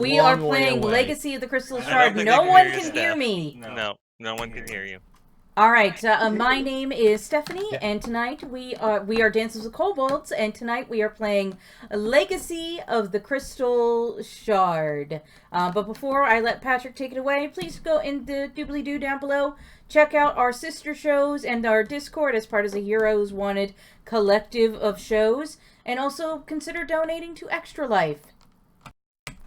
We are Long way playing away. Legacy of the Crystal I don't Shard. think No they can one hear you, can hear Steph. me. No one can hear you. All right, my name is Stephanie, Yeah. and tonight we are Dances with Kobolds, and tonight we are playing Legacy of the Crystal Shard. But before I let Patrick take it away, please go in the doobly-doo down below. Check out our sister shows and our Discord as part of the Heroes Wanted collective of shows, and also consider donating to Extra Life.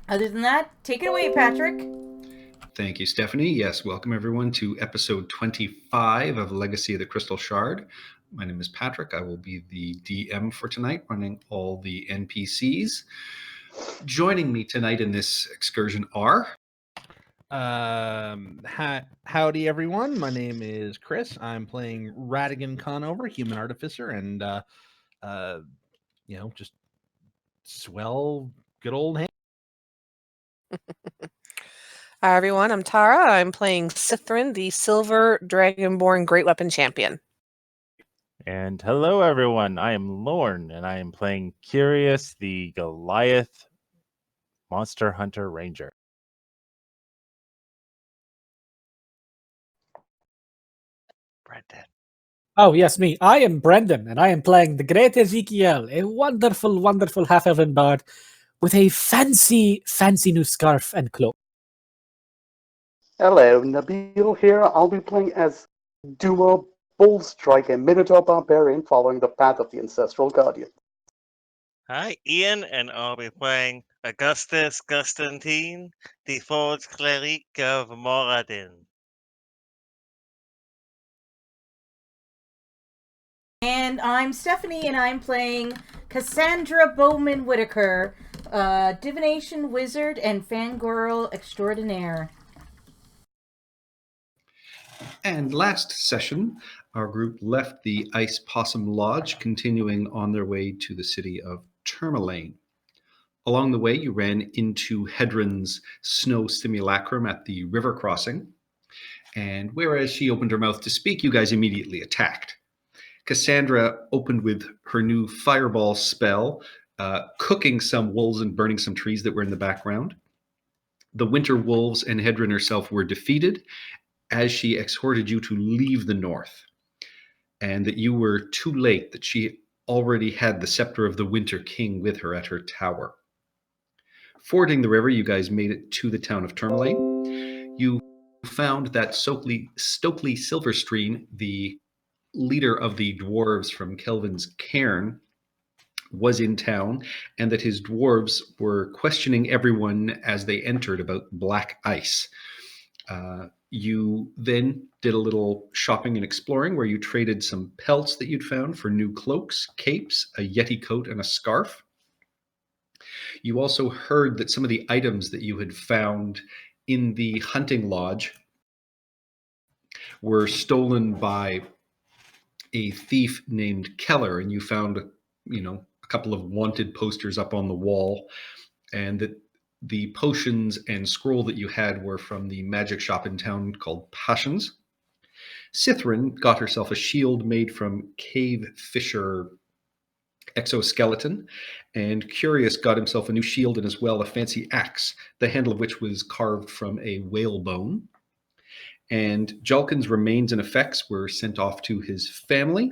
Other than that, take it away, Patrick. Thank you, Stephanie. Yes, welcome everyone to episode 25 of Legacy of the Crystal Shard. My name is Patrick. I will be the DM for tonight, running all the NPCs. Joining me tonight in this excursion are... Howdy, everyone. My name is Chris. I'm playing Radigan Conover, Human Artificer, and, just swell, good old hand. Hi everyone, I'm Tara. I'm playing Sithrin, the Silver Dragonborn Great Weapon Champion. And hello everyone, I am Lorne, and I am playing Curious, the Goliath Monster Hunter Ranger. Brendan. Oh, yes, me. I am Brendan, and I am playing the Great Ezekiel, a wonderful, wonderful half-elven bard with a fancy, fancy new scarf and cloak. Hello, Nabil here. I'll be playing as Duo Bullstrike, a Minotaur barbarian following the path of the Ancestral Guardian. Hi, Ian, and I'll be playing Augustus Constantine, the Forge Cleric of Moradin. And I'm Stephanie, and I'm playing Cassandra Bowman Whitaker, divination wizard and fangirl extraordinaire. And last session, our group left the Ice Possum Lodge, continuing on their way to the city of Tourmaline. Along the way, you ran into Hedron's snow simulacrum at the river crossing, and whereas she opened her mouth to speak, you guys immediately attacked. Cassandra opened with her new fireball spell, cooking some wolves and burning some trees that were in the background. The winter wolves and Hedron herself were defeated as she exhorted you to leave the north, and that you were too late, that she already had the Scepter of the Winter King with her at her tower. Fording the river, you guys made it to the town of Tourmaline. You found that Stokely Silverstream, the leader of the dwarves from Kelvin's Cairn, was in town, and that his dwarves were questioning everyone as they entered about black ice. You then did a little shopping and exploring, where you traded some pelts that you'd found for new cloaks, capes, a Yeti coat, and a scarf. You also heard that some of the items that you had found in the hunting lodge were stolen by a thief named Keller, and you found, a couple of wanted posters up on the wall, and that the potions and scroll that you had were from the magic shop in town called Passions. Sithrin got herself a shield made from cave fisher exoskeleton, and Curious got himself a new shield and as well a fancy axe, the handle of which was carved from a whalebone. And Julkin's remains and effects were sent off to his family.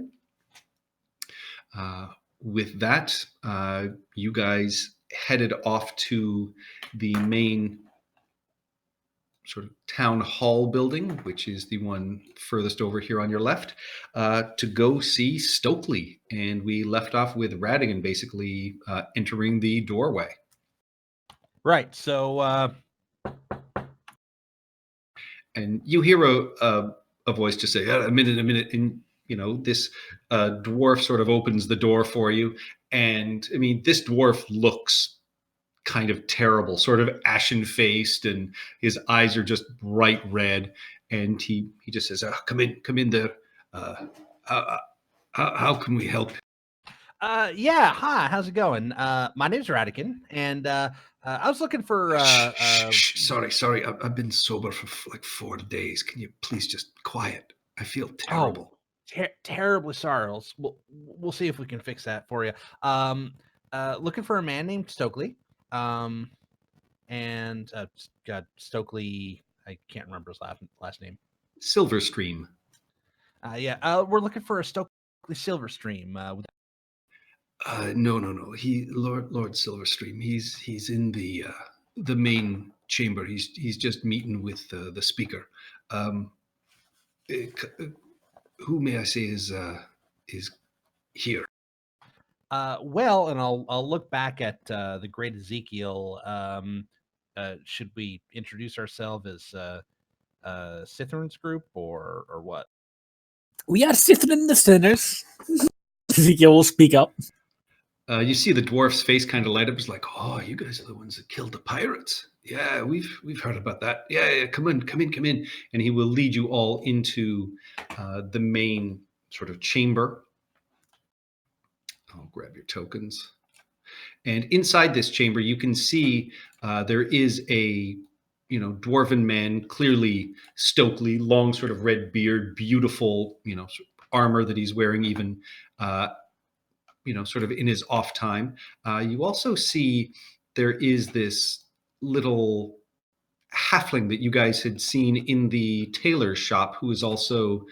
With that, you guys headed off to the main sort of town hall building, which is the one furthest over here on your left, to go see Stokely. And we left off with Radigan basically entering the doorway. Right, so... And you hear a voice just say, a minute. And, this dwarf sort of opens the door for you. And, this dwarf looks kind of terrible, sort of ashen-faced, and his eyes are just bright red. And he just says, come in there. How can we help? Yeah, hi, how's it going? My name's Radigan, and I was looking for... Sorry, I've been sober for like 4 days. Can you please just quiet? I feel terrible. Terribly sorry. We'll see if we can fix that for you. Looking for a man named Stokely. And and got Stokely. I can't remember his last name. Silverstream. We're looking for a Stokely Silverstream. No. Lord Silverstream. He's in the main chamber. He's just meeting with the speaker. Who may I say is here? Well, and I'll look back at the great Ezekiel. Should we introduce ourselves as Sithrin's group or what? We are Sithrin the Sinners. Ezekiel will speak up. You see the dwarf's face kind of light up. It's like, oh, you guys are the ones that killed the pirates. Yeah, we've heard about that. Yeah, come in. And he will lead you all into the main sort of chamber. I'll grab your tokens. And inside this chamber, you can see there is a dwarven man, clearly Stokely, long sort of red beard, beautiful, sort of armor that he's wearing even, sort of in his off time. You also see there is this little halfling that you guys had seen in the tailor's shop who is also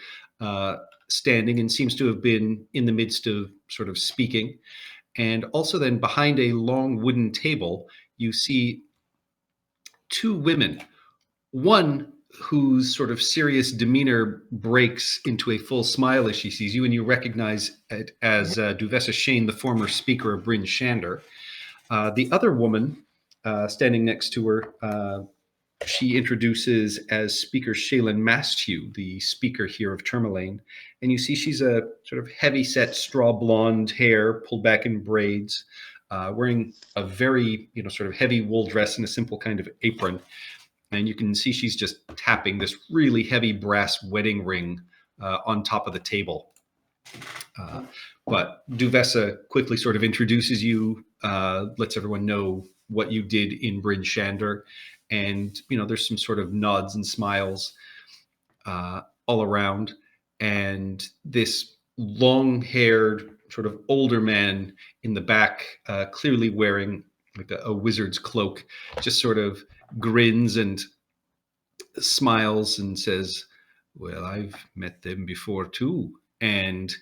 standing and seems to have been in the midst of sort of speaking. And also then behind a long wooden table, you see two women, one whose sort of serious demeanor breaks into a full smile as she sees you, and you recognize it as Duvessa Shane, the former speaker of Bryn Shander. The other woman standing next to her, she introduces as Speaker Shaylin Masthew, the speaker here of Tourmaline. And you see she's a sort of heavy-set straw blonde hair pulled back in braids, wearing a very, sort of heavy wool dress and a simple kind of apron. And you can see she's just tapping this really heavy brass wedding ring on top of the table. But Duvessa quickly sort of introduces you, lets everyone know what you did in Bryn Shander. And, there's some sort of nods and smiles all around. And this long-haired, sort of older man in the back, clearly wearing like a wizard's cloak, just sort of grins and smiles and says, well, I've met them before too. And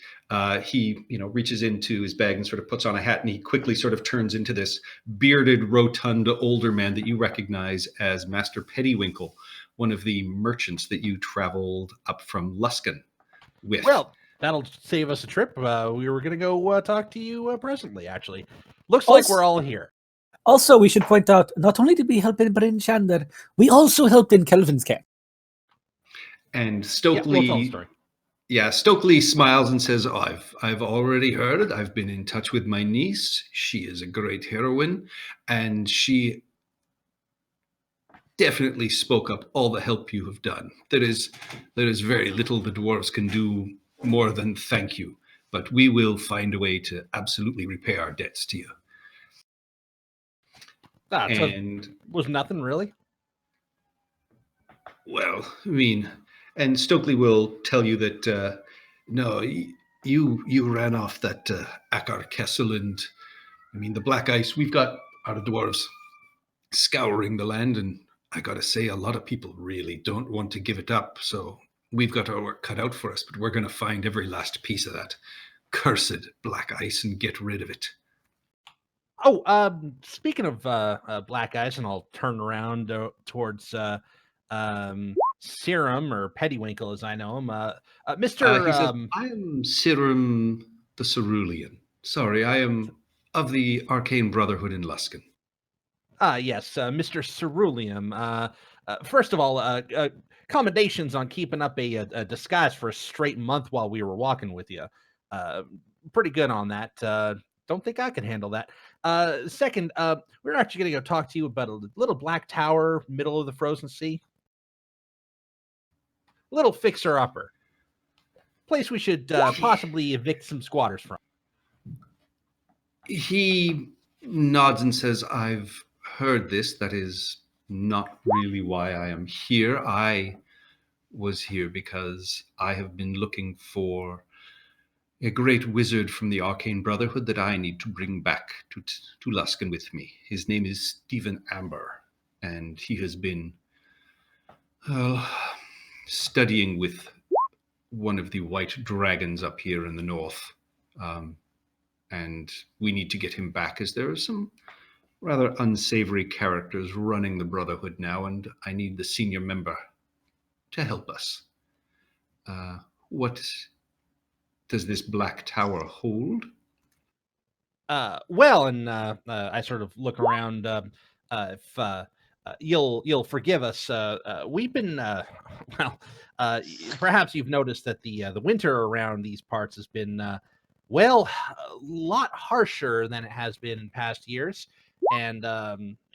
he, reaches into his bag and sort of puts on a hat, and he quickly sort of turns into this bearded, rotund older man that you recognize as Master Pettywinkle, one of the merchants that you traveled up from Luskan with. Well, that'll save us a trip. We were going to go talk to you presently, actually. Looks like we're all here. Also, we should point out, not only did we help in Bryn Shander, we also helped in Kelvin's camp. And Stokely... we'll tell the story. Yeah, Stokely smiles and says, oh, I've already heard it. I've been in touch with my niece. She is a great heroine, and she definitely spoke up all the help you have done. There is very little the dwarves can do more than thank you, but we will find a way to absolutely repay our debts to you. And was nothing really? Well, and Stokely will tell you that, no, you ran off that Akar Kessel, and the black ice, we've got our dwarves scouring the land, and I gotta say, a lot of people really don't want to give it up, so we've got our work cut out for us, but we're gonna find every last piece of that cursed black ice and get rid of it. Oh, speaking of black ice, and I'll turn around towards Serum, or Pettywinkle as I know him. Mr. I am Serum the Cerulean. Sorry, I am of the Arcane Brotherhood in Luskan. Yes, Mr. Cerulean. First of all, commendations on keeping up a disguise for a straight month while we were walking with you. Pretty good on that. Don't think I can handle that. Second, we're actually going to go talk to you about a little black tower, middle of the frozen sea. Little fixer-upper. Place we should possibly evict some squatters from. He nods and says, I've heard this. That is not really why I am here. I was here because I have been looking for a great wizard from the Arcane Brotherhood that I need to bring back to Luskan with me. His name is Stephen Amber. and he has been studying with one of the white dragons up here in the north. And we need to get him back, as there are some rather unsavory characters running the Brotherhood now, and I need the senior member to help us. What does this Black Tower hold? Well, and I sort of look around. If you'll forgive us, we've been well. Perhaps you've noticed that the winter around these parts has been well, a lot harsher than it has been in past years, and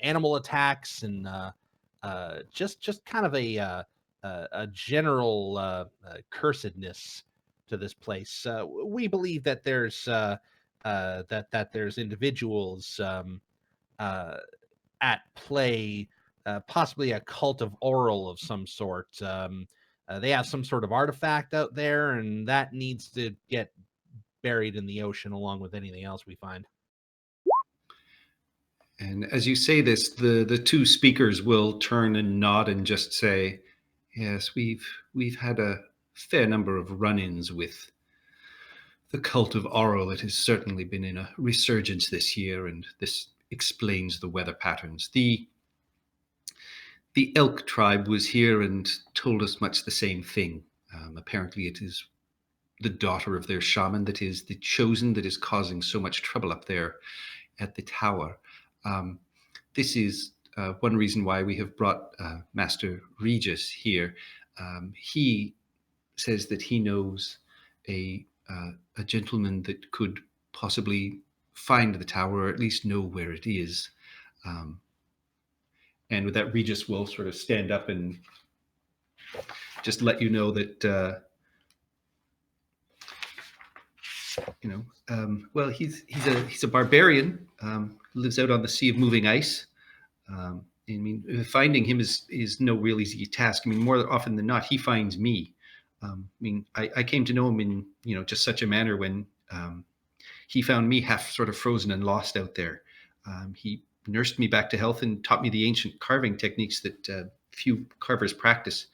animal attacks and just kind of a general cursedness to this place. We believe that there's that there's individuals at play, possibly a cult of Oral of some sort. They have some sort of artifact out there, and that needs to get buried in the ocean along with anything else we find. And as you say this, the two speakers will turn and nod and just say, yes, we've had a fair number of run-ins with the cult of Oral. It has certainly been in a resurgence this year, and this explains the weather patterns. The Elk tribe was here and told us much the same thing. Apparently it is the daughter of their shaman that is the chosen that is causing so much trouble up there at the tower. This is one reason why we have brought Master Regis here. He says that he knows a gentleman that could possibly find the tower, or at least know where it is. And with that, Regis will sort of stand up and just let you know that, well, he's a barbarian, lives out on the Sea of Moving Ice. I mean, finding him is no real easy task. I mean, more often than not, he finds me. I mean, I came to know him in, just such a manner when he found me half sort of frozen and lost out there. He nursed me back to health and taught me the ancient carving techniques that few carvers practice.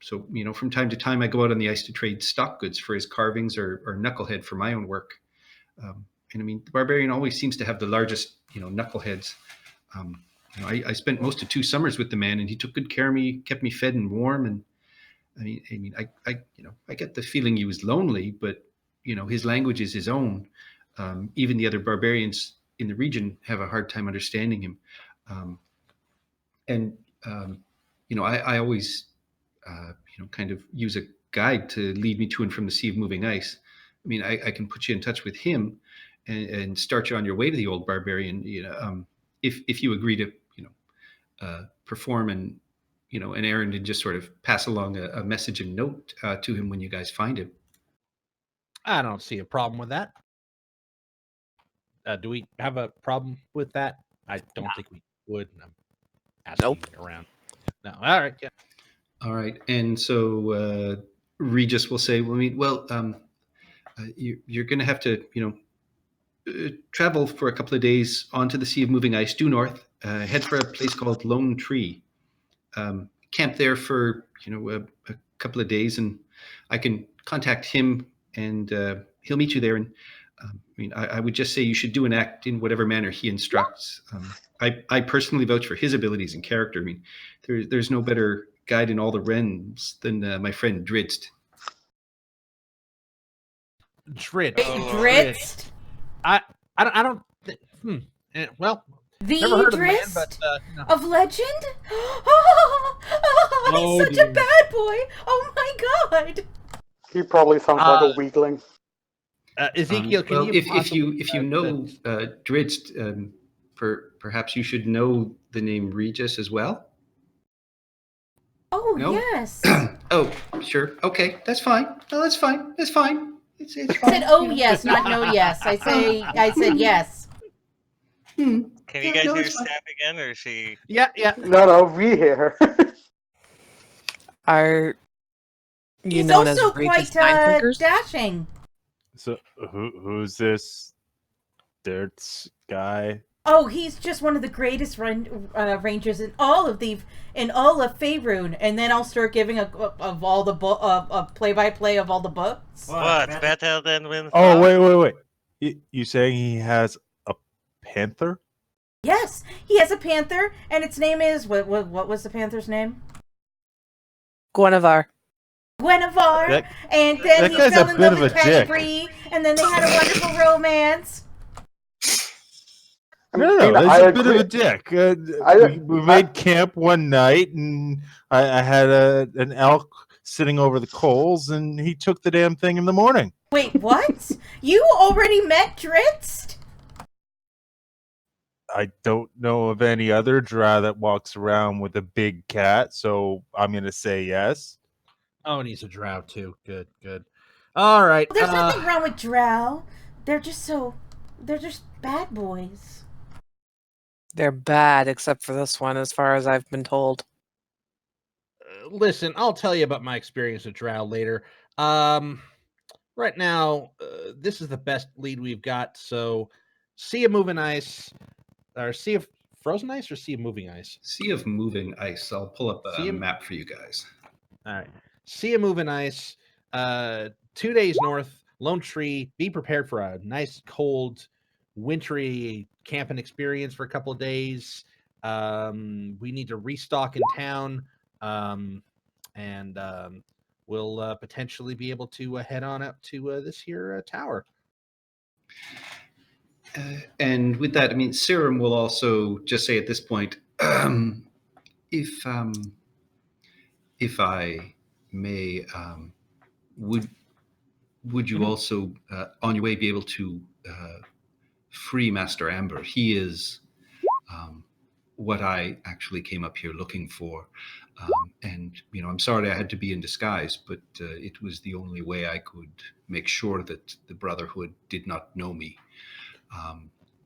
So, from time to time, I go out on the ice to trade stock goods for his carvings or knucklehead for my own work. And I mean, the barbarian always seems to have the largest, knuckleheads. I spent most of 2 summers with the man, and he took good care of me, kept me fed and warm. And I get the feeling he was lonely, but his language is his own. Even the other barbarians in the region have a hard time understanding him. I always, kind of use a guide to lead me to and from the Sea of Moving Ice. I mean, I can put you in touch with him and start you on your way to the old barbarian. If you agree to, perform an errand and just sort of pass along a message and note to him when you guys find him. I don't see a problem with that. Do we have a problem with that? I don't think we would. I'm asking around. No. All right. Yeah. All right. And so Regis will say, you're going to have to, travel for a couple of days onto the Sea of Moving Ice, due north, head for a place called Lone Tree. Camp there for, a couple of days, and I can contact him, and he'll meet you there. And I would just say you should do an act in whatever manner he instructs. I personally vouch for his abilities and character. I mean, there's no better guide in all the realms than my friend Drizzt. Drizzt. I don't. Well, the never heard Drizzt of the man, but, of legend? He's such a bad boy. Oh my god. He probably sounds like a weakling. Ezekiel, can you if you know Drizzt, perhaps you should know the name Regis as well. Oh no? Yes. Oh sure. Okay, that's fine. No, that's fine. That's fine. It's I fine. said yes, not no yes. I said yes. Can you guys hear Stab again, or is she? Yeah. No, we hear. Are you He's known also as Regis quite Mindpickers? dashing. So who's this Dirt's guy? Oh, he's just one of the greatest rangers in all of Faerun. And then I'll start giving of all the play-by-play of all the books. What? Better than Windfall? Oh, wait. You saying he has a panther? Yes, he has a panther, and its name is what was the panther's name? Guinevere. Guinevere. And then that he guy's fell a in bit love of with a dick. Pettigrew, and then they had a wonderful romance. I mean, No, Dana, that's I a bit of agree. a dick. We made camp one night, and I had an elk sitting over the coals, and he took the damn thing in the morning. Wait, what? You already met Dritz? I don't know of any other drow that walks around with a big cat, so I'm going to say yes. Oh, and he's a drow too. Good, good. All right. There's nothing wrong with drow. They're just bad boys. They're bad, except for this one, as far as I've been told. Listen, I'll tell you about my experience with drow later. Right now, this is the best lead we've got. So, Sea of Moving Ice, or Sea of Frozen Ice, or Sea of Moving Ice? Sea of Moving Ice. I'll pull up a Sea of- map for you guys. All right. Sea of Moving Ice, 2 days north, Lone Tree. Be prepared for a nice, cold, wintry camping experience for a couple of days. We need to restock in town, and we'll potentially be able to head on up to this here tower. And with that, I mean, Serum will also just say at this point, if I may, would you also, on your way, be able to free Master Amber? He is what I actually came up here looking for. And, you know, I'm sorry I had to be in disguise, but it was the only way I could make sure that the Brotherhood did not know me.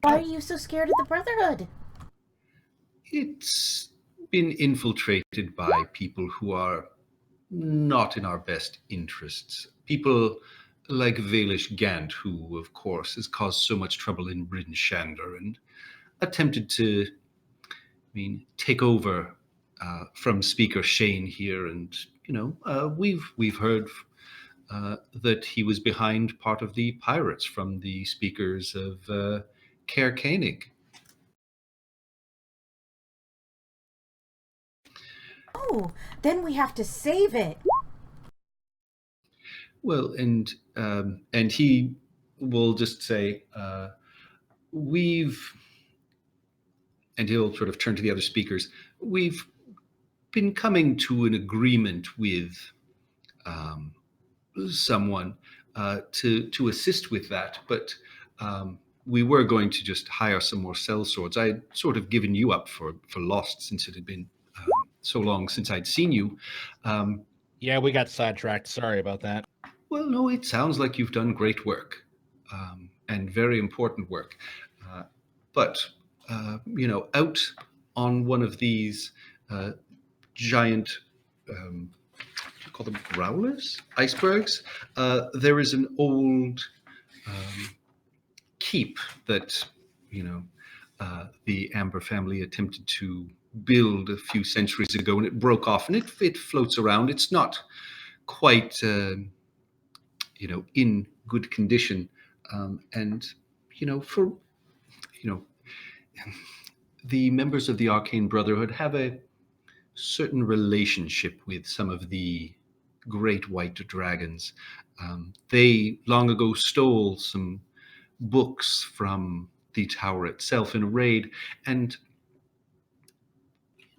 Why are you so scared of the Brotherhood? It's been infiltrated by people who are not in our best interests. People like Valish Gant, who, of course, has caused so much trouble in Bryn Shander and attempted to, take over from Speaker Shane here. And, you know, we've heard that he was behind part of the pirates from the speakers of Caer Koenig. Oh, then we have to save it. Well, and he will just say, and he'll sort of turn to the other speakers. We've been coming to an agreement with someone to assist with that, but we were going to just hire some more sellswords. I had sort of given you up for lost since it had been so long since I'd seen you. Yeah, we got sidetracked. Sorry about that. Well, no, it sounds like you've done great work and very important work. But, you know, out on one of these giant, you call them growlers? Icebergs? There is an old keep that, you know, the Amber family attempted to build a few centuries ago, and it broke off, and it floats around. It's not quite, you know, in good condition. And, you know, the members of the Arcane Brotherhood have a certain relationship with some of the great white dragons. They long ago stole some books from the tower itself in a raid, and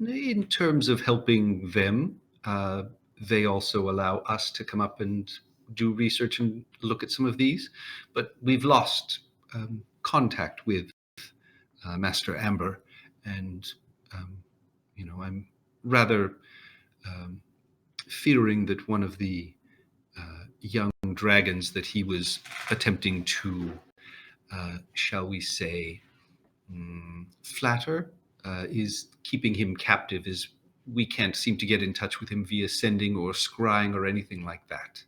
in terms of helping them, they also allow us to come up and do research and look at some of these. But we've lost contact with Master Amber, and you know, I'm rather fearing that one of the young dragons that he was attempting to, shall we say, flatter, is keeping him captive. Is we can't seem to get in touch with him via sending or scrying or anything like that.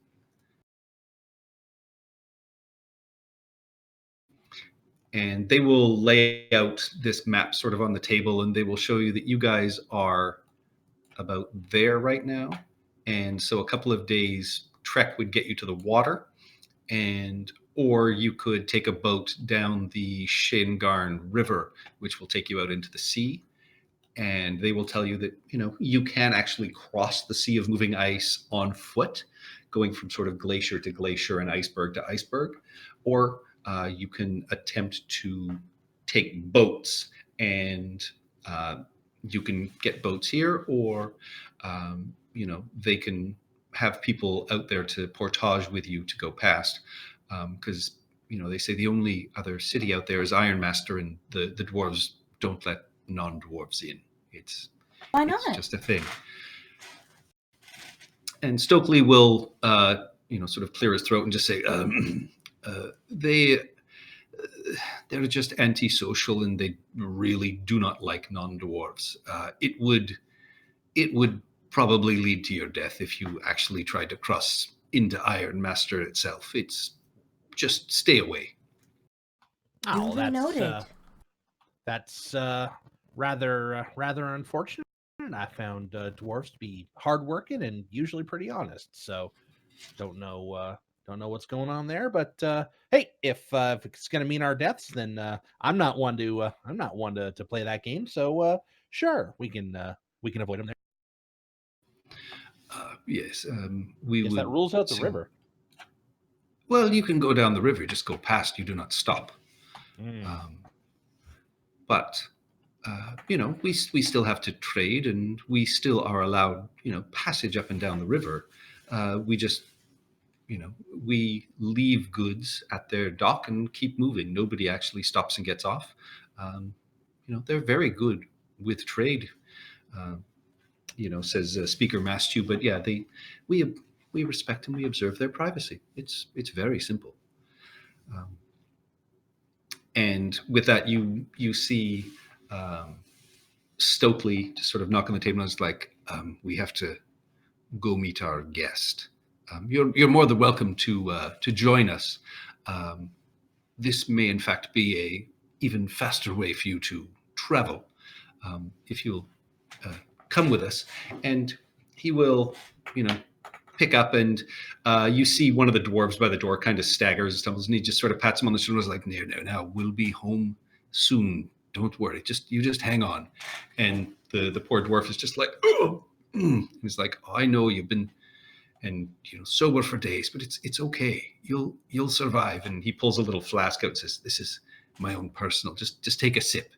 and they will lay out this map sort of on the table, and they will show you that you guys are about there right now. And so a couple of days trek would get you to the water, or you could take a boat down the Shengarn River, which will take you out into the sea. And they will tell you that, you can actually cross the sea of moving ice on foot, going from sort of glacier to glacier and iceberg to iceberg, or you can attempt to take boats, and you can get boats here, or they can have people out there to portage with you to go past, because they say the only other city out there is Ironmaster, and the dwarves don't let non-dwarves in. Why not? It's just a thing. And Stokely will sort of clear his throat and just say, they're just antisocial, and they really do not like non-dwarves. It would probably lead to your death if you actually tried to cross into Ironmaster itself. It's just stay away. Oh, Duly noted. That's rather unfortunate. I found dwarves to be hardworking and usually pretty honest. So don't know what's going on there. But hey, if it's going to mean our deaths, then I'm not one to play that game. So sure, we can avoid them there. Yes, we Yes, would. that rules out the river. Well, you can go down the river, just go past. You do not stop. But we still have to trade, and we still are allowed, passage up and down the river. We just, we leave goods at their dock and keep moving. Nobody actually stops and gets off. They're very good with trade, says Speaker Masthew. But yeah, we respect and we observe their privacy. It's very simple. And with that, you see Stokely just sort of knock on the table and is like, we have to go meet our guest. You're more than welcome to join us. This may in fact be a even faster way for you to travel, if you'll come with us. And he will, pick up, and you see one of the dwarves by the door kind of staggers and stumbles, and he just sort of pats him on the shoulder and is like, no, we'll be home soon. Don't worry. You just hang on. And the poor dwarf is just like, oh. He's like, I know you've been sober for days, but it's okay. You'll survive. And he pulls a little flask out and says, this is my own personal. Just take a sip.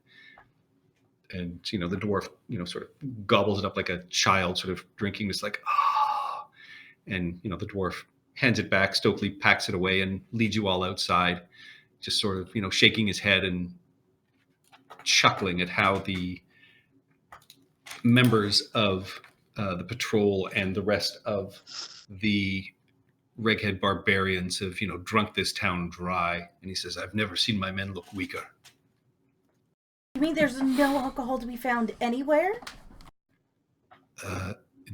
And the dwarf sort of gobbles it up like a child sort of drinking. It's like, and the dwarf hands it back. Stokely packs it away and leads you all outside, just sort of shaking his head and chuckling at how the members of the patrol and the rest of the Reghead barbarians have drunk this town dry. And he says, I've never seen my men look weaker. You mean there's no alcohol to be found anywhere?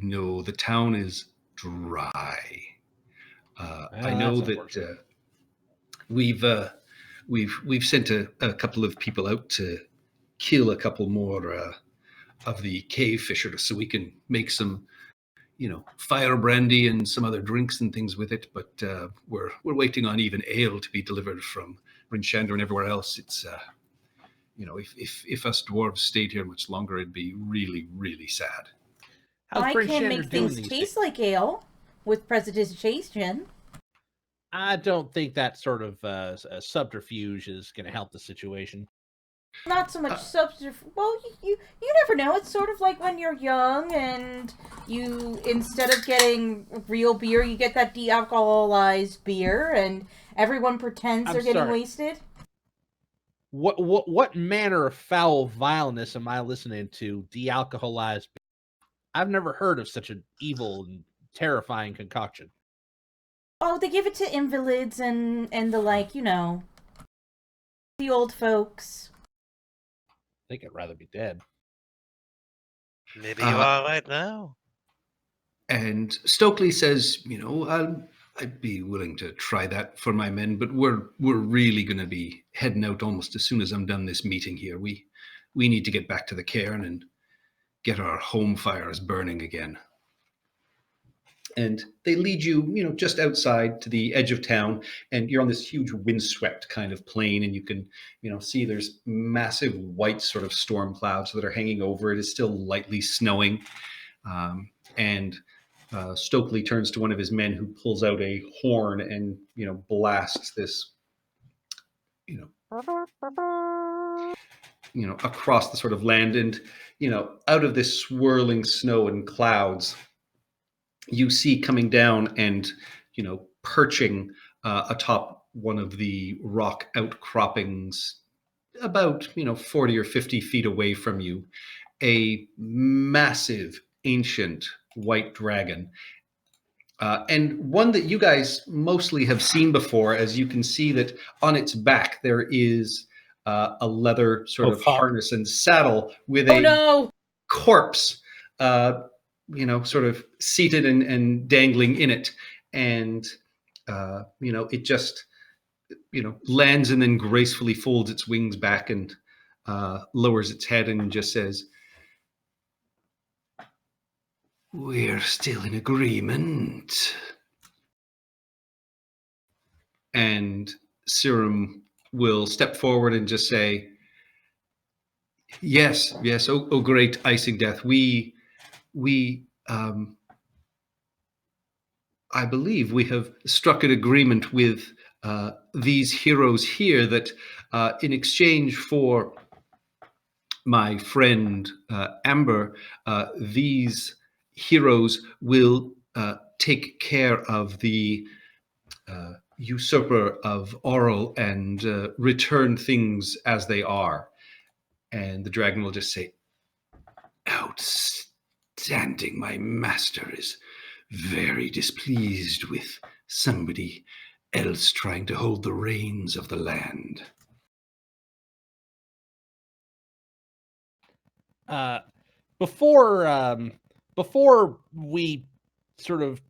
No, the town is dry. I know that we've sent a couple of people out to kill a couple more of the cave fishers so we can make some fire brandy and some other drinks and things with it. But we're waiting on even ale to be delivered from Rinshander and everywhere else. It's if us dwarves stayed here much longer, it'd be really, really sad. I can make things taste like ale with prestidigitation. I don't think that sort of subterfuge is going to help the situation. Not so much subterfuge. Well, you never know. It's sort of like when you're young and you, instead of getting real beer, you get that de-alcoholized beer, and everyone pretends they're getting wasted. What manner of foul vileness am I listening to? De-alcoholized beer? I've never heard of such an evil and terrifying concoction. Oh, they give it to invalids and the the old folks. I think I'd rather be dead. Maybe you are right now. And Stokely says, I'd be willing to try that for my men, but we're really going to be heading out almost as soon as I'm done this meeting here. We need to get back to the cairn and get our home fires burning again. And they lead you, just outside to the edge of town, and you're on this huge windswept kind of plain, and you can, see there's massive white sort of storm clouds that are hanging over it. It's still lightly snowing, and Stokely turns to one of his men, who pulls out a horn and blasts this, across the sort of land, and out of this swirling snow and clouds, you see coming down and perching atop one of the rock outcroppings, about 40 or 50 feet away from you, a massive ancient white dragon, and one that you guys mostly have seen before, as you can see that on its back there is a leather sort of harness and saddle with a corpse, sort of seated and dangling in it, and it just lands and then gracefully folds its wings back and lowers its head and just says, "We're still in agreement." And Sirim will step forward and just say, yes, oh great icing death. We I believe we have struck an agreement with these heroes here that in exchange for my friend Amber, these heroes will take care of the usurper of Oral and return things as they are. And the dragon will just say, "Outstanding. My master is very displeased with somebody else trying to hold the reins of the land." Before we sort of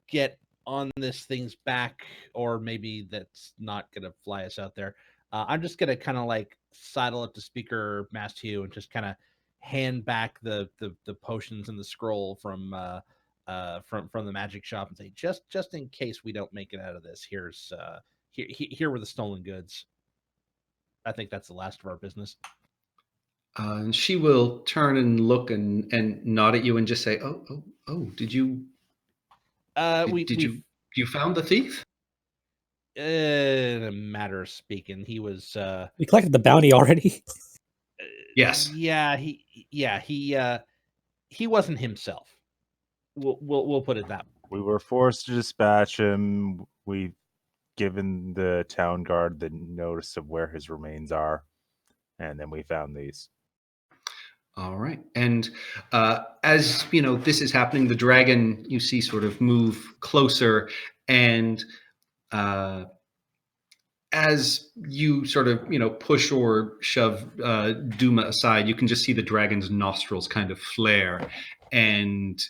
get on this thing's back, or maybe that's not going to fly us out there, I'm just going to kind of like sidle up to Speaker Masthew and just kind of hand back the potions and the scroll from the magic shop and say, just in case we don't make it out of this, here were the stolen goods. I think that's the last of our business. And she will turn and look and nod at you and just say, "Oh, did you? You found the thief?" In a matter of speaking, he was. We collected the bounty already. Yes. He wasn't himself. We'll put it that way. We were forced to dispatch him. We've given the town guard the notice of where his remains are, and then we found these. All right. And as this is happening, the dragon, you see, sort of move closer, and as you sort of push or shove Duma aside, you can just see the dragon's nostrils kind of flare, and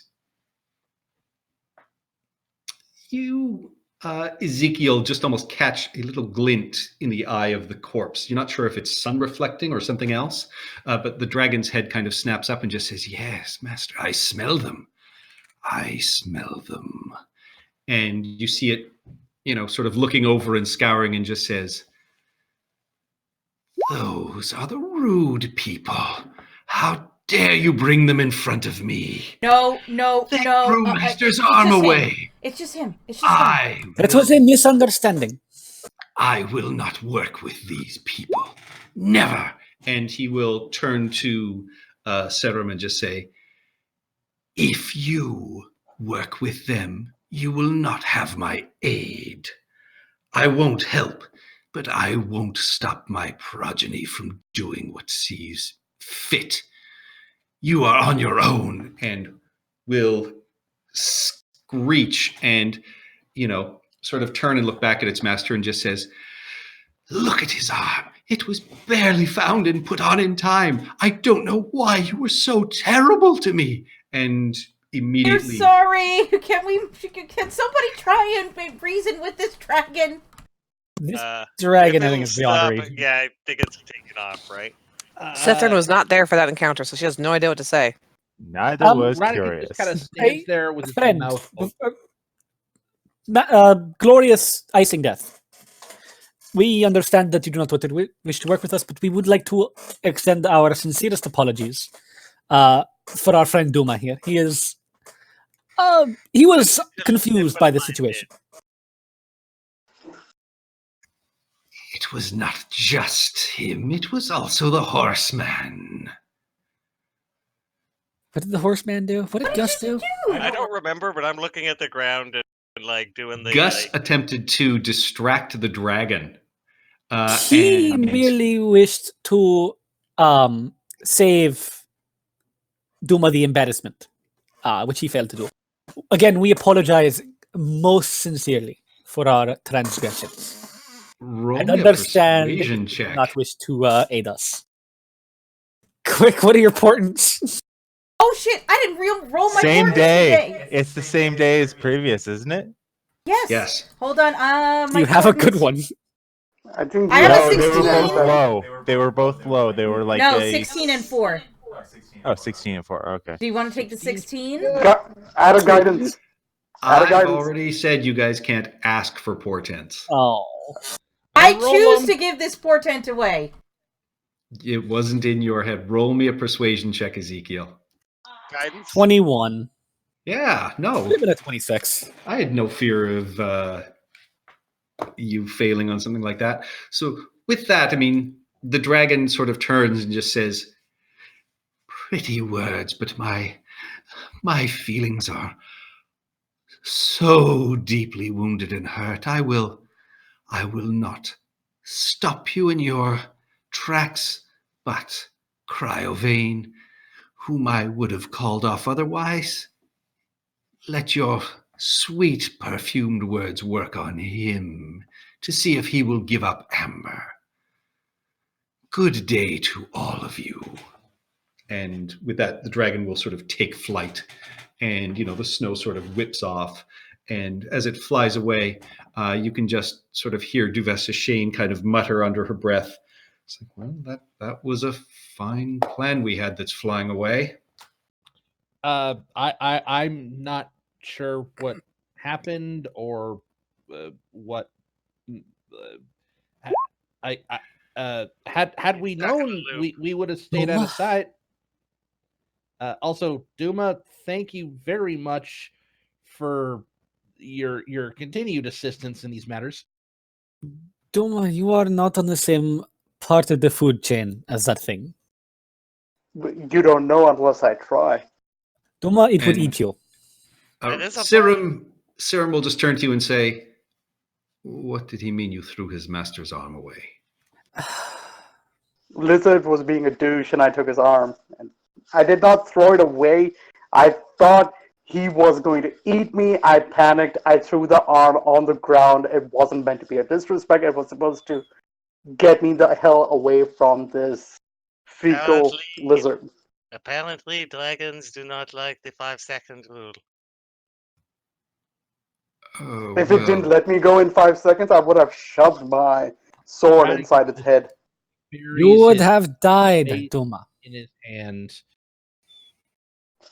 you Ezekiel just almost catch a little glint in the eye of the corpse. You're not sure if it's sun reflecting or something else, but the dragon's head kind of snaps up and just says, "Yes, master, I smell them. I smell them." And you see it, sort of looking over and scouring, and just says, "Those are the rude people. How dare you bring them in front of me?" No. Brewmaster's arm away. It's just him. It was a misunderstanding. I will not work with these people. Never. And he will turn to Serum and just say, "If you work with them, you will not have my aid. I won't help, but I won't stop my progeny from doing what sees fit. You are on your own." And will screech and, sort of turn and look back at its master and just says, "Look at his arm. It was barely found and put on in time. I don't know why you were so terrible to me." And We're immediately. sorry. Can somebody try and reason with this dragon? This If dragon, I it'll think, is beyond stop, reason. yeah, I think it's taken off, right? Sithrin was not there for that encounter, so she has no idea what to say. Neither was Radicus curious. just kind of stands Hey, there with his friend, mouth open. glorious icing death. We understand that you do not wish to work with us, but we would like to extend our sincerest apologies for our friend Duma here. He is. He was confused by the situation. It was not just him, it was also the horseman. What did the horseman do? What did Gus do? I don't remember, but I'm looking at the ground and like doing the. Gus like, attempted to distract the dragon. He and merely wished to save Duma the embarrassment, which he failed to do. Again, we apologize most sincerely for our transgressions. roll and me a understand persuasion that you do check. not wish to aid us. Quick, what are your portents? Oh shit! I didn't roll my Same portents day. today. It's the same day as previous, isn't it? Yes. Yes. Hold on. My You have a good portents- one. I think I you have a have No, they were 16. both low. They were both low. They were like No, a 16 and 4. 16 and 4. Okay. Do you want to take the 16? Add a guidance. Add a I've guidance. already said you guys can't ask for portents. Oh. I Roll choose 'em. to give this portent away. It wasn't in your head. Roll me a persuasion check, Ezekiel. guidance. 21. Yeah, no. Could have been a 26. I had no fear of you failing on something like that. So with that, I mean, the dragon sort of turns and just says, "Pretty words, but my feelings are so deeply wounded and hurt. I will not stop you in your tracks, but Cryovane, whom I would have called off otherwise, let your sweet perfumed words work on him to see if he will give up Amber. Good day to all of you." And with that, the dragon will sort of take flight, and the snow sort of whips off. And as it flies away, you can just sort of hear Duvessa Shane kind of mutter under her breath, "It's like, well, that was a fine plan we had that's flying away." I'm not sure what happened or what. Had we Stuck in known, the loop. we would have stayed out of Duma. sight. Also, Duma, thank you very much for your continued assistance in these matters. Duma, you are not on the same part of the food chain as that thing. But you don't know unless I try. Duma, it would And- eat you. It is a Sirim will just turn to you and say, "What did he mean you threw his master's arm away?" Lizard was being a douche and I took his arm. And I did not throw it away. I thought he was going to eat me. I panicked. I threw the arm on the ground. It wasn't meant to be a disrespect. It was supposed to get me the hell away from this fecal Apparently- lizard. Apparently, dragons do not like the 5-second rule. Oh, If it didn't let me go in 5 seconds, I would have shoved my sword Right. inside its head. You would Buries have died, face Duma. in his hand.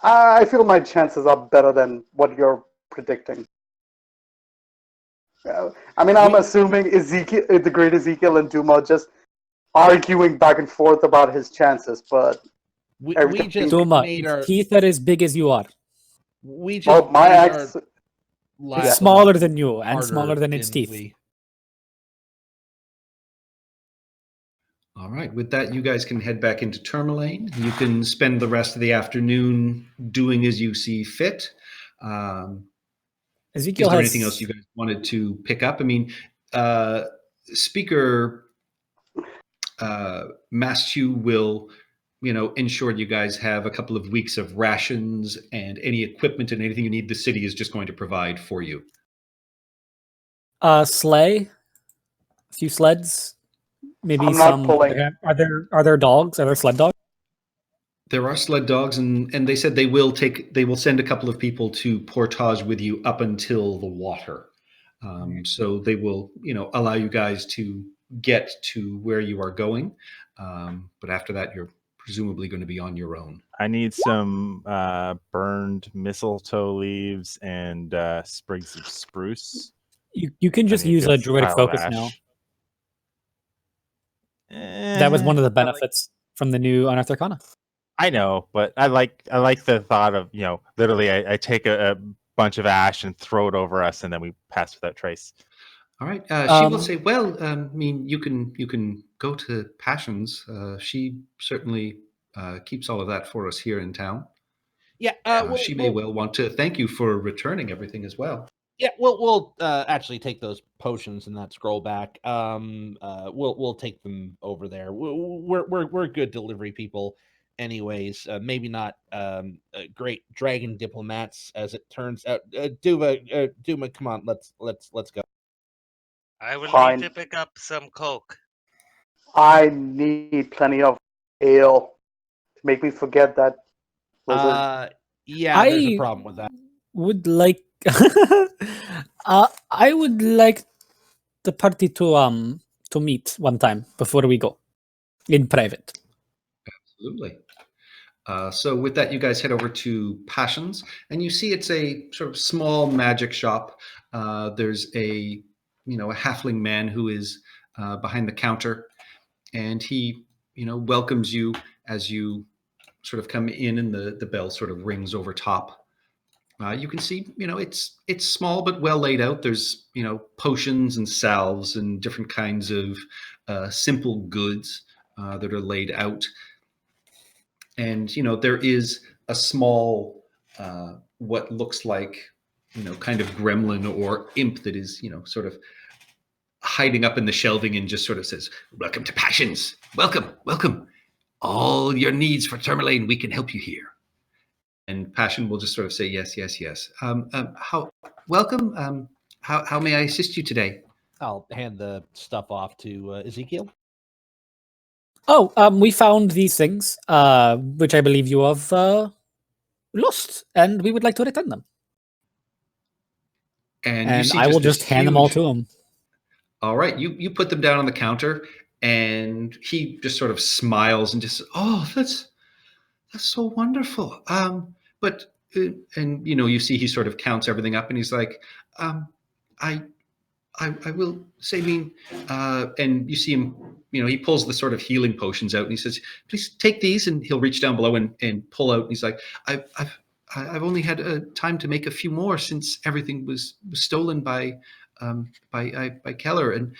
I feel my chances are better than what you're predicting. I mean, I'm assuming Ezekiel, the great Ezekiel and Duma just arguing back and forth about his chances, but We Everything- just Duma, made its our teeth are as big as you are. we just well, my made our axe. lives It's a smaller lot than you and harder smaller than its teeth. we- All right. With that, you guys can head back into Tourmaline. You can spend the rest of the afternoon doing as you see fit. Is Ezekiel there has anything else you guys wanted to pick up? I mean, Speaker Mastu will, ensure you guys have a couple of weeks of rations and any equipment and anything you need. The city is just going to provide for you. sleigh, a few sleds, maybe I'm not some. pulling. Are there dogs? Are there sled dogs? There are sled dogs, and they said they will send a couple of people to portage with you up until the water. So they will, allow you guys to get to where you are going. But after that, you're presumably going to be on your own. I need some burned mistletoe leaves and sprigs of spruce. You can I just need use a good druidic pile of focus ash. now. That was one of the I like- benefits from the new Unearthed Arcana. I know, but I like the thought of, literally I take a bunch of ash and throw it over us, and then we pass without trace. All right. She will Um, say, "Well, you can go to Passions. She certainly keeps all of that for us here in town. Yeah, She may well want to thank you for returning everything as well." Yeah, we'll actually take those potions and that scroll back. We'll take them over there. We're good delivery people, anyways. Maybe not great dragon diplomats, as it turns out. Duma, come on, let's go. I will Fine. need to pick up some coke. I need plenty of ale to make me forget that wizard. Yeah, there's a I problem with that. would like I would like the party to meet one time before we go in private. Absolutely. So with that, you guys head over to Passions, and you see it's a sort of small magic shop. There's a halfling man who is behind the counter, and he welcomes you as you sort of come in, and the bell sort of rings over top. You can see, it's small but well laid out. There's potions and salves and different kinds of simple goods that are laid out. And there is a small what looks like kind of gremlin or imp that is sort of hiding up in the shelving and just sort of says, "Welcome to Passions. Welcome. All your needs for Tourmaline, we can help you here." And Passion will just sort of say, "Yes. Welcome. How may I assist you today?" I'll hand the stuff off to Ezekiel. We found these things, which I believe you have lost, and we would like to return them. And you And see I will this just hand them all huge- to him. All right, you put them down on the counter, and he just sort of smiles and just, "Oh, that's so wonderful." But and you see he sort of counts everything up, and he's like, I will say, and you see him, he pulls the sort of healing potions out, and he says, "Please take these," and he'll reach down below and pull out. And he's like, I've only had time to make a few more since everything was stolen by Keller, and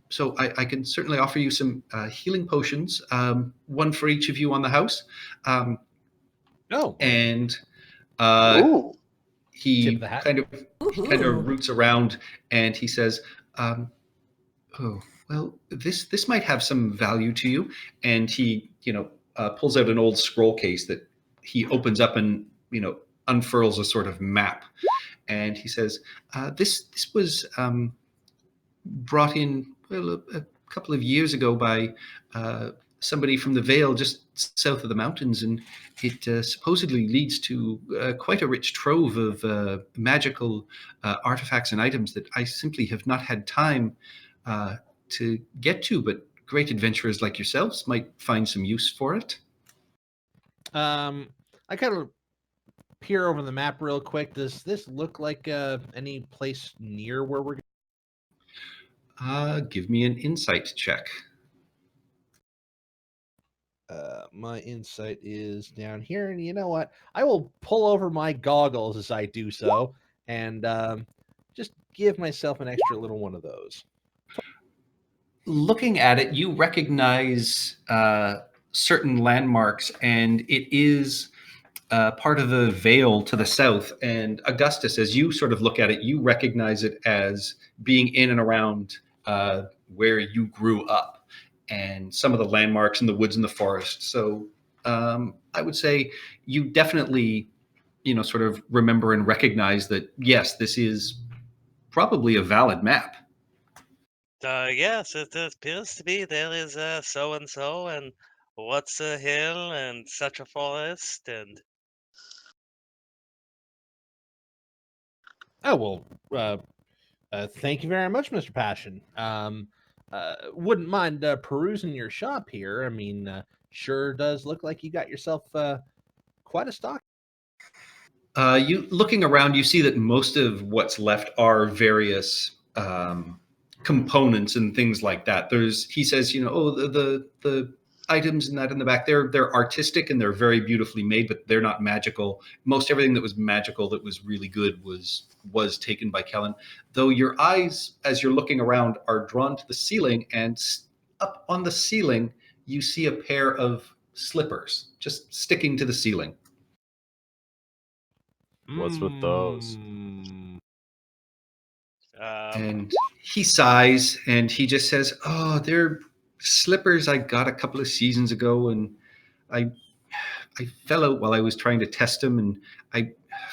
so I can certainly offer you some healing potions, one for each of you on the house. And Ooh. he Tip of the hat. kind of roots around, and he says, "Oh, well, this might have some value to you." And he pulls out an old scroll case that he opens up and unfurls a sort of map, and he says, this was brought in a couple of years ago by somebody from the Vale just south of the mountains, and it supposedly leads to quite a rich trove of magical artifacts and items that I simply have not had time to get to, but great adventurers like yourselves might find some use for it. I kind of peer over the map real quick. Does this look like any place near where we're going? Give me an insight check. My insight is down here, and you know what? I will pull over my goggles as I do so, and just give myself an extra little one of those. Looking at it, you recognize certain landmarks, and it is part of the Vale to the south. And Augustus, as you sort of look at it, you recognize it as being in and around where you grew up, and some of the landmarks in the woods and the forest. So I would say you definitely, sort of remember and recognize that, yes, this is probably a valid map. Yes, it appears to be there is so and so, and what's a hill and such a forest? And Oh well, thank you very much, Mr. Passion. Wouldn't mind perusing your shop here. I mean, sure does look like you got yourself quite a stock. You looking around, you see that most of what's left are various components and things like that. He says, oh, the items and that in the back, they're artistic and they're very beautifully made, but they're not magical. Most everything that was magical that was really good was taken by Kellen. Though your eyes, as you're looking around, are drawn to the ceiling, and up on the ceiling, you see a pair of slippers just sticking to the ceiling. What's with those? And he sighs and he just says, "Oh, they're slippers I got a couple of seasons ago, and I fell out while I was trying to test them, and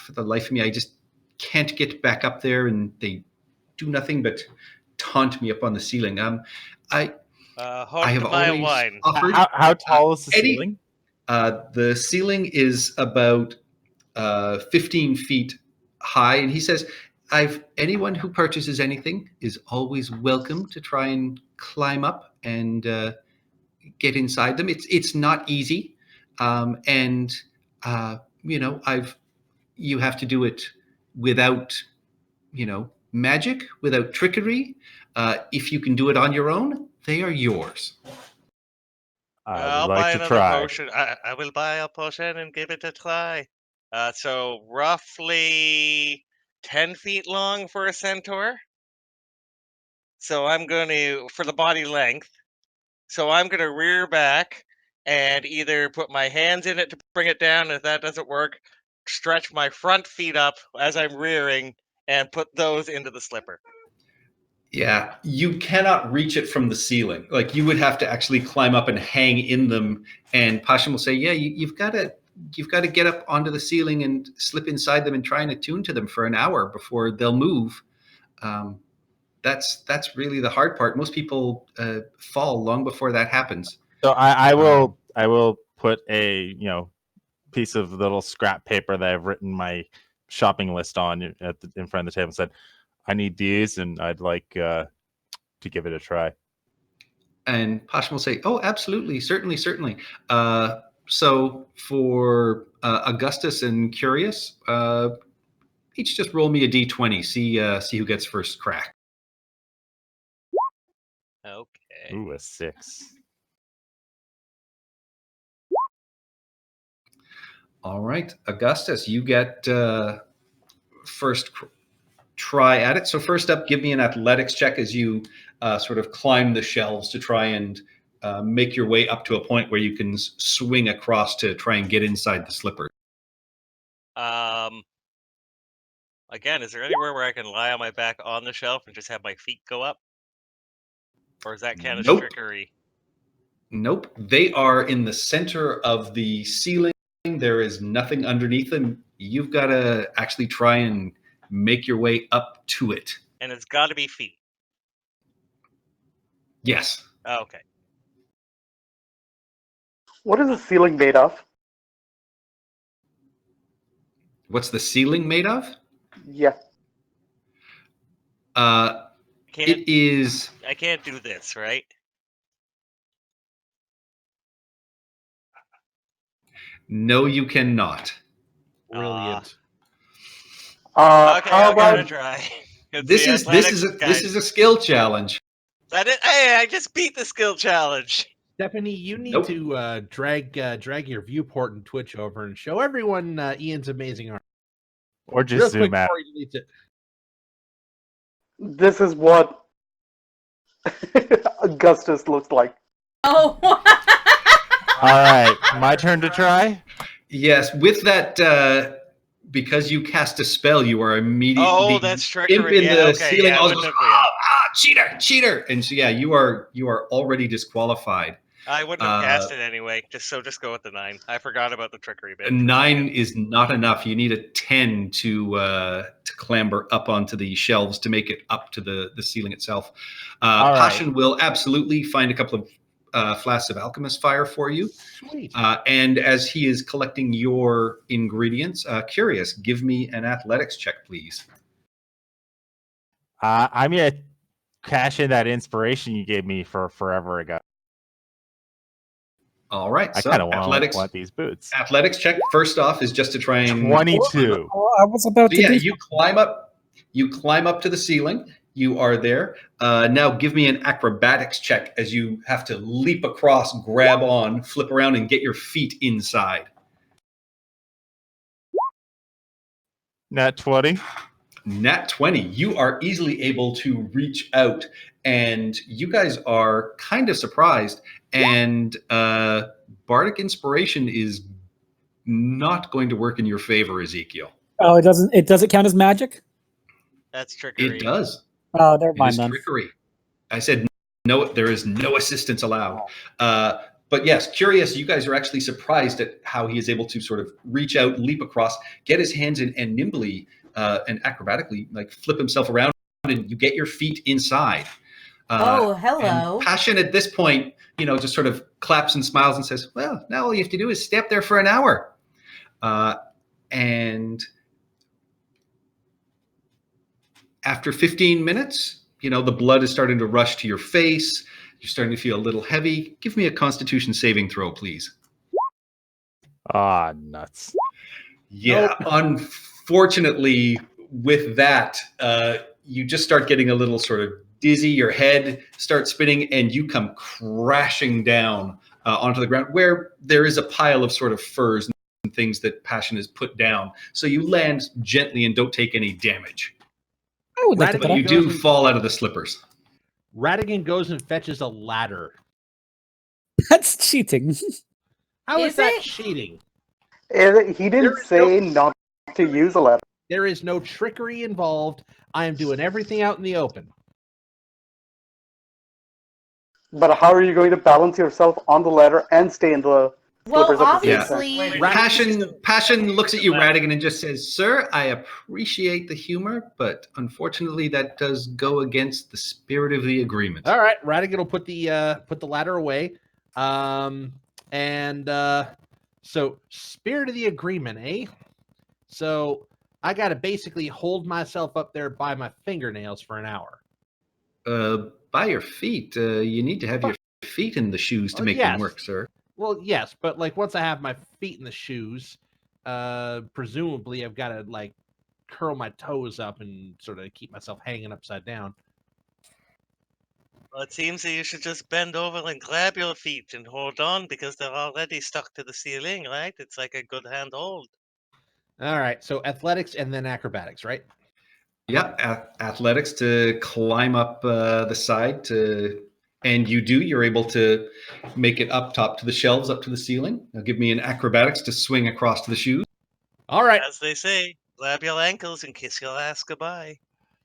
for the life of me, I just can't get back up there, and they do nothing but taunt me up on the ceiling. I have always wine. offered." How tall is the Eddie- ceiling? The ceiling is about 15 feet high, and he says, anyone who purchases anything is always welcome to try and climb up and get inside them. It's not easy, and you have to do it without magic, without trickery. If you can do it on your own, they are yours. I'll would buy like to another try. potion. I will buy a potion and give it a try. So roughly 10 feet long for a centaur. So I'm going to, for the body length, so I'm going to rear back and either put my hands in it to bring it down. If that doesn't work, stretch my front feet up as I'm rearing and put those into the slipper. Yeah, you cannot reach it from the ceiling. Like, you would have to actually climb up and hang in them. And Passion will say, "Yeah, you've got to get up onto the ceiling and slip inside them and try and attune to them for an hour before they'll move." That's really the hard part. Most people fall long before that happens. So I will put a piece of little scrap paper that I've written my shopping list on in front of the table and said, "I need these, and I'd like to give it a try." And Passion will say, "Oh, absolutely, certainly. So for Augustus and Curious, each just roll me a d20. See who gets first crack." Okay. Ooh, a 6. All right, Augustus, you get first try at it. So first up, give me an athletics check as you sort of climb the shelves to try and make your way up to a point where you can swing across to try and get inside the slipper. Again, is there anywhere where I can lie on my back on the shelf and just have my feet go up? Or is that kind of Nope. trickery? Nope. They are in the center of the ceiling. There is nothing underneath them. You've got to actually try and make your way up to it. And it's got to be feet. Yes. Oh, okay. What is the ceiling made of? What's the ceiling made of? Yeah. It is. I can't do this, right? No, you cannot. Brilliant. Okay, How I'll give it a about try. It's This the is athletics a skill challenge. Hey, I just beat the skill challenge. Stephanie, you need Nope. to drag your viewport and Twitch over and show everyone Ian's amazing art. Or just Real zoom quick out. before he deletes it. this is what Augustus looks like? Oh. All right, my turn to try. Yes, with that, because you cast a spell, you are immediately. Oh, that's trickery. Imp in Yeah, the okay, ceiling yeah, also it goes, took me out. cheater! And so yeah, you are already disqualified. I wouldn't have cast it anyway. Just go with the 9. I forgot about the trickery bit. A 9 is not enough. You need a 10 to clamber up onto the shelves to make it up to the ceiling itself. All right. Passion will absolutely find a couple flasks of alchemist fire for you. Sweet. And as he is collecting your ingredients, Curious, give me an athletics check, please. I'm gonna cash in that inspiration you gave me for forever ago. All right. I So kind of athletics, want these boots. athletics check first off is just to try and 22. Oh, I was about So to yeah, do. you climb up. You climb up to the ceiling. You are there. Now give me an acrobatics check as you have to leap across, grab on, flip around, and get your feet inside. Nat 20. Nat 20. You are easily able to reach out, and you guys are kind of surprised. And Bardic Inspiration is not going to work in your favor, Ezekiel. Oh, it doesn't. It doesn't count as magic. That's trickery. It does. Oh, never It mind is then. trickery. I said no. There is no assistance allowed. But yes, Curious, you guys are actually surprised at how he is able to sort of reach out, leap across, get his hands in, and nimbly and acrobatically like flip himself around, and you get your feet inside. Oh, hello. And Passion at this point, just sort of claps and smiles and says, "Well, now all you have to do is stay up there for an hour." And after 15 minutes, the blood is starting to rush to your face. You're starting to feel a little heavy. Give me a Constitution saving throw, please. Ah, nuts. Yeah, unfortunately, with that, you just start getting a little sort of dizzy. Your head starts spinning, and you come crashing down onto the ground where there is a pile of sort of furs and things that Passion has put down. So you land gently and don't take any damage. I would like to Radigan put But up. you do fall out of the slippers. Radigan goes and fetches a ladder. That's cheating. How is Is that it? cheating? He didn't There is say no- not to use a ladder. There is no trickery involved. I am doing everything out in the open. But how are you going to balance yourself on the ladder and stay in the Well, slippers at the same time? obviously, Wait, Passion looks at you, Radigan, and just says, "Sir, I appreciate the humor, but unfortunately, that does go against the spirit of the agreement." All right, Radigan will put the ladder away. So spirit of the agreement, eh? So I got to basically hold myself up there by my fingernails for an hour. By your feet, you need to have your feet in the shoes to Oh, make yes. them work, sir. Well, yes, but like once I have my feet in the shoes, presumably I've got to like curl my toes up and sort of keep myself hanging upside down. Well, it seems that you should just bend over and grab your feet and hold on because they're already stuck to the ceiling, right? It's like a good hand hold. All right, so athletics and then acrobatics, right? Yep, athletics to climb up the side and you're able to make it up top to the shelves, up to the ceiling. Now give me an acrobatics to swing across to the shoes. All right, As they say, grab your ankles and kiss your ass goodbye.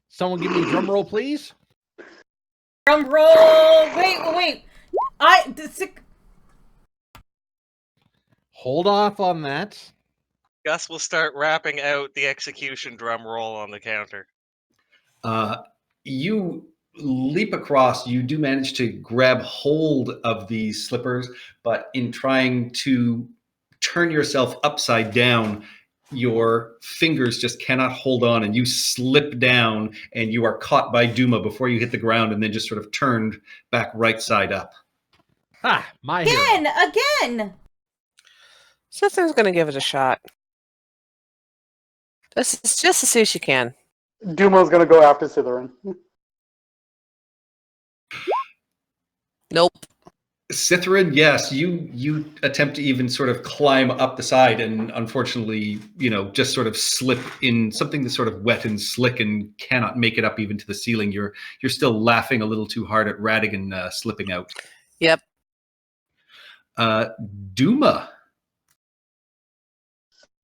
someone give me a drum roll, please. drum roll. Wait. Hold off on that. Gus will start rapping out the execution drum roll on the counter. You leap across. You do manage to grab hold of these slippers, but in trying to turn yourself upside down, your fingers just cannot hold on, and you slip down, and you are caught by Duma before you hit the ground, and then just sort of turned back right side up. Ha! My hero. Again. Sithrin's going to give it a shot. Just to see if she can. Dumo's gonna go after Slytherin. Nope. Slytherin, yes, you attempt to even sort of climb up the side, and unfortunately, just sort of slip in something that's sort of wet and slick and cannot make it up even to the ceiling. You're still laughing a little too hard at Radigan slipping out. Yep. Duma.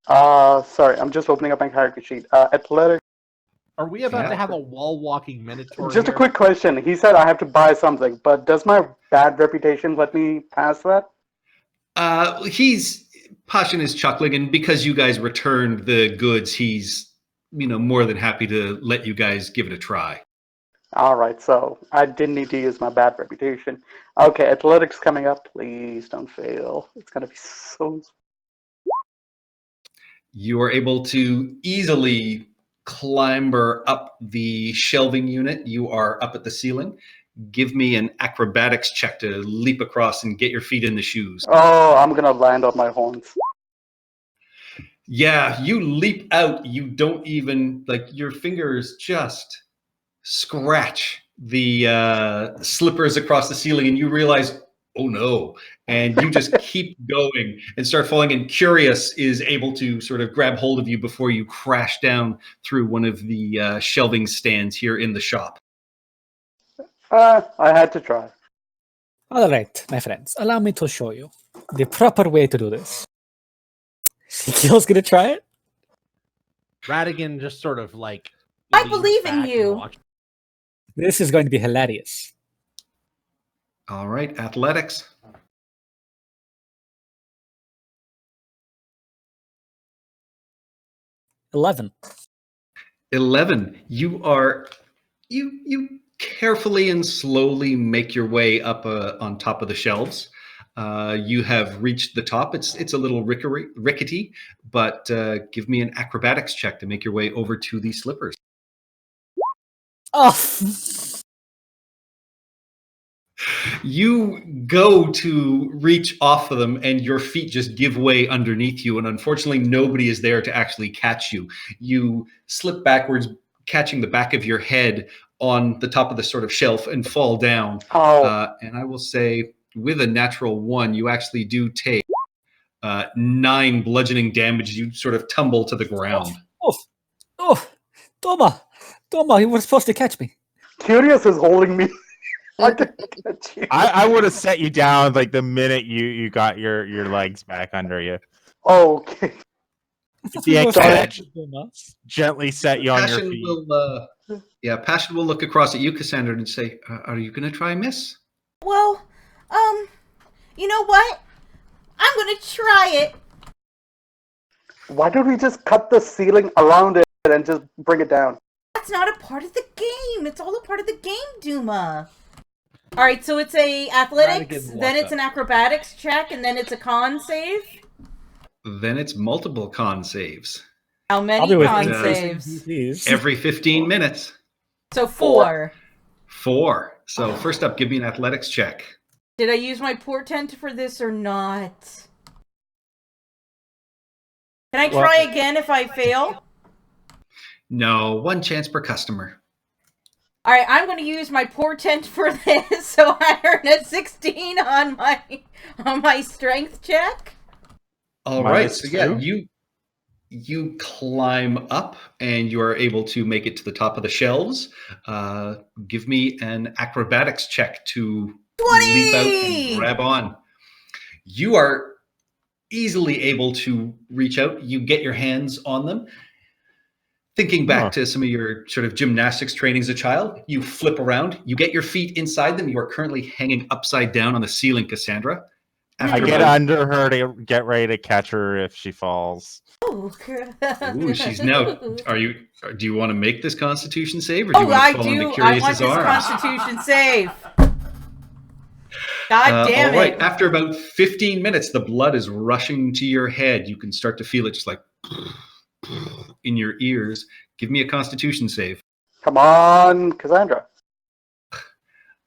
Sorry, I'm just opening up my character sheet. Athletic. Are we about Yeah. to have a wall walking minotaur? Just a here? quick question. He said I have to buy something, but does my bad reputation let me pass that? Passion is chuckling, and because you guys returned the goods, he's more than happy to let you guys give it a try. All right, so I didn't need to use my bad reputation. Okay, athletics coming up. Please don't fail. It's gonna be so. You are able to easily climber up the shelving unit. You are up at the ceiling. Give me an acrobatics check to leap across and get your feet in the shoes. Oh, I'm gonna land on my horns. Yeah, you leap out. You don't even, like, your fingers just scratch the slippers across the ceiling, and you realize, oh no. And you just keep going and start falling. And Curious is able to sort of grab hold of you before you crash down through one of the shelving stands here in the shop. I had to try. All right, my friends, allow me to show you the proper way to do this. Shakil's gonna try it. Radigan just sort of like. I leans believe in back and you. watches. This is going to be hilarious. All right, athletics. 11. 11. You carefully and slowly make your way up on top of the shelves. You have reached the top. It's a little rickety, but give me an acrobatics check to make your way over to the slippers. Oh, You go to reach off of them, and your feet just give way underneath you. And unfortunately, nobody is there to actually catch you. You slip backwards, catching the back of your head on the top of the sort of shelf and fall down. Oh, And I will say, with a natural 1, you actually do take 9 bludgeoning damage. You sort of tumble to the ground. oh, Toma, you were supposed to catch me. Curious is holding me. I can't catch you. I would have set you down like the minute you got your legs back under you. Okay. I thought Yeah, we were catch. supposed to, Toma. Gently set you on your Passion feet. will, Passion will look across at you, Cassandra, and say, "Are you going to try, Miss?" Well, you know what? I'm gonna try it. Why don't we just cut the ceiling around it and just bring it down? That's not a part of the game. It's all a part of the game, Duma. All right, so it's a athletics, Radigan then walks it's an acrobatics check, and then it's a con save. Then it's multiple con saves. How I'll many be with con you. saves? Please. Every 15 minutes. So 4. 4. So first up, give me an athletics check. Did I use my portent for this or not? Can I try again if I fail? No, 1 chance per customer. All right, I'm going to use my portent for this, so I earn a 16 on my strength check. All right. Minus So yeah, 2? you climb up and you are able to make it to the top of the shelves. Give me an acrobatics check to 20! leap out and grab on. You are easily able to reach out. You get your hands on them. Thinking back to some of your sort of gymnastics training as a child, you flip around, you get your feet inside them. You are currently hanging upside down on the ceiling, Cassandra. I get under her to get ready to catch her if she falls. Oh, Ooh, she's now. Do you want to make this Constitution save, or do you Oh, want I to fall into do. I want Curious's this arms? Constitution save. God damn all right. it. After about 15 minutes, the blood is rushing to your head. You can start to feel it just like in your ears. Give me a Constitution save. Come on, Cassandra.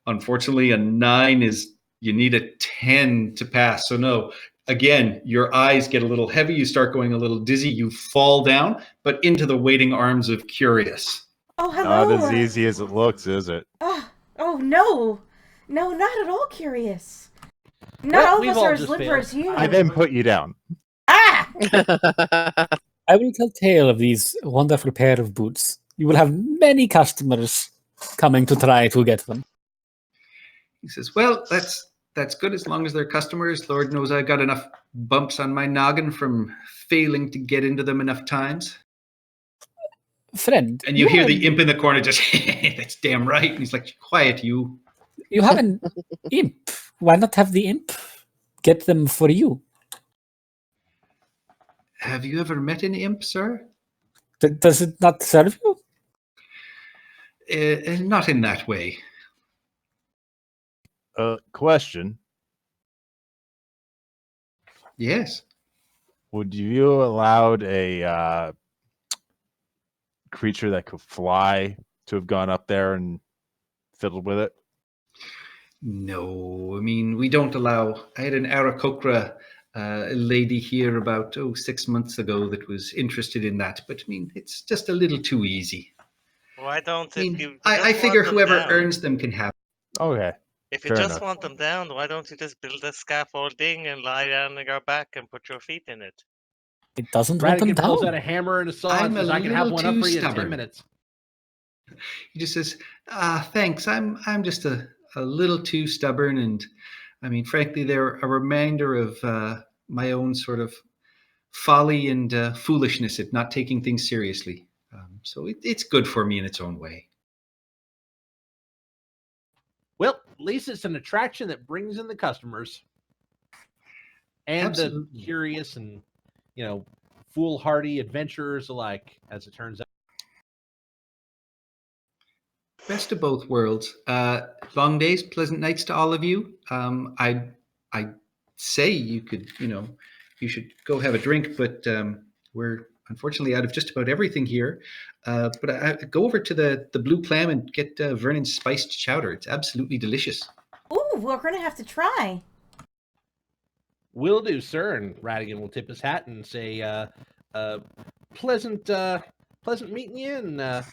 Unfortunately, a 9 is. You need a 10 to pass. So no. Again, your eyes get a little heavy. You start going a little dizzy. You fall down, but into the waiting arms of Curious. Oh, hello. Not as easy as it looks, is it? Oh, no. No, not at all curious. Not Well, all of we've us all are as just limber failed. as you. I then put you down. Ah! I will tell tale of these wonderful pair of boots. You will have many customers coming to try to get them. He says, "Well, that's good as long as they're customers. Lord knows I got enough bumps on my noggin from failing to get into them enough times." Friend, And you hear have- the imp in the corner just, "That's damn right." And he's like, "Quiet, you." You have an imp. Why not have the imp get them for you? Have you ever met an imp, sir? Does it not serve you? not in that way. Question. Yes. Would you allowed a creature that could fly to have gone up there and fiddled with it? No, I mean, we don't allow. I had an Aarakocra lady here about 6 months ago that was interested in that, but I mean, it's just a little too easy. Why don't I if mean, you I just figure want them whoever down? earns them can have. Okay. If you Fair just enough. want them down, why don't you just build a scaffolding and lie down on your back and put your feet in it? It doesn't want them Radigan pulls down. out a hammer and a saw I'm and says, a "I can have little one up too for you in 10 stubborn." minutes." He just says, thanks. I'm just a little too stubborn. And I mean, frankly, they're a reminder of my own sort of folly and foolishness at not taking things seriously. So it's good for me in its own way. Well, at least it's an attraction that brings in the customers and Absolutely. the curious and, foolhardy adventurers alike, as it turns out. Best of both worlds. Long days, pleasant nights to all of you. I say you could, you should go have a drink, but we're unfortunately out of just about everything here. But I go over to the Blue Clam and get Vernon's spiced chowder. It's absolutely delicious. Ooh, we're gonna have to try. Will do, sir. And Radigan will tip his hat and say, pleasant meeting you, and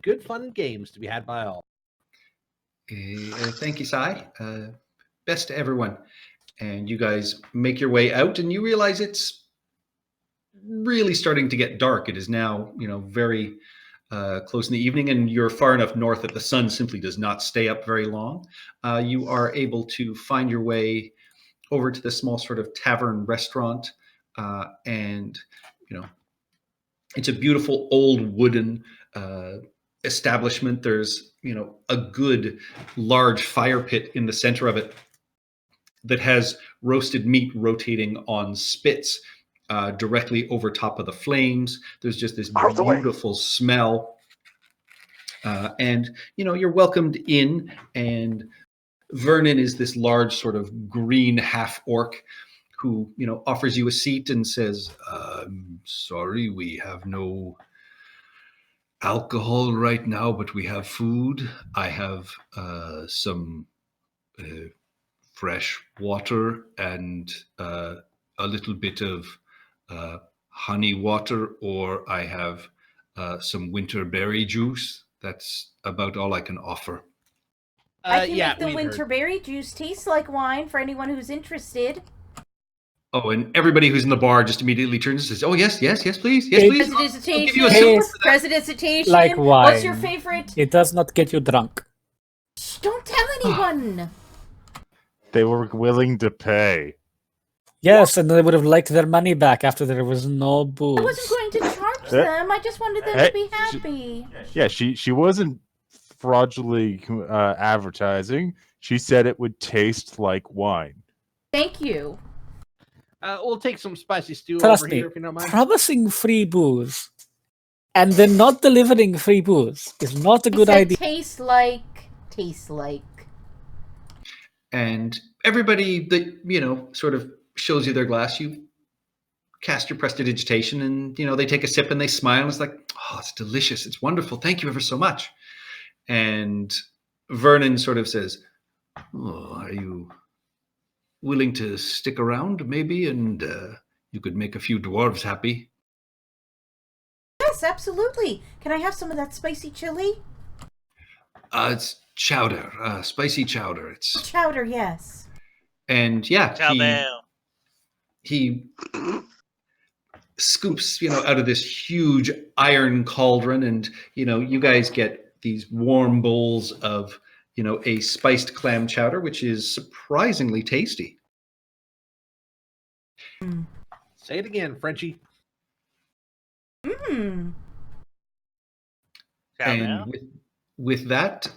good fun and games to be had by all. Thank you, Sai. Best to everyone. And you guys make your way out, and you realize it's really starting to get dark. It is now, very close in the evening, and you're far enough north that the sun simply does not stay up very long. You are able to find your way over to the small sort of tavern restaurant, and it's a beautiful old wooden establishment. There's a good large fire pit in the center of it that has roasted meat rotating on spits directly over top of the flames. There's just this beautiful smell, and you're welcomed in. And Vernon is this large sort of green half orc who offers you a seat and says, "I'm sorry, we have no alcohol right now, but we have food. I have some fresh water and a little bit of honey water, or I have some winter berry juice. That's about all I can offer." I can yeah, make the we'd winter heard. berry juice taste like wine for anyone who's interested. Oh, and everybody who's in the bar just immediately turns and says, "Oh, yes, please. Yes, please. I'll give you a Presentation. sip for that." Presentation. Like What's your wine. favorite? It does not get you drunk. Shh, don't tell anyone. They were willing to pay. Yes, and they would have liked their money back after there was no booze. I wasn't going to charge them. I just wanted them Hey, to be happy. Yeah, she wasn't fraudulently advertising. She said it would taste like wine. Thank you. We'll take some spicy stew Trust over me, here if you don't mind. promising free booze and then not delivering free booze is not a good He said idea. taste like. And everybody that sort of shows you their glass, you cast your prestidigitation, and they take a sip and they smile. And it's like, "Oh, it's delicious. It's wonderful. Thank you ever so much." And Vernon sort of says, "Oh, are you willing to stick around maybe, and you could make a few dwarves happy?" Yes, absolutely. Can I have some of that spicy chili? It's chowder, spicy chowder. It's Chowder, yes. and yeah, Ciao, Bell. he scoops out of this huge iron cauldron, and you guys get these warm bowls of a spiced clam chowder, which is surprisingly tasty. Say it again, Frenchie. Mmm. Ciao, And Bell. with that,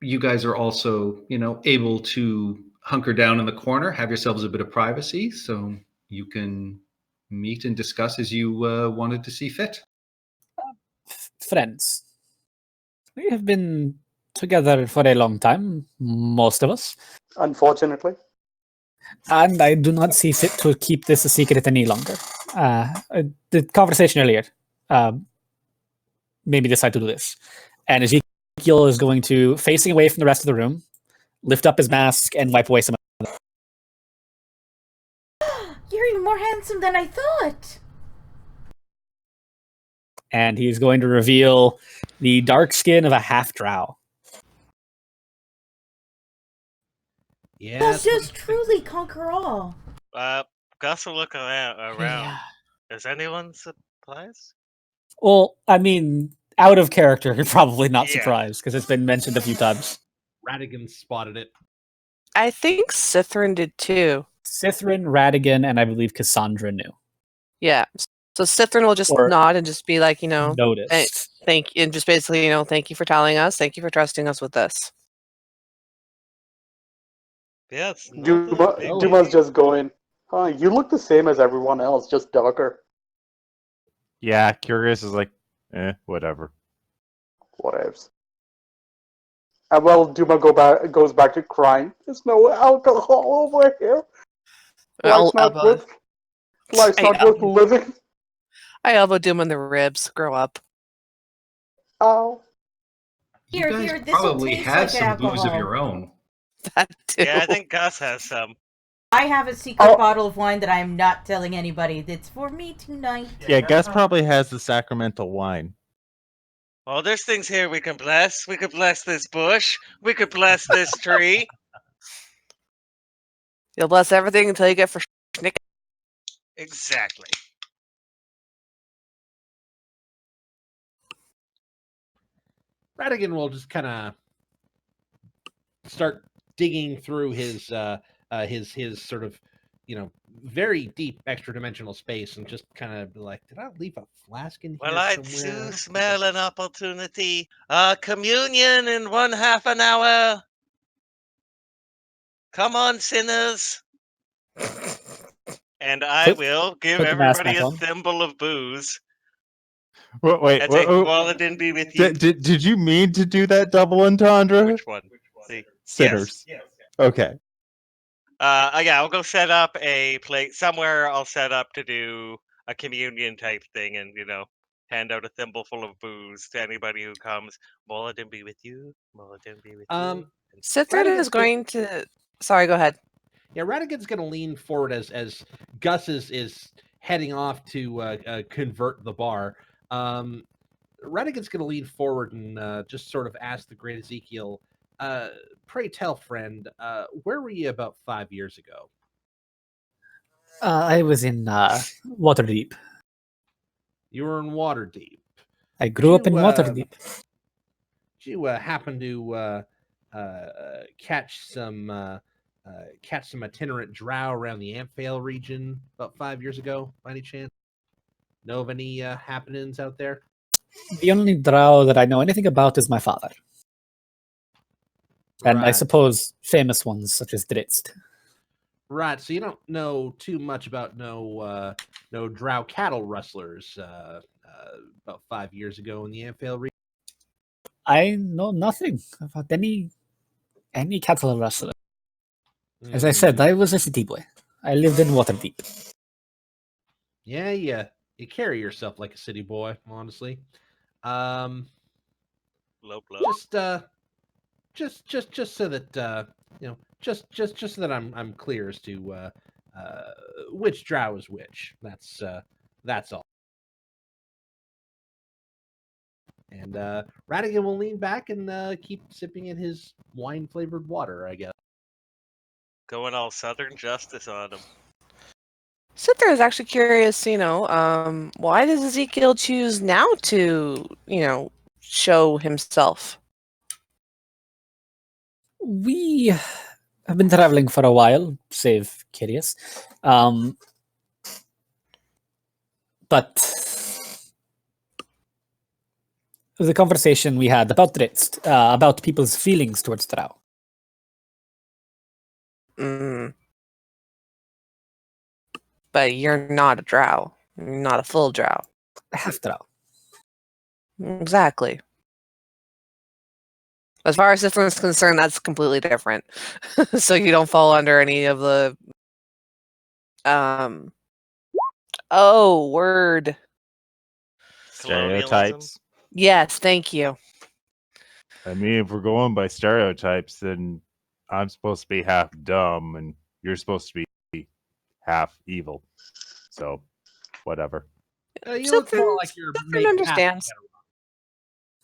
you guys are also able to hunker down in the corner, have yourselves a bit of privacy, so you can meet and discuss as you wanted to see fit. Friends. We have been together for a long time, most of us, Unfortunately. and I do not see fit to keep this a secret any longer. The conversation earlier made me decide to do this. And Ezekiel is going to, facing away from the rest of the room, lift up his mask and wipe away some of You're even more handsome than I thought. and he's going to reveal the dark skin of a half drow. Yeah. Does just truly conquer all. Gus will look around. Yeah. Is anyone surprised? Well, I mean, out of character, you're probably not Yeah. surprised because it's been mentioned a few times. Radigan spotted it. I think Sithrin did too. Sithrin, Radigan, and I believe Cassandra knew. Yeah. So Sithrin will just Or- nod and just be like, Noticed. thank you, and just basically, thank you for telling us. Thank you for trusting us with this. Yeah, it's not a big Duma's just going, you look the same as everyone else, just darker. Yeah, Curious is like, whatever. Whatevs. And well, Duma goes back to crying. There's no alcohol over here. Life's not worth living. I elbow Doom in the ribs. Grow up. Oh. Here, You guys here, this'll probably taste have like some booze of alcohol. your own. That too. Yeah, I think Gus has some. I have a secret bottle of wine that I'm not telling anybody. That's for me tonight. Yeah, Gus probably has the sacramental wine. Well, there's things here we can bless. We could bless this bush. We could bless this tree. You'll bless everything until you get for schnick. Exactly. Radigan will just kind of start digging through his sort of, very deep extra dimensional space and just kind of be like, did I leave a flask in here Well, I somewhere? do smell an opportunity. Communion in 1/2 an hour. Come on, sinners. And I will give put the mask everybody back a on. thimble of booze. Wait, I take Walladin be with you. did you mean to do that double entendre? Which one? See? Sinners. Yes. Okay. Yeah, I'll go set up a plate somewhere. I'll set up to do a communion type thing, and hand out a thimble full of booze to anybody who comes. Moladin be with you. Moladin be with you. Sithrin is going to. Sorry, go ahead. Yeah, Radigan's going to lean forward as Gus is heading off to convert the bar. Radigan's going to lean forward and just sort of ask the great Ezekiel, pray tell, friend, where were you about 5 years ago? I was in Waterdeep. You were in Waterdeep. I grew up in Waterdeep. Did you happen to catch some itinerant drow around the Amphail region about 5 years ago, by any chance? Know of any happenings out there? The only drow that I know anything about is my father. And I Right. suppose famous ones such as Dritzt. Right, so you don't know too much about no drow cattle rustlers about 5 years ago in the Amphail region. I know nothing about any cattle rustler. As I said, I was a city boy. I lived in Waterdeep. Yeah, you carry yourself like a city boy, honestly. Blow. Just so that just so that I'm clear as to which drow is which. That's all. And Radigan will lean back and keep sipping at his wine-flavored water, I guess. Going all Southern Justice on him. Sithrin is actually curious, why does Ezekiel choose now to, show himself? We have been traveling for a while, save Curious. But the conversation we had about Dritzt, about people's feelings towards drow. But you're not a drow. You're not a full drow. Half drow. Exactly. As far as Sithrin is concerned, that's completely different. So you don't fall under any of the oh, word. Colonialism. Stereotypes. Yes, thank you. I mean, if we're going by stereotypes, then I'm supposed to be half dumb and you're supposed to be half evil. So, whatever. You look more Sithrin- like you're Sithrin made half understands.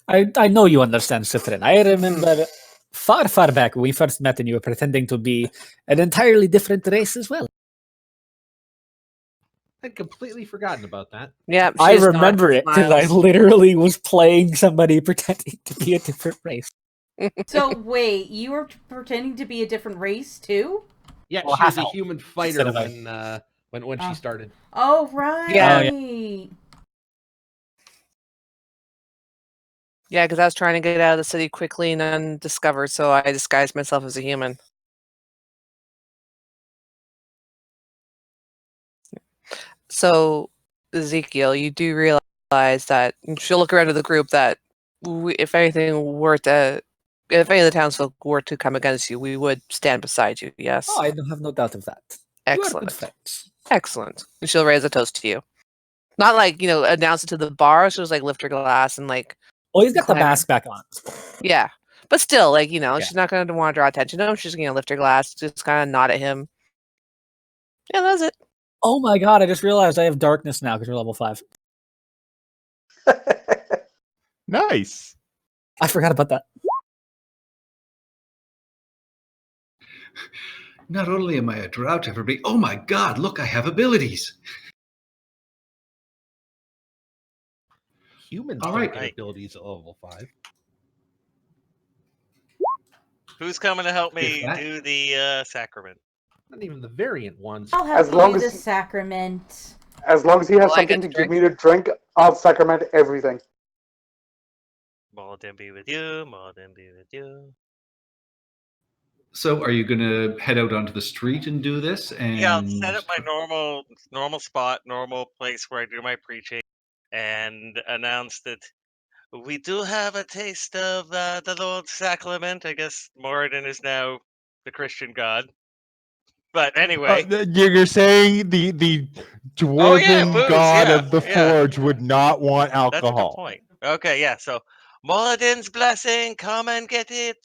I know you understand, Sithrin. I remember far, far back when we first met and you were pretending to be an entirely different race as well. I'd completely forgotten about that. Yeah, I she's not remember it because I smiles. literally was playing somebody pretending to be a different race. So wait, you were pretending to be a different race too? Yeah, Well, she was half a elf human instead fighter of a- when she started. Oh right. Yeah. Yeah, because I was trying to get out of the city quickly and undiscovered, so I disguised myself as a human. So, Ezekiel, you do realize that she'll look around to the group that if any of the townsfolk were to come against you, we would stand beside you. Yes. Oh, I don't have no doubt of that. You are good Excellent. friends. Excellent. And she'll raise a toast to you. Not like, announce it to the bar. She'll just like lift her glass and like, Oh, he's got the Climber. mask back on. yeah. But still, like, she's not going to want to draw attention to him. She's going to lift her glass, just kind of nod at him. Yeah, that's it. Oh my god, I just realized I have darkness now because we're level 5. Nice. I forgot about that. Not only am I a drought everybody, oh my god, look, I have abilities. Humans All don't right. get abilities at level 5. Who's coming to help me If that- do the sacrament? Not even the variant ones. I'll help As you long do the as- sacrament. As long as he has Well, I get something to to give me to drink, I'll sacrament everything. Malden be with you. Malden be with you. So are you going to head out onto the street and do this? And Yeah, I'll set up my normal spot, normal place where I do my preaching, and announce that we do have a taste of the Lord's sacrament. I guess Moradin is now the Christian god. But anyway, You're saying the dwarven booze, god yeah, of the yeah. forge would not want that's a good alcohol. point. Okay, yeah. So Moradin's blessing, come and get it.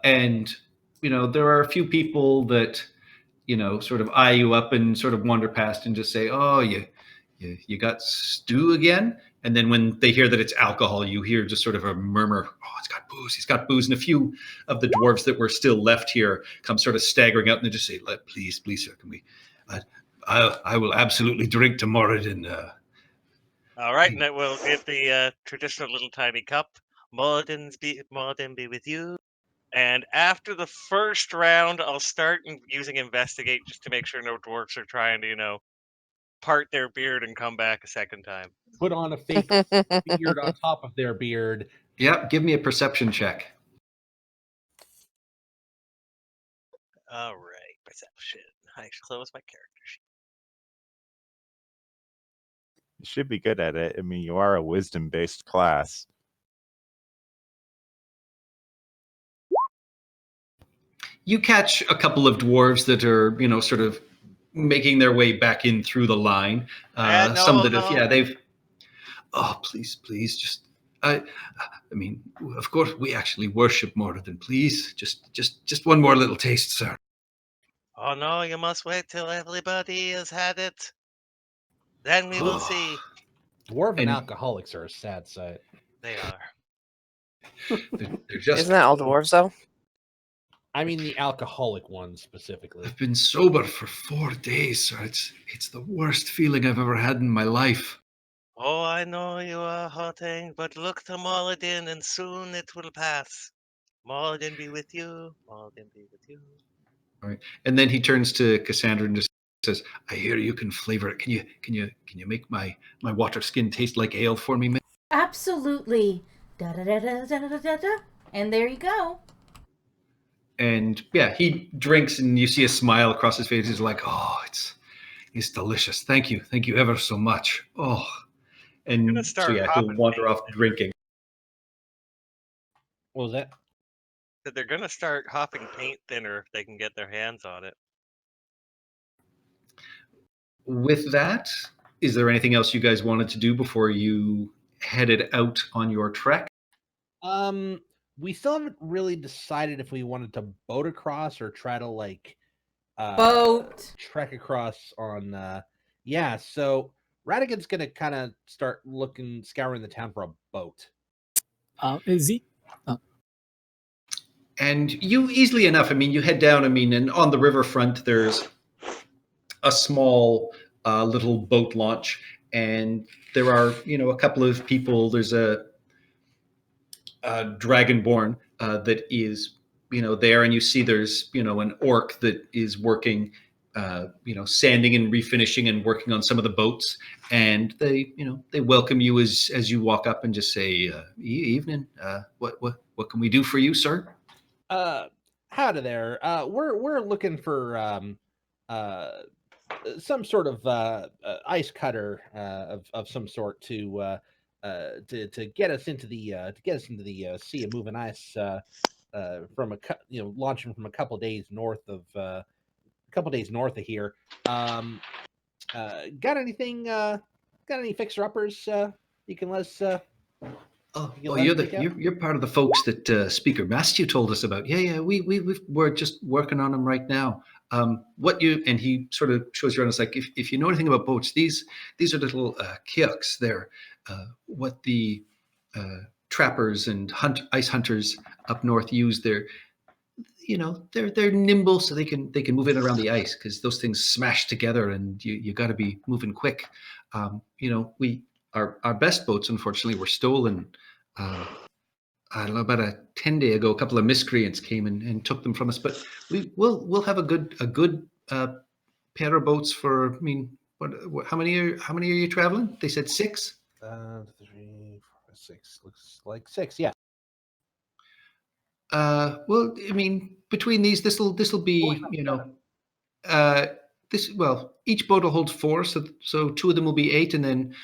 and there are a few people that sort of eye you up and sort of wander past and just say, "Oh, you got stew again?" And then when they hear that it's alcohol, you hear just sort of a murmur, "Oh, it's got booze. He's got booze." And a few of the dwarves that were still left here come sort of staggering out and they just say, "Please, sir, can we? I will absolutely drink to Moradin." All right, and we'll give the traditional little tiny cup. Moradin be with you. And after the first round, I'll start using investigate just to make sure no dwarves are trying to, part their beard and come back a second time. Put on a fake beard on top of their beard. Yep, give me a perception check. All right, perception. I should close my character sheet. You should be good at it. I mean, you are a wisdom-based class. You catch a couple of dwarves that are, sort of making their way back in through the line. Some that have, they've. Oh, please, just. I mean, of course, we actually worship Moradin. Please, just one more little taste, sir. Oh no, you must wait till everybody has had it. Then we will see. Dwarven And- alcoholics are a sad sight. They are. They're just. Isn't that all dwarves, though? I mean the alcoholic ones specifically. I've been sober for 4 days, sir. It's the worst feeling I've ever had in my life. Oh, I know you are hurting, but look to Moradin, and soon it will pass. Moradin be with you. Moradin be with you. All right. And then he turns to Cassandra and just says, "I hear you can flavor it. Can you make my water skin taste like ale for me, mate?" Absolutely. Da da da da da da da da. And there you go. And yeah, he drinks and you see a smile across his face. He's like, "Oh, it's delicious. Thank you ever so much." Oh, gonna and so start yeah, he'll hopping wander things off drinking. What was that? That they're gonna start hopping paint thinner if they can get their hands on it. With that, is there anything else you guys wanted to do before you headed out on your trek? We still haven't really decided if we wanted to boat across or try to like Boat. trek across on yeah, so Radigan's gonna kind of start scouring the town for a boat. Zeke, And you easily enough, I mean, you head down, I mean, and on the riverfront, there's a small little boat launch, and there are, a couple of people. There's a dragonborn that is, there, and you see there's, an orc that is working, sanding and refinishing and working on some of the boats, and they welcome you as you walk up and just say, "Evening. What can we do for you, sir?" Howdy there. We're looking for some sort of ice cutter of some sort to get us into the sea of moving ice from launching from a couple days north of here. Got anything? Got any fixer uppers? You can let us. You're part of the folks that Speaker Matthew told us about. Yeah. We're just working on them right now. And he sort of shows you around. It's like if you know anything about boats, these are little kiosks. They're what the trappers and ice hunters up north use. They're nimble, so they can move in around the ice because those things smash together, and you got to be moving quick. Our best boats, unfortunately, were stolen. I don't know, about 10 days ago, a couple of miscreants came and took them from us. But we'll have a good pair of boats for. I mean, how many are you traveling? They said 6. 3, 4, 6. Looks like 6. Yeah. Well, I mean, between these, this will be, each boat will hold 4, so 2 of them will be 8, and then,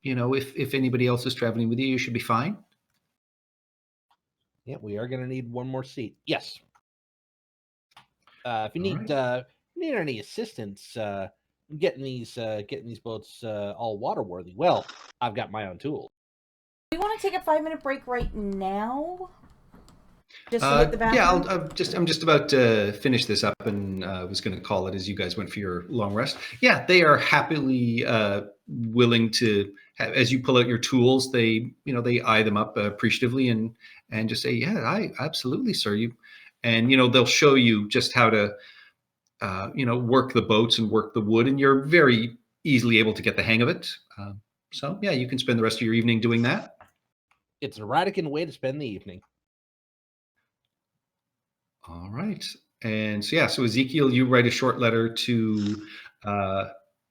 if anybody else is traveling with you, you should be fine. Yeah, we are going to need one more seat. Yes. If you need any assistance getting these boats all waterworthy, well, I've got my own tools. Do you want to take a 5-minute break right now? Just to hit the bathroom? Yeah, I'm just about to finish this up, and was going to call it as you guys went for your long rest. Yeah, they are happily willing to have, as you pull out your tools, they eye them up appreciatively and just say, "Yeah, absolutely, sir." They'll show you just how to work the boats and work the wood, and you're very easily able to get the hang of it. So yeah, you can spend the rest of your evening doing that. It's a Radican way to spend the evening. All right. And so Ezekiel, you write a short letter to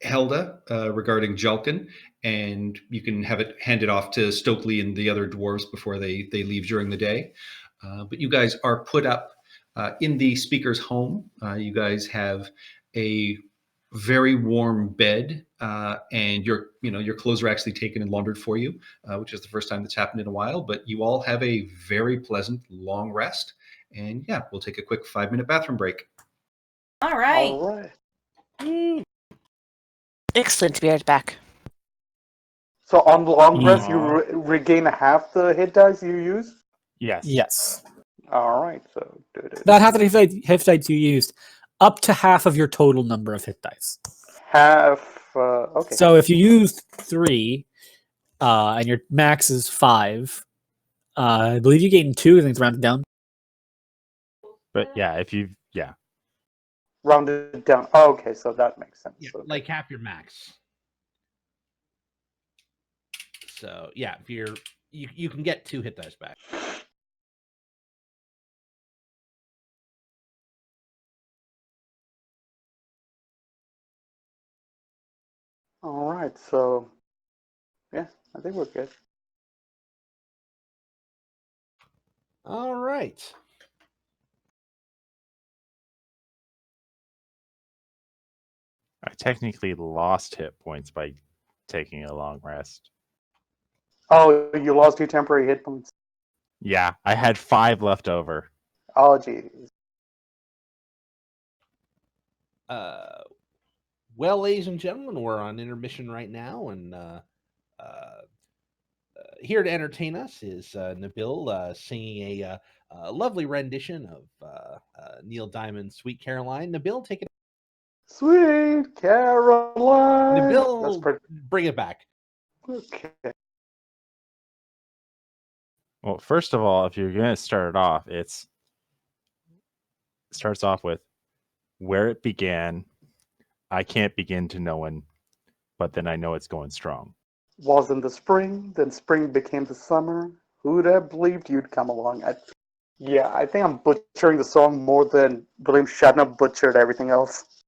Helda regarding Julkin, and you can have it handed off to Stokely and the other dwarves before they leave during the day. But you guys are put up in the speaker's home. You guys have a very warm bed, and your clothes are actually taken and laundered for you, which is the first time that's happened in a while. But you all have a very pleasant long rest. And yeah, we'll take a quick 5-minute bathroom break. All right. All right. Excellent to be right back. So on the long rest, you regain half the hit dice you use? Yes. All right. So That half the hit dice you used, up to half of your total number of hit dice. half. Okay. So if you used 3, and your max is 5, I believe you gain 2. I think it's rounded down. But yeah, Rounded down. Oh, okay, so that makes sense. Yeah, Okay. like half your max. So yeah, if you can get 2 hit dice back. All right. So yeah, I think we're good. All right. I technically lost hit points by taking a long rest. Oh, you lost your temporary hit points. Yeah, I had 5 left over. Oh, geez. Well, ladies and gentlemen, we're on intermission right now, and here to entertain us is Nabil singing a lovely rendition of Neil Diamond's "Sweet Caroline." Nabil, take it. Sweet Caroline. That's Nabil, pretty. bring it back. Okay. Well, first of all, if you're going to start it off, it starts off with where it began. I can't begin to know when, but then I know it's going strong. Was in the spring, then spring became the summer. Who'd have believed you'd come along? Yeah, I think I'm butchering the song more than William Shatner butchered everything else.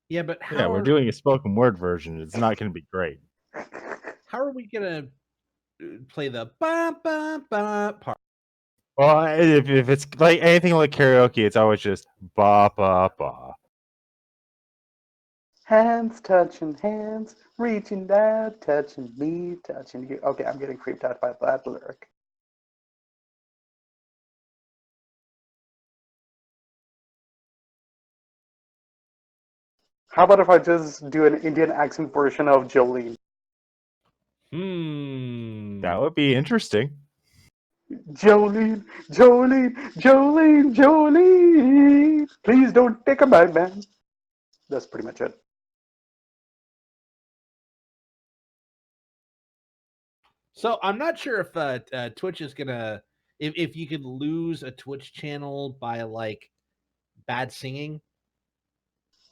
Yeah, but Yeah, we're doing a spoken word version. It's not going to be great. How are we gonna play the ba ba ba part? Well, if it's like anything like karaoke, it's always just ba ba ba. Hands touching hands, reaching out, touching me, touching you. Okay, I'm getting creeped out by that lyric. How about if I just do an Indian accent version of Jolene? That would be interesting. Jolene, Jolene, Jolene, Jolene. Please don't take a bad man. That's pretty much it. So I'm not sure if Twitch is gonna if you could lose a Twitch channel by like bad singing.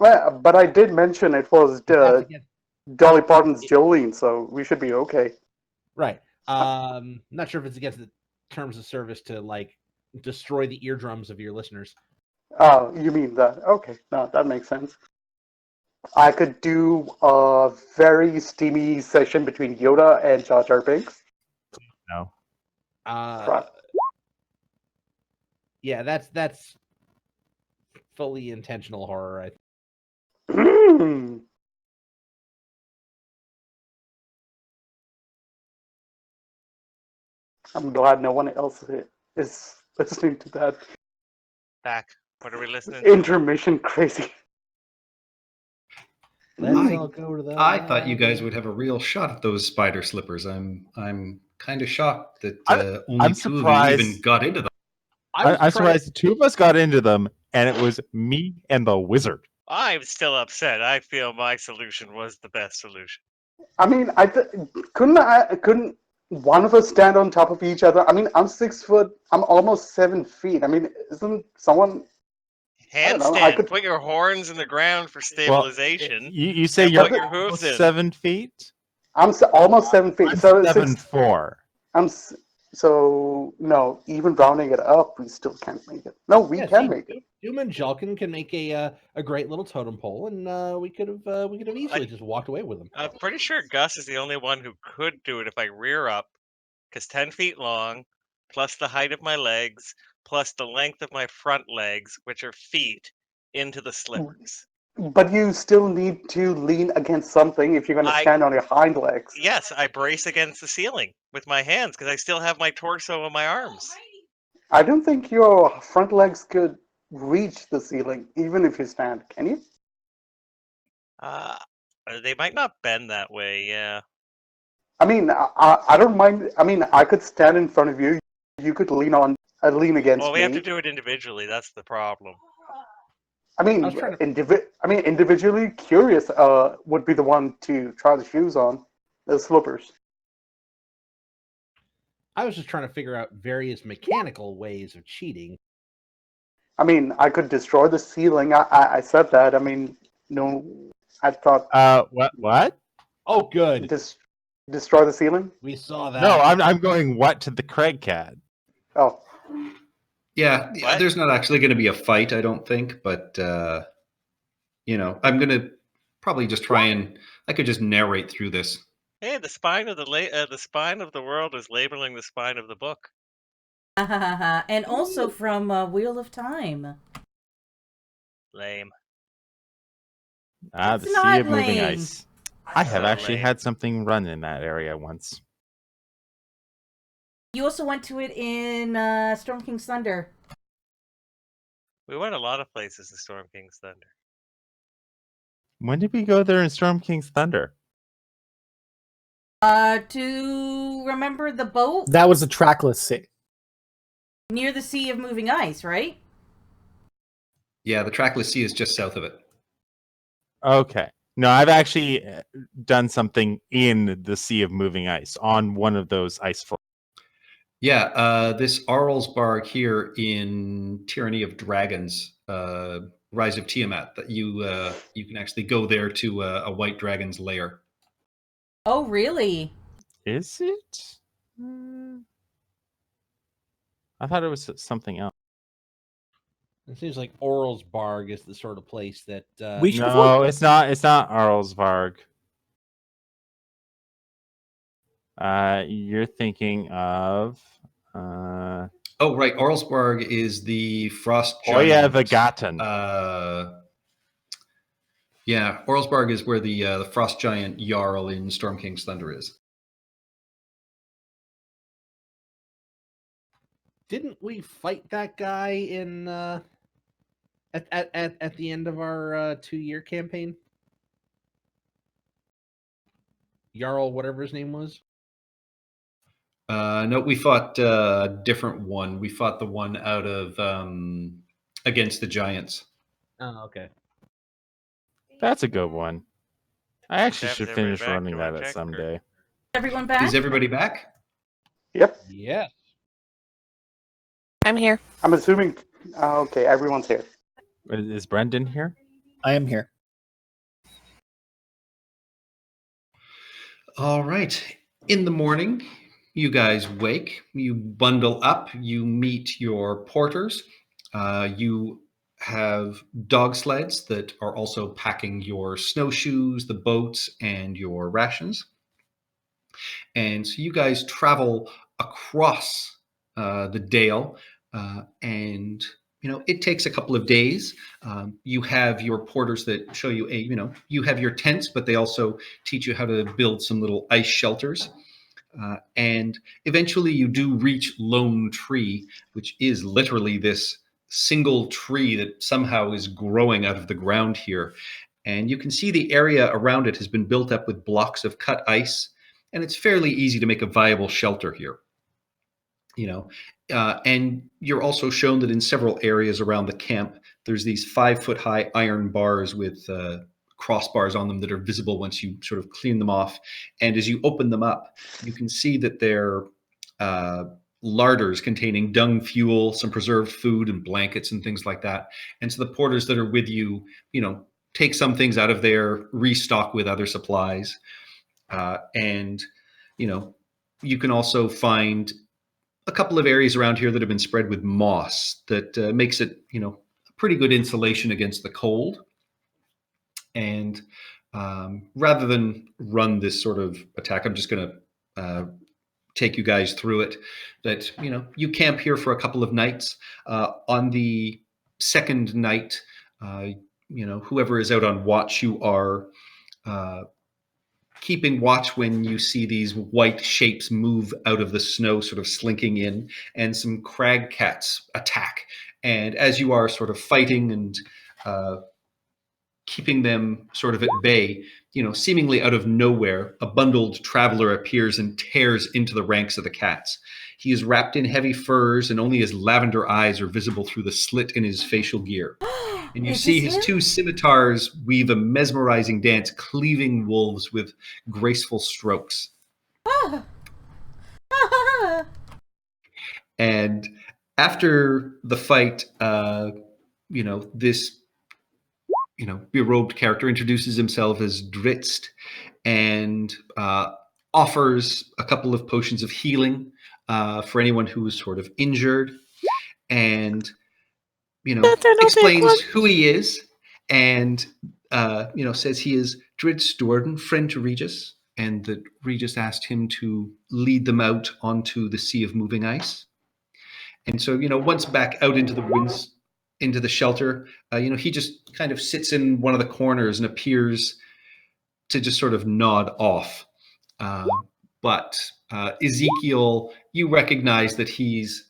Well, but I did mention it was That's against, Dolly Parton's Jolene, so we should be okay. right. Not sure if it's against the terms of service to like destroy the eardrums of your listeners. Oh, you mean that? Okay, no, that makes sense. I could do a very steamy session between Yoda and Jar Jar Binks. No. Crap. Yeah, that's fully intentional horror. I I'm glad no one else is listening to that Back. What are we listening to? intermission crazy. Let's all go to the. I thought you guys would have a real shot at those spider slippers. I'm kind of shocked that only I'm two of you even surprised. got into them. I'm surprised 2 of us got into them, and it was me and the wizard. I'm still upset. I feel my solution was the best solution. I mean, couldn't one of us stand on top of each other? I mean, I'm 6 foot. I'm almost 7 feet. I mean, isn't someone? Handstand. Put your horns in the ground for stabilization. Well, you say and you're put your hooves in. 7 feet? I'm almost 7 feet. I'm So 7'4". So no, even rounding it up, we still can't make it. No, we can make it. Doom and Julkin can make a great little totem pole, and we could have easily just walked away with them. I'm pretty sure Gus is the only one who could do it if I rear up, because 10 feet long, plus the height of my legs, plus the length of my front legs, which are feet, into the slippers. But you still need to lean against something if you're going to stand on your hind legs. Yes, I brace against the ceiling with my hands because I still have my torso and my arms. I don't think your front legs could reach the ceiling, even if you stand. Can you? They might not bend that way, yeah. I mean, I don't mind. I mean, I could stand in front of you. You could lean against me. Well, we have to do it individually. That's the problem. I mean, individually curious would be the one to try the shoes on, the slippers. I was just trying to figure out various mechanical ways of cheating. I mean, I could destroy the ceiling. I said that. I mean, no, I thought. What? Oh, good. Destroy the ceiling? We saw that. No, I'm going what to the Craig Cat. Oh. Yeah, there's not actually going to be a fight, I don't think, but I'm going to probably just try and I could just narrate through this. Hey, the spine of the world is labeling the spine of the book. And also from Wheel of Time. Lame. The Sea of Moving Ice. I have actually had something run in that area once. You also went to it in Storm King's Thunder. We went a lot of places in Storm King's Thunder. When did we go there in Storm King's Thunder? To remember the boat That was the trackless sea. near the Sea of Moving Ice, right? Yeah, the trackless sea is just south of it. Okay. No, I've actually done something in the Sea of Moving Ice on one of those ice floes. Yeah, this Arlsbarg here in Tyranny of Dragons, Rise of Tiamat, that you can actually go there to a white dragon's lair. Oh, really? Is it? I thought it was something else. It seems like Orlsbarg is the sort of place that We should No, it's not. It's not Arlsvarg. You're thinking of. Oh, right, Arlsbarg is the frost Hoya giant. the Gatten. Yeah, Orlsbarg is where the frost giant Jarl in Storm King's Thunder is. didn't we fight that guy in at the end of our 2-year campaign? Jarl, whatever his name was. No, we fought a different one. We fought the one out of against the giants. Oh, okay. That's a good one. I actually Jeff, should is finish everybody back? running Do I that at check, some or- day. Everyone back? Is everybody back? Yep. Yes. I'm here. I'm assuming. Okay, everyone's here. Is Brendan here? I am here. All right. In the morning, you guys wake, you bundle up, you meet your porters. You have dog sleds that are also packing your snowshoes, the boats, and your rations. And so you guys travel across the Dale, and it takes a couple of days. You have your porters that show you you have your tents, but they also teach you how to build some little ice shelters. And eventually you do reach Lone Tree, which is literally this single tree that somehow is growing out of the ground here. And you can see the area around it has been built up with blocks of cut ice, and it's fairly easy to make a viable shelter here. And you're also shown that in several areas around the camp, there's these 5-foot-high iron bars with crossbars on them that are visible once you sort of clean them off. And as you open them up, you can see that they're larders containing dung fuel, some preserved food, and blankets and things like that. And so the porters that are with you, take some things out of there, restock with other supplies. And you can also find a couple of areas around here that have been spread with moss that makes it, pretty good insulation against the cold. And rather than run this sort of attack, I'm just going to take you guys through it. That, you camp here for a couple of nights. On the second night, whoever is out on watch, you are keeping watch when you see these white shapes move out of the snow, sort of slinking in, and some crag cats attack. And as you are sort of fighting and keeping them sort of at bay, seemingly out of nowhere, a bundled traveler appears and tears into the ranks of the cats. He is wrapped in heavy furs, and only his lavender eyes are visible through the slit in his facial gear. And you Is see this his him? 2 scimitars weave a mesmerizing dance, cleaving wolves with graceful strokes. Ah. Ah. And after the fight, this berobed character introduces himself as Dritzt and offers a couple of potions of healing for anyone who is sort of injured, and explains who he is, and says he is Dritzt Do'Urden, friend to Regis, and that Regis asked him to lead them out onto the Sea of Moving Ice. And so, once back out into the winds, into the shelter, he just kind of sits in one of the corners and appears to just sort of nod off. but Ezekiel, you recognize that he's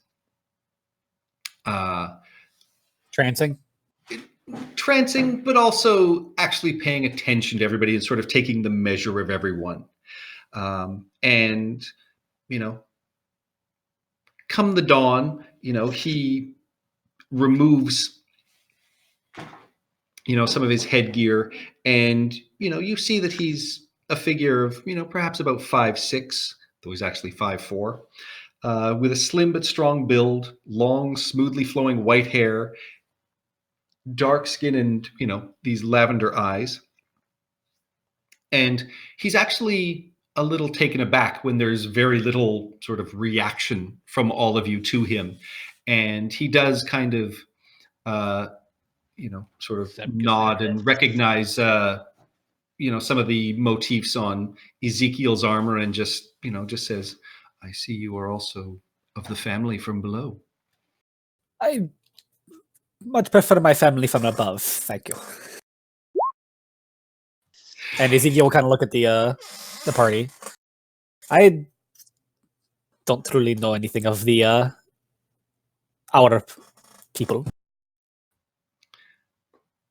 Trancing. trancing, but also actually paying attention to everybody and sort of taking the measure of everyone. And, you know, come the dawn, you know, he removes, you know, some of his headgear, and, you know, you see that he's a figure of, you know, perhaps about 5'6", though he's actually 5'4", with a slim but strong build, long, smoothly flowing white hair, dark skin, and, you know, these lavender eyes. And he's actually a little taken aback when there's very little sort of reaction from all of you to him. And he does kind of, you know, sort of nod and recognize, you know, some of the motifs on Ezekiel's armor, and just, you know, just says, "I see you are also of the family from below." I much prefer my family from above. Thank you. And Ezekiel will kind of look at the party. I don't truly know anything of the our people.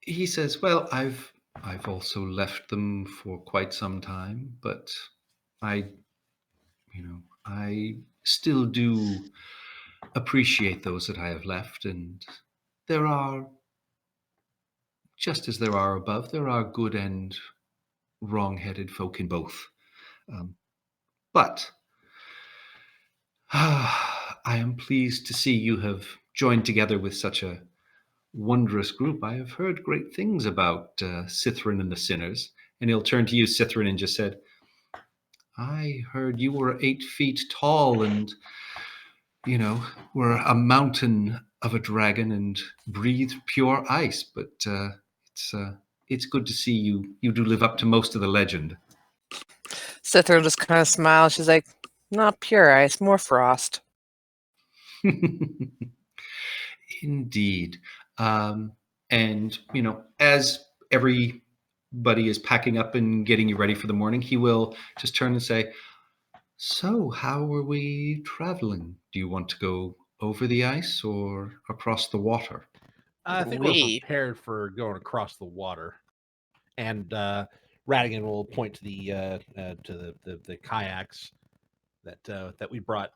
He says, "Well, I've also left them for quite some time, but I still do appreciate those that I have left, and there are, just as there are above, there are good and wrong-headed folk in both. But I am pleased to see you have joined together with such a wondrous group. I have heard great things about Cithrin and the Sinners." And he'll turn to you, Cithrin, and just said, "I heard you were 8 feet tall and, you know, were a mountain of a dragon and breathed pure ice. But it's good to see you do live up to most of the legend." Cithra just kind of smiles. She's like, "Not pure ice, more frost." Indeed. And, you know, as everybody is packing up and getting you ready for the morning, he will just turn and say, "So, how are we traveling? Do you want to go over the ice or across the water?" I think we're prepared for going across the water. And Radigan will point to the kayaks that we brought.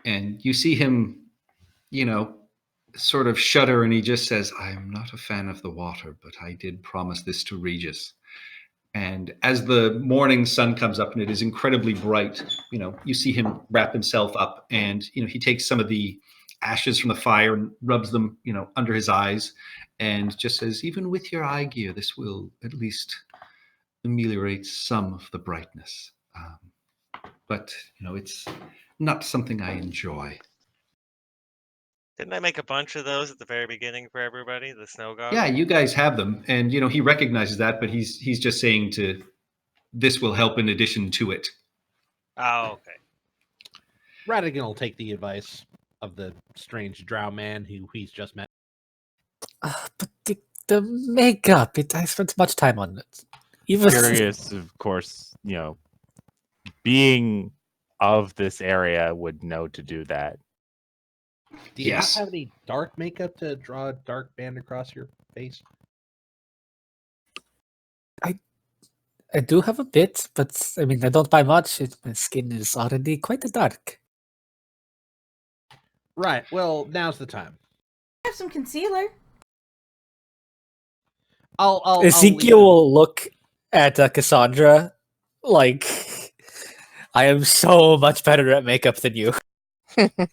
And you see him, you know, sort of shudder, and he just says, "I'm not a fan of the water, but I did promise this to Regis." And as the morning sun comes up and it is incredibly bright, you know, you see him wrap himself up, and, you know, he takes some of the ashes from the fire and rubs them, you know, under his eyes, and just says, "Even with your eye gear, this will at least ameliorate some of the brightness. But, you know, it's not something I enjoy." Didn't I make a bunch of those at the very beginning for everybody? The snow goggles? Yeah, you guys have them, and, you know, he recognizes that, but he's just saying this will help in addition to it. Oh, okay. Radigan will take the advice of the strange drow man who he's just met. But the makeup, I spent much time on it. Even Curious, of course, you know, being of this area would know to do that. Do you Yes. not have any dark makeup to draw a dark band across your face? I do have a bit, but I mean, I don't buy much. My skin is already quite dark. Right. Well, now's the time. I have some concealer. I'll Ezekiel will look at Cassandra like, "I am so much better at makeup than you.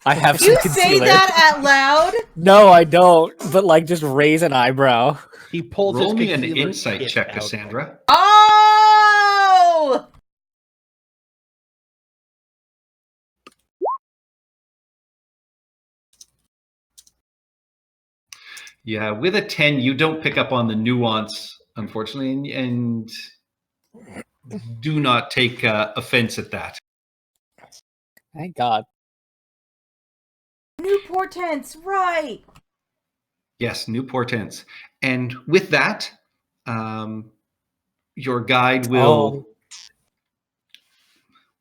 I have some You concealer." say that out loud? No, I don't. But like, just raise an eyebrow. He pulls Roll his me an concealer insight kit check, out. Cassandra. Oh! Yeah, with a 10, you don't pick up on the nuance, unfortunately, and do not take offense at that. Thank God. New portents, right. Yes, new portents. And with that, your guide will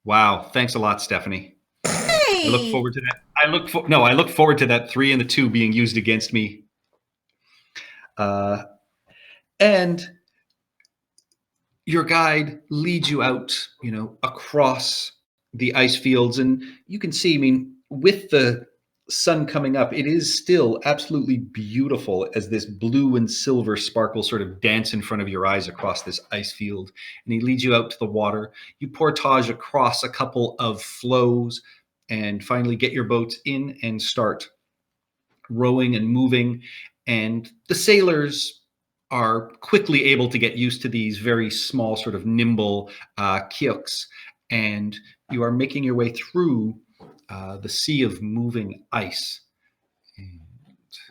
Wow. Thanks a lot, Stephanie. Hey! I look forward to that. I look forward to that 3 and the 2 being used against me. And your guide leads you out, across the ice fields, and you can see, I mean, with the sun coming up, it is still absolutely beautiful as this blue and silver sparkle sort of dance in front of your eyes across this ice field. And he leads you out to the water. You portage across a couple of flows and finally get your boats in and start rowing and moving. And the sailors are quickly able to get used to these very small, sort of nimble kiosks. And you are making your way through the sea of moving ice.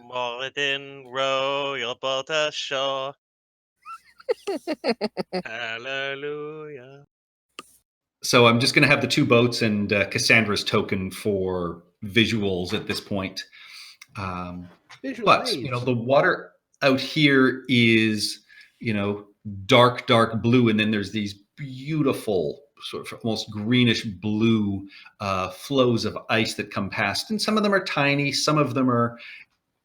Moradin, row your boat ashore. Hallelujah. So I'm just going to have the 2 boats and Cassandra's token for visuals at this point. Visual But aids. the water out here is dark blue, and then there's these beautiful sort of almost greenish blue flows of ice that come past, and some of them are tiny, some of them are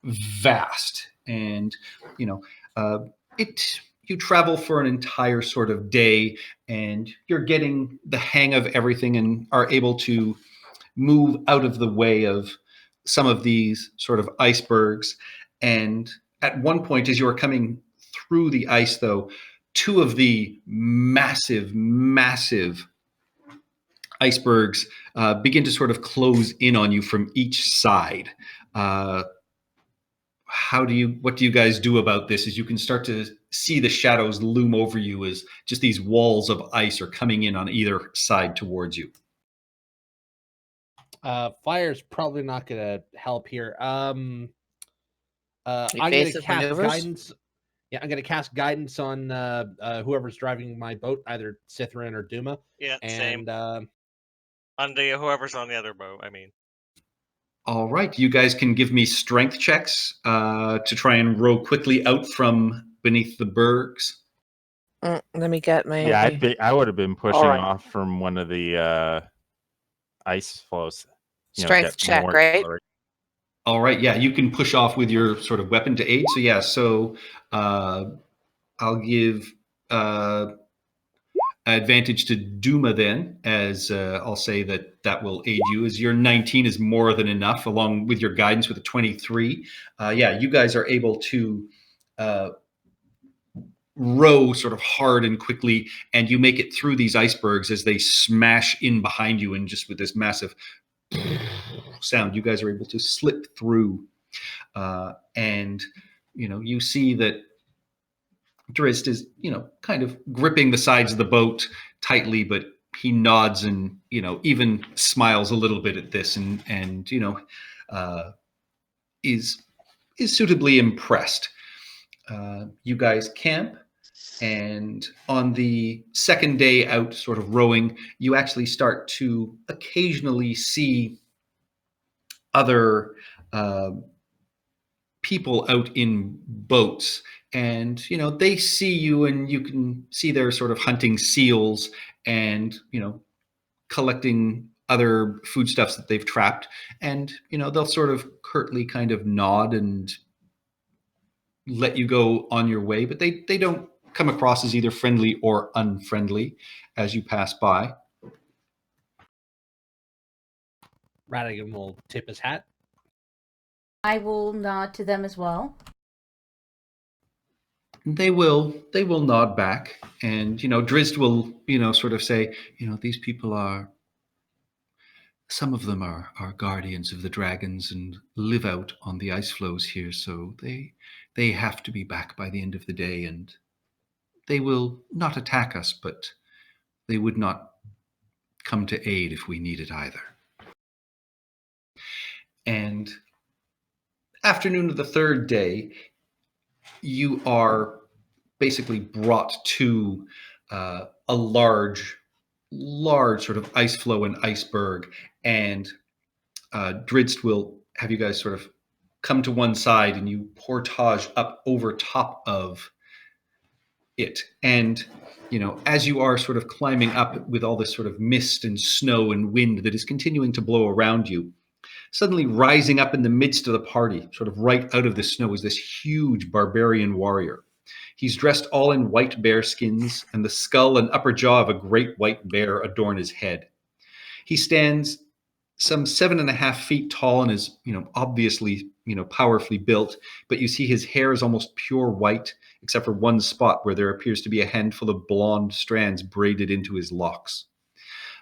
vast. And you travel for an entire sort of day, and you're getting the hang of everything and are able to move out of the way of some of these sort of icebergs. And at one point, as you're coming through the ice, though, 2 of the massive icebergs begin to sort of close in on you from each side. What do you guys do about this? As you can start to see the shadows loom over you as just these walls of ice are coming in on either side towards you. Fire's probably not going to help here. I'm going to Evasive cast maneuvers? guidance. Yeah, I'm going to cast guidance on whoever's driving my boat, either Sithrin or Duma. Yeah, same. And On the whoever's on the other boat, I mean. All right, you guys can give me strength checks to try and row quickly out from beneath the bergs. Let me get my. Yeah, I would have been pushing right. off from one of the ice flows. Strength get check, more right? acceleration. All right, yeah, you can push off with your sort of weapon to aid. So yeah, I'll give advantage to Duma then, as I'll say that will aid you, as your 19 is more than enough, along with your guidance with a 23. Yeah, you guys are able to row sort of hard and quickly, and you make it through these icebergs as they smash in behind you, and just with this massive sound, you guys are able to slip through. And you see that Drizzt is, kind of gripping the sides of the boat tightly, but he nods and, even smiles a little bit at this, and is suitably impressed. You guys camp, and on the second day out sort of rowing, you actually start to occasionally see other people out in boats, and they see you, and you can see they're sort of hunting seals and collecting other foodstuffs that they've trapped, and they'll sort of curtly kind of nod and let you go on your way, but they don't come across as either friendly or unfriendly as you pass by. Radigan will tip his hat. I will nod to them as well. They will nod back, and Drizzt will sort of say, these people are, some of them are guardians of the dragons and live out on the ice floes here, so they have to be back by the end of the day, and they will not attack us, but they would not come to aid if we need it either. And afternoon of the third day, you are basically brought to a large sort of ice floe and iceberg, and Drizzt will have you guys sort of come to one side, and you portage up over top of it. And, as you are sort of climbing up with all this sort of mist and snow and wind that is continuing to blow around you, suddenly rising up in the midst of the party, sort of right out of the snow, is this huge barbarian warrior. He's dressed all in white bear skins, and the skull and upper jaw of a great white bear adorn his head. He stands some 7.5 feet tall and is, obviously, powerfully built, but you see his hair is almost pure white, except for one spot where there appears to be a handful of blonde strands braided into his locks.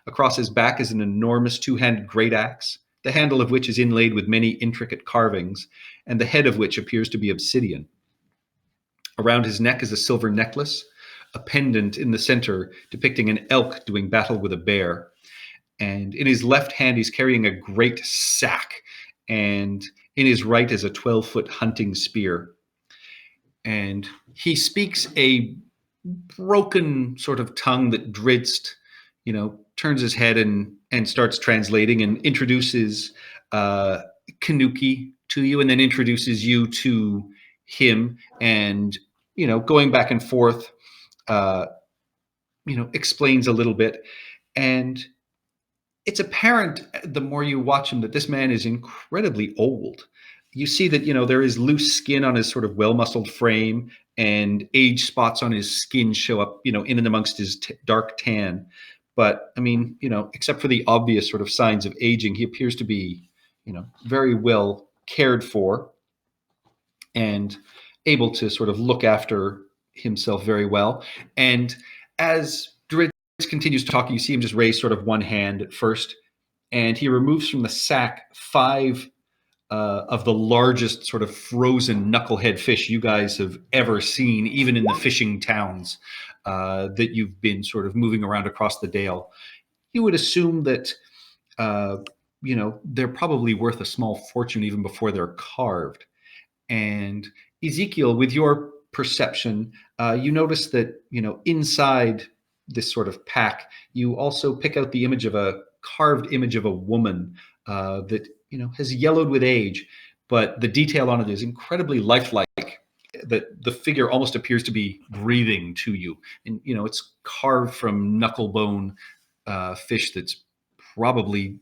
Across his back is an enormous two-handed great axe, the handle of which is inlaid with many intricate carvings, and the head of which appears to be obsidian. Around his neck is a silver necklace, a pendant in the center depicting an elk doing battle with a bear. And in his left hand, he's carrying a great sack, and in his right is a 12-foot hunting spear. And he speaks a broken sort of tongue that Drizzt, turns his head and starts translating and introduces Kanuki to you, and then introduces you to him, and going back and forth, explains a little bit. And it's apparent the more you watch him that this man is incredibly old. You see that there is loose skin on his sort of well-muscled frame, and age spots on his skin show up in and amongst his dark tan. But I mean, except for the obvious sort of signs of aging, he appears to be very well cared for and able to sort of look after himself very well. And as Drizzt continues to talk, you see him just raise sort of one hand at first, and he removes from the sack 5 of the largest sort of frozen knucklehead fish you guys have ever seen, even in the fishing towns that you've been sort of moving around across the Dale. You would assume that they're probably worth a small fortune even before they're carved. And Ezekiel, with your perception, you notice that inside this sort of pack, you also pick out the image of a carved image of a woman that has yellowed with age, but the detail on it is incredibly lifelike. That the figure almost appears to be breathing to you, and it's carved from knucklebone fish that's probably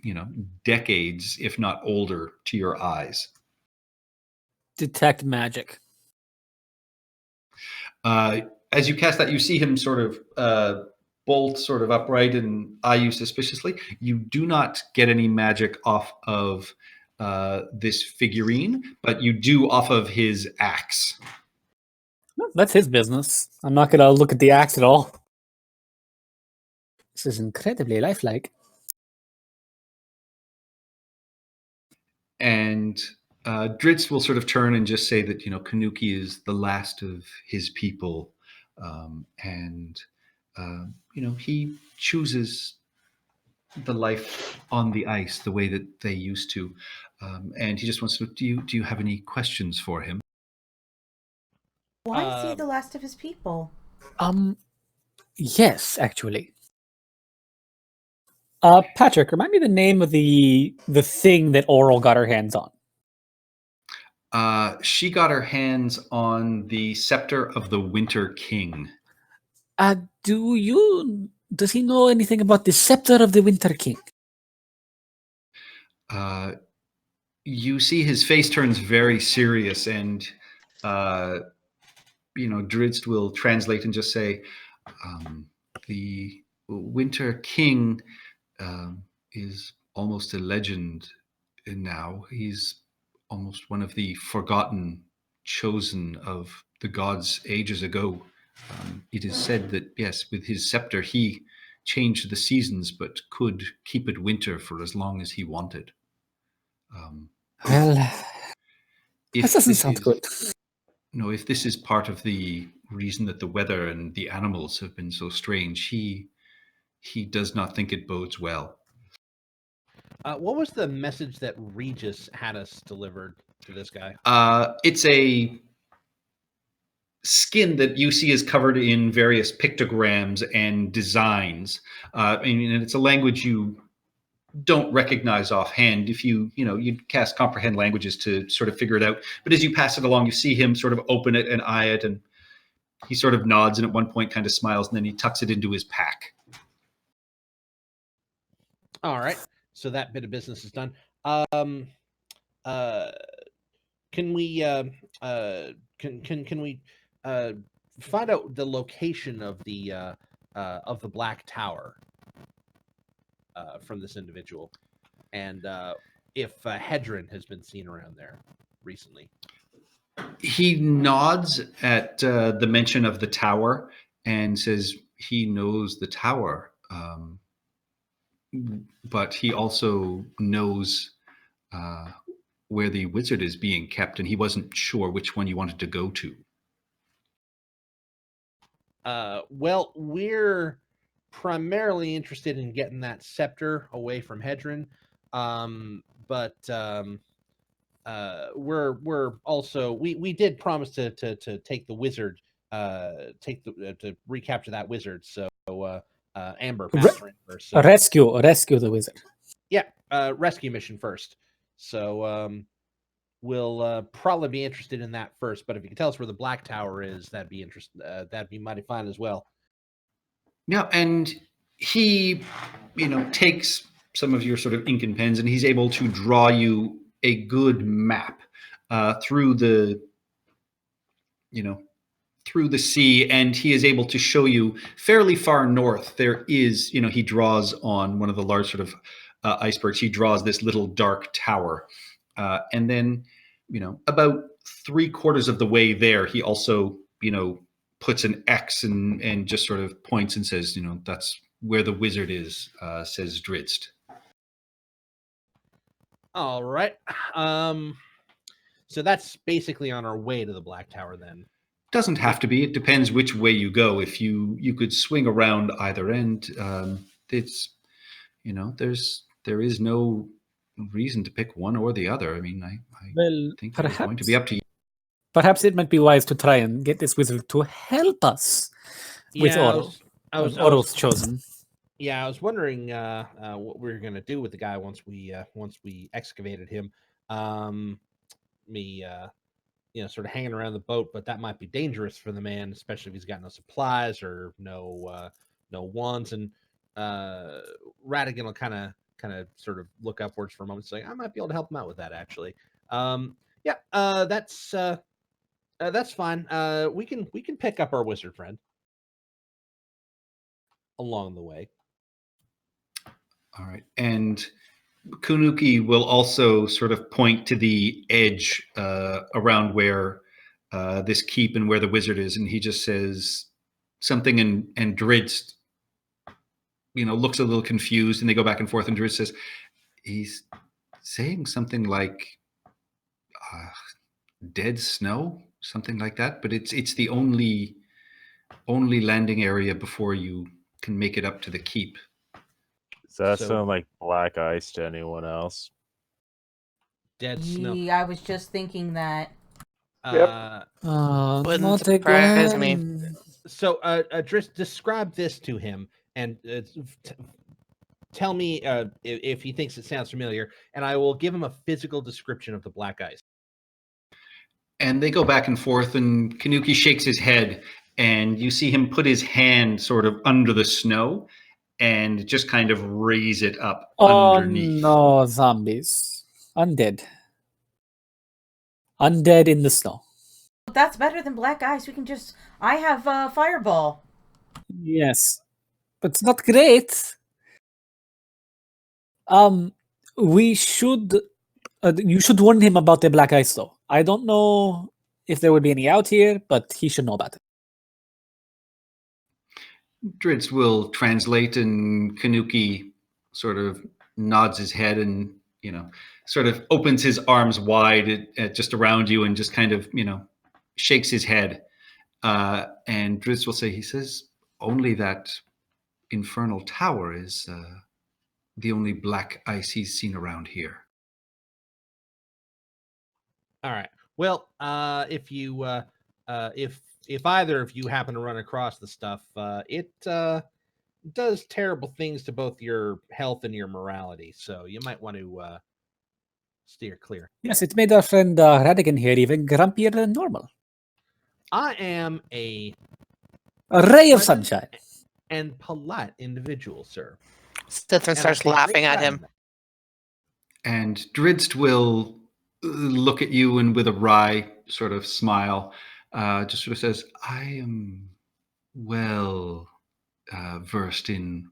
decades, if not older, to your eyes. Detect magic. As you cast that, you see him sort of bolt sort of upright and eye you suspiciously. You do not get any magic off of this figurine, but you do off of his axe. Well, that's his business. I'm not going to look at the axe at all. This is incredibly lifelike. And Drizzt will sort of turn and just say that, Kanuki is the last of his people. And he chooses the life on the ice the way that they used to. And he just wants to, do you have any questions for him? Why is he the last of his people? Yes, actually. Patrick, remind me the name of the thing that Oral got her hands on. She got her hands on the Scepter of the Winter King. Does he know anything about the Scepter of the Winter King? You see his face turns very serious, and Drizzt will translate and just say, the Winter King is almost a legend now. He's almost one of the forgotten chosen of the gods ages ago. It is said that, yes, with his scepter, he changed the seasons, but could keep it winter for as long as he wanted. Well, that doesn't sound good. No, if this is part of the reason that the weather and the animals have been so strange, he does not think it bodes well. What was the message that Regis had us delivered to this guy? It's a skin that you see is covered in various pictograms and designs. And it's a language you don't recognize offhand. If you'd cast comprehend languages to sort of figure it out. But as you pass it along, you see him sort of open it and eye it and he sort of nods and at one point kind of smiles, and then he tucks it into his pack. All right. So that bit of business is done. Can we can we find out the location of the Black Tower from this individual, and if Hedron has been seen around there recently? He nods at the mention of the tower and says he knows the tower, but he also knows where the wizard is being kept, and he wasn't sure which one you wanted to go to. Well, we're primarily interested in getting that scepter away from Hedron, but we're also we did promise to take the wizard, to recapture that wizard. So Amber, Master Amber. So Rescue the wizard. yeah, rescue mission first. So we'll probably be interested in that first. But if you can tell us where the Black Tower is, that'd be interesting. That'd be mighty fine as well. Yeah, and he, takes some of your sort of ink and pens, and he's able to draw you a good map through the sea, and he is able to show you fairly far north. There is, he draws on one of the large sort of icebergs. He draws this little dark tower, and then, about 3/4 of the way there, he also, puts an X and just sort of points and says, that's where the wizard is, says Drizzt. All right. So that's basically on our way to the Black Tower then. Doesn't have to be. It depends which way you go. If you could swing around either end, it's, there is no reason to pick one or the other. I mean, I think it's going to be up to you. Perhaps it might be wise to try and get this wizard to help us with Oro. Oro's chosen. Yeah, I was wondering what we were going to do with the guy once we excavated him. Sort of hanging around the boat, but that might be dangerous for the man, especially if he's got no supplies or no wands. And Radigan will kind of sort of look upwards for a moment, saying, "I might be able to help him out with that, actually." That's fine. We can pick up our wizard friend along the way. All right, and Kunuki will also sort of point to the edge around where this keep and where the wizard is, and he just says something, and Drizzt, looks a little confused, and they go back and forth, and Drizzt says, he's saying something like dead snow, something like that, but it's the only landing area before you can make it up to the keep. Does that sound like black ice to anyone else? Dead snow. Yeah, I was just thinking that. Wouldn't not surprise me. again. So, Drizzt, describe this to him and tell me if he thinks it sounds familiar, and I will give him a physical description of the black ice. And they go back and forth, and Kunuki shakes his head, and you see him put his hand sort of under the snow and just kind of raise it up underneath. Oh no, zombies. Undead in the snow. That's better than black ice. I have fireball. Yes, but it's not great. We should. You should warn him about the black ice, though. I don't know if there would be any out here, but he should know about it. Drizzt will translate, and Kunuki sort of nods his head and, sort of opens his arms wide at just around you and just kind of, shakes his head. And Drizzt will say, he says, only that infernal tower is the only black ice he's seen around here. All right. Well, if you if either of you happen to run across the stuff, it does terrible things to both your health and your morality. So you might want to steer clear. Yes, it made our friend Radigan here even grumpier than normal. I am a A ray of sunshine. And polite individual, sir. Stithrin And I starts take great laughing at pride in him. that. And Dridst will look at you and with a wry sort of smile, just sort of says, I am well versed in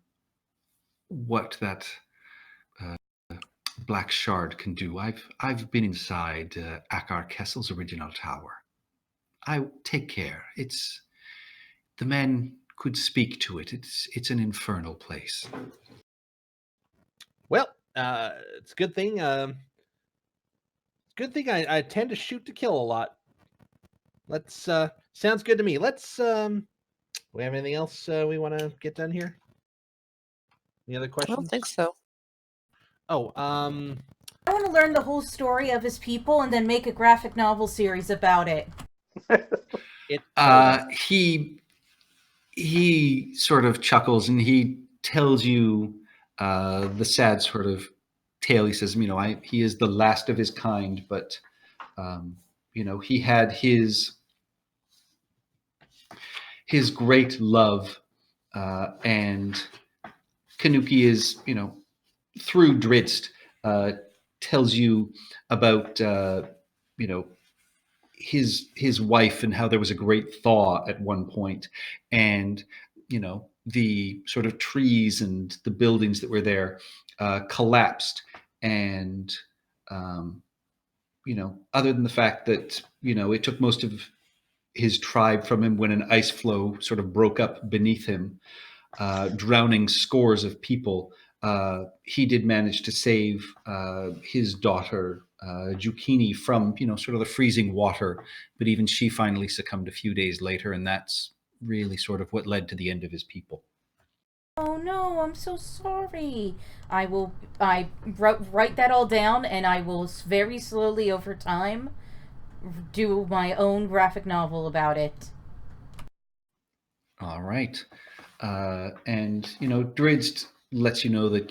what that black shard can do. I've been inside Akar Kessel's original tower. I take care. The man could speak to it. It's an infernal place. Well, it's a good thing. Good thing I tend to shoot to kill a lot. Let's sounds good to me. Let's we have anything else we want to get done here? Any other I questions? don't think so. Oh, I want to learn the whole story of his people and then make a graphic novel series about it. He sort of chuckles and he tells you the sad sort of tale. He says, he is the last of his kind, but he had his great love, and Kanuki is, through Dridst, tells you about, his wife and how there was a great thaw at one point, and the sort of trees and the buildings that were there collapsed, and other than the fact that it took most of his tribe from him when an ice flow sort of broke up beneath him, drowning scores of people, he did manage to save his daughter Jukini from sort of the freezing water, but even she finally succumbed a few days later, and that's really sort of what led to the end of his people. Oh no, I'm so sorry. I write that all down, and I will very slowly over time do my own graphic novel about it. All right. And Dridst lets you know that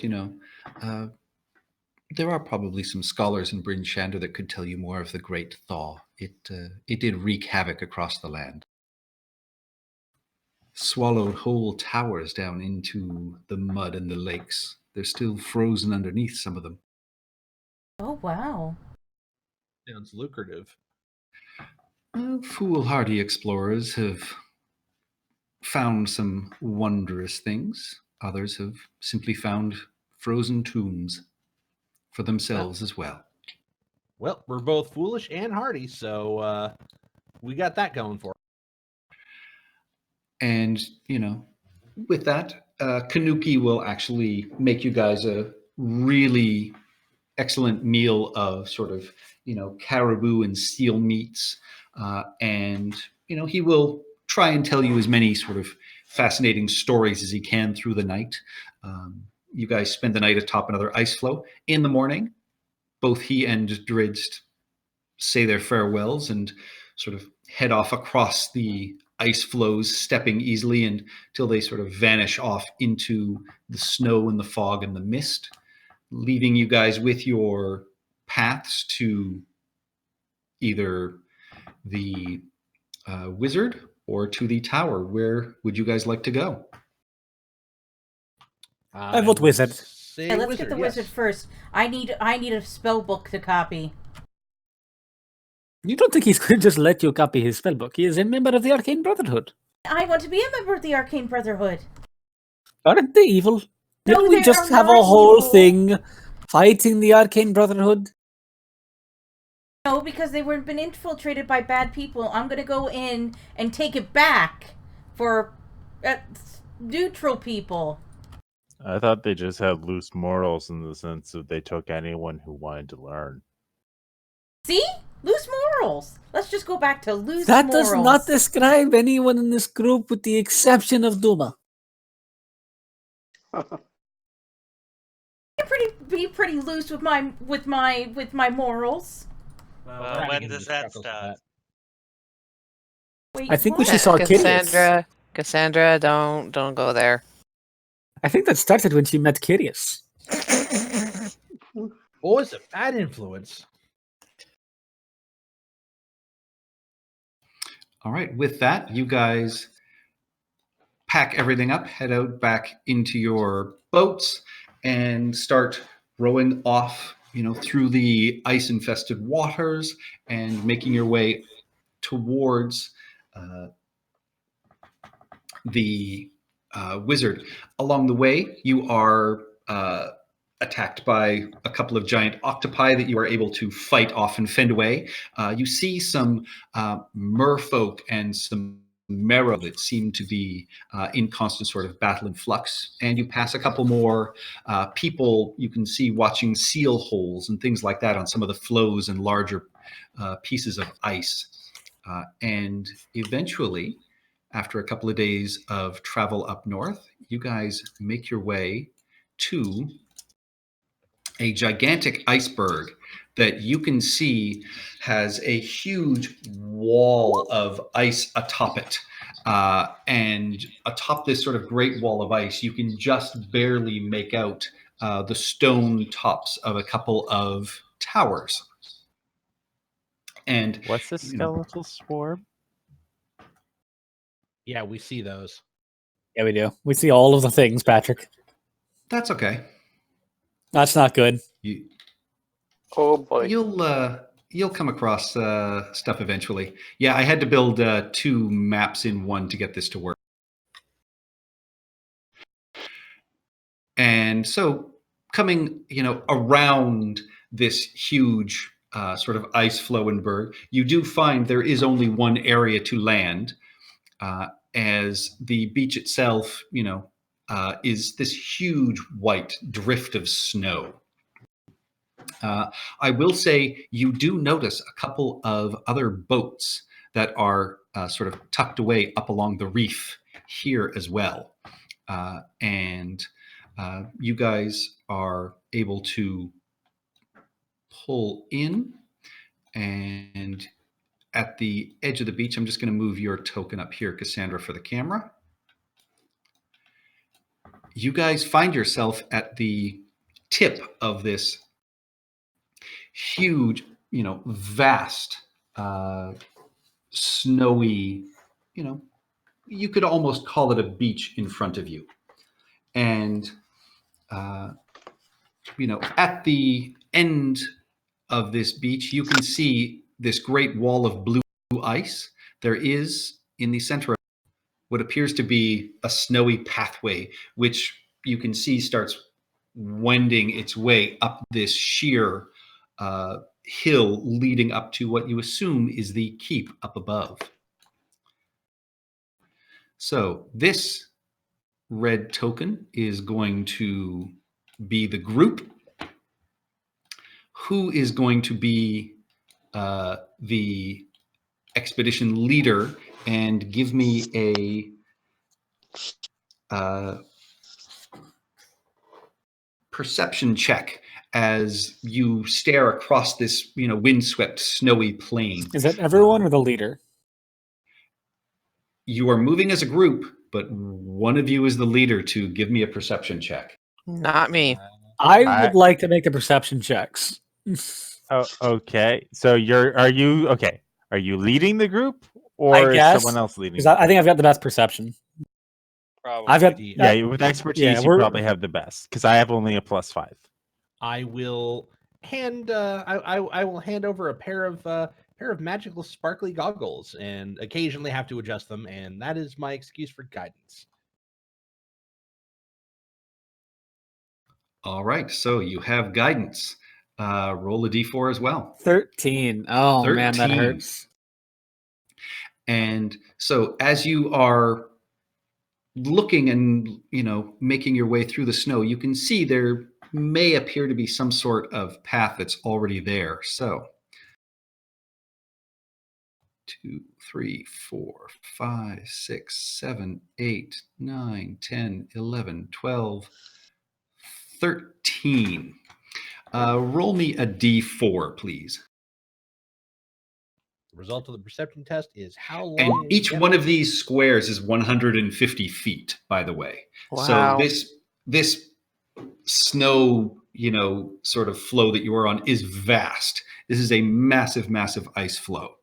there are probably some scholars in Bryn Shander that could tell you more of the Great Thaw. It did wreak havoc across the land. Swallowed whole towers down into the mud and the lakes. They're still frozen underneath some of them. Oh wow. sounds lucrative. Foolhardy explorers have found some wondrous things. Others have simply found frozen tombs for themselves as well. Well, we're both foolish and hardy, so we got that going for us. And, with that, Kanuki will actually make you guys a really excellent meal of sort of, caribou and seal meats. And, he will try and tell you as many sort of fascinating stories as he can through the night. You guys spend the night atop another ice floe. In the morning, both he and Dridst say their farewells and sort of head off across the ice floes, stepping easily until they sort of vanish off into the snow and the fog and the mist, leaving you guys with your paths to either the wizard or to the tower. Where would you guys like to go? I vote wizard. Hey, let's get the wizard first. I need a spell book to copy. You don't think he's going to just let you copy his spellbook? He is a member of the Arcane Brotherhood. I want to be a member of the Arcane Brotherhood. Aren't they evil? No, Didn't we they just are have a not whole evil. thing fighting the Arcane Brotherhood? No, because they were been infiltrated by bad people. I'm gonna go in and take it back for neutral people. I thought they just had loose morals in the sense that they took anyone who wanted to learn. See? Loose morals. Let's just go back to loose That morals. does not describe anyone in this group with the exception of Duma. Be pretty loose with my morals. When does that start? Wait, I think we what? should saw Kyrios. Cassandra, don't go there. I think that started when she met Kyrios. Or is a bad influence? All right. With that, you guys pack everything up, head out back into your boats, and start rowing off, through the ice-infested waters and making your way towards the wizard. Along the way, you are attacked by a couple of giant octopi that you are able to fight off and fend away. You see some merfolk and some marrow that seem to be in constant sort of battle and flux. And you pass a couple more people you can see watching seal holes and things like that on some of the floes and larger pieces of ice. And eventually, after a couple of days of travel up north, you guys make your way to a gigantic iceberg that you can see has a huge wall of ice atop it. And atop this sort of great wall of ice, you can just barely make out the stone tops of a couple of towers. And What's the skeletal swarm? Yeah, we see those. Yeah, we do. We see all of the things, Patrick. That's okay. That's not good. Oh boy. You'll come across stuff eventually. Yeah, I had to build 2 maps in one to get this to work. And so coming, around this huge sort of ice flow and berg, you do find there is only one area to land, as the beach itself, is this huge white drift of snow. I will say you do notice a couple of other boats that are sort of tucked away up along the reef here as well. And you guys are able to pull in, and at the edge of the beach, I'm just going to move your token up here, Cassandra, for the camera. You guys find yourself at the tip of this huge, vast, snowy, you could almost call it a beach in front of you. And, at the end of this beach, you can see this great wall of blue ice. There is, in the center of what appears to be a snowy pathway, which you can see starts wending its way up this sheer hill leading up to what you assume is the keep up above. So this red token is going to be the group. Who is going to be the expedition leader, and give me a perception check as you stare across this, windswept, snowy plain. Is that everyone or the leader? You are moving as a group, but one of you is the leader to give me a perception check. Not me. I would like to make the perception checks. Oh, okay. So are you leading the group, or I guess, is someone else leading? Because I think I've got the best perception. Probably. I've got With expertise, yeah, you probably have the best, because I have only a +5. I will hand I will hand over a pair of magical sparkly goggles, and occasionally have to adjust them, and that is my excuse for guidance. All right, so you have guidance. Roll a d4 as well. 13. Oh, man, that 13. hurts. And so as you are looking and, making your way through the snow, you can see there may appear to be some sort of path that's already there. So 2, 3, 4, 5, 6, 7, 8, 9, 10, 11, 12, 13. Roll me a d4, please. The result of the perception test is how long. And each one of these squares is 150 feet, by the way. Wow. So this snow, sort of flow that you are on is vast. This is a massive, massive ice flow.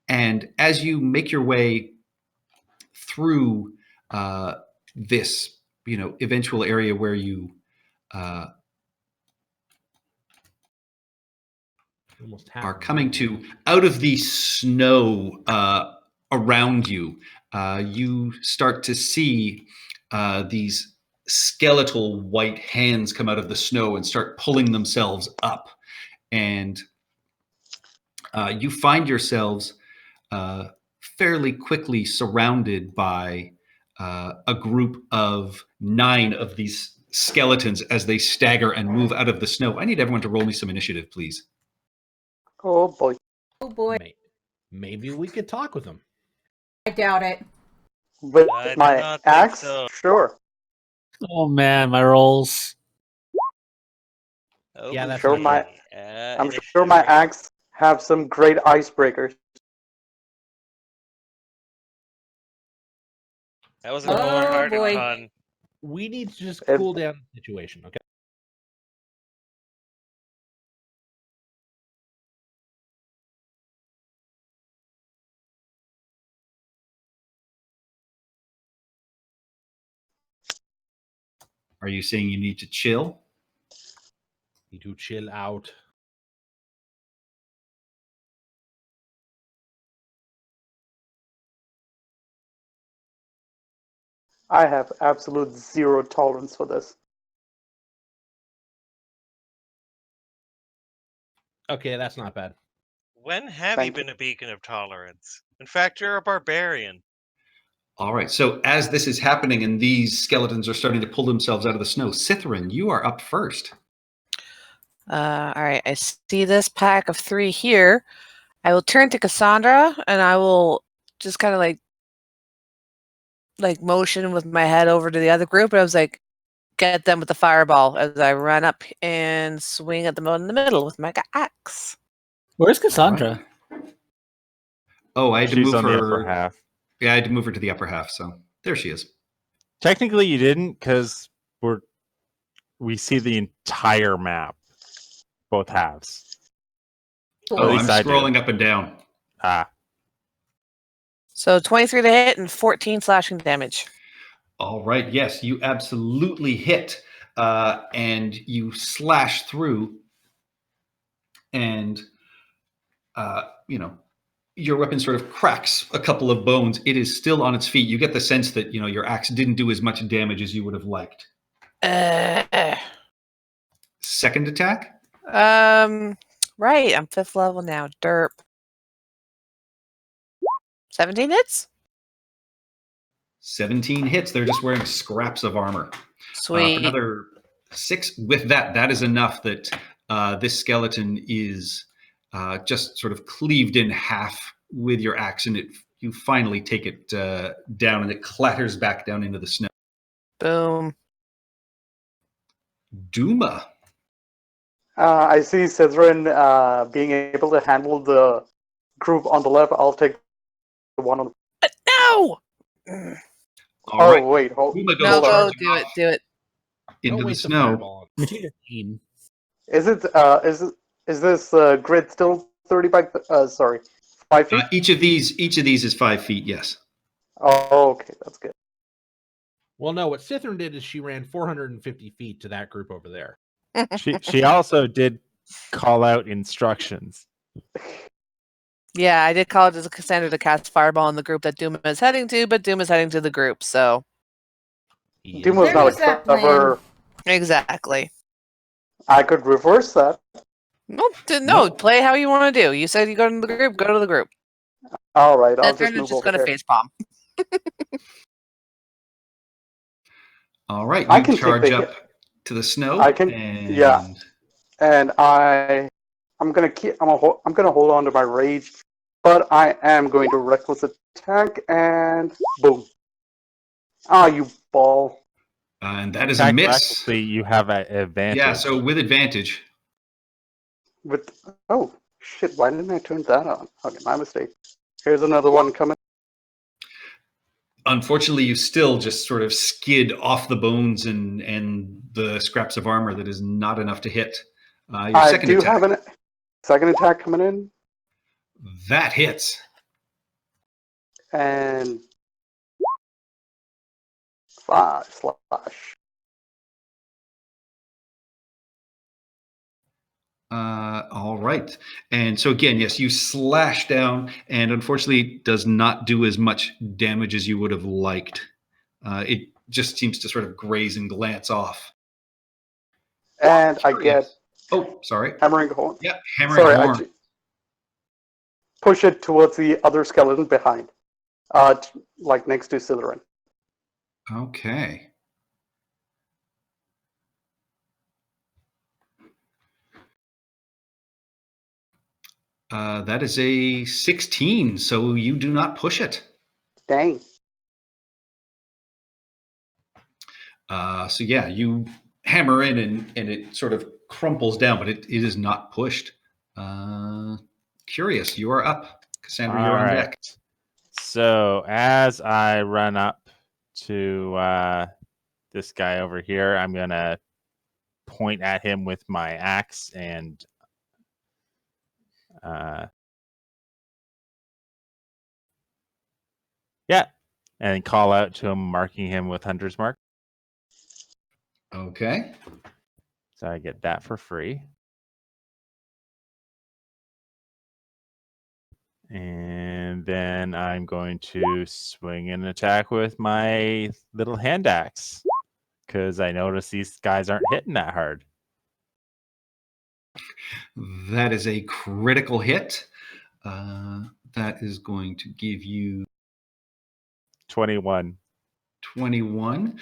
And as you make your way through this, eventual area where you Almost are happened. coming to out of the snow around you. You start to see these skeletal white hands come out of the snow and start pulling themselves up. And you find yourselves fairly quickly surrounded by a group of 9 of these skeletons as they stagger and move out of the snow. I need everyone to roll me some initiative, please. Oh boy. Oh boy, Maybe we could talk with them. I doubt it. With I do my not think axe? so. Sure. Oh man, my rolls. Oh, Yeah, that's Sure, not my- good. I'm sure my axe have some great icebreakers. That was a Oh, more harder boy. con. We need to just If- cool down the situation, okay? Are you saying you need to chill? Need to chill out. I have absolute zero tolerance for this. Okay, that's not bad. When have Thank you been a beacon of tolerance? In fact, you're a barbarian. All right. So as this is happening and these skeletons are starting to pull themselves out of the snow, Cytherin, you are up first. All right, I see this pack of 3 here. I will turn to Cassandra and I will just kind of like motion with my head over to the other group. And I was like, get them with the fireball as I run up and swing at them in the middle with my axe. Where's Cassandra? Oh, I had to She's move on the upper her. half. Yeah, I had to move her to the upper half. So there she is. Technically, you didn't because we see the entire map, both halves. Cool. At Oh, I'm least I do. scrolling up and down. Ah, So 23 to hit and 14 slashing damage. All right. Yes, you absolutely hit, and you slash through, and your weapon sort of cracks a couple of bones. It is still on its feet. You get the sense that your axe didn't do as much damage as you would have liked. Second attack. Right, I'm 5th level now. Derp. 17 hits? 17 hits. They're just wearing scraps of armor. For Sweet. another 6. With that is enough that this skeleton is just sort of cleaved in half with your axe, and you finally take it down, and it clatters back down into the snow. Boom. Duma. I see Cytherin being able to handle the group on the left. I'll take the one on the... No! All Oh, right. wait. Duma goes No, go, charging do it, off do it. into Don't the waste a snow. fireball on it. 15. Is this grid still 30 by... sorry, 5 feet? Each of these is 5 feet. Yes. Oh, okay. That's good. Well, no, what Cytherin did is she ran 450 feet to that group over there. she also did call out instructions. Yeah, I did call it as a Cassandra to cast Fireball in the group that Duma is heading to, but Duma is heading to the group, so... He Duma's is- not a There's that clever... Exactly. I could reverse that. No, no, Nope. play how you want to do. You said you go to the group, go to the group. All right, I'll That just turn is move just over going to here. facepalm. All right. I You can take charge the up hit. to the snow. I can- And yeah. And I'm gonna hold on to my rage, but I am going to reckless attack and boom. Ah, you ball. And that is a Attack miss. recklessly, you have an advantage. Yeah. So with advantage. With oh shit, why didn't I turn that on? Okay, my mistake. Here's another one coming. Unfortunately, you still just sort of skid off the bones and the scraps of armor. That is not enough to hit. Your I second do attack. have a second attack coming in, That hits. and slash. All right. And so again, yes, you slash down, and unfortunately does not do as much damage as you would have liked. It just seems to sort of graze and glance off. And I get Oh, sorry. hammering horn. Yeah, hammering Sorry, horn. push it towards the other skeleton behind, like next to Slytherin. Okay. That is a 16, so you do not push it. Dang. So yeah, you hammer in and it sort of crumples down, but it is not pushed. Curious, you are up. Cassandra, you're on deck. So as I run up to this guy over here, I'm going to point at him with my axe and and call out to him, marking him with Hunter's Mark. Okay. So I get that for free. And then I'm going to swing an attack with my little hand axe because I notice these guys aren't hitting that hard. That is a critical hit. That is going to give you 21. 21.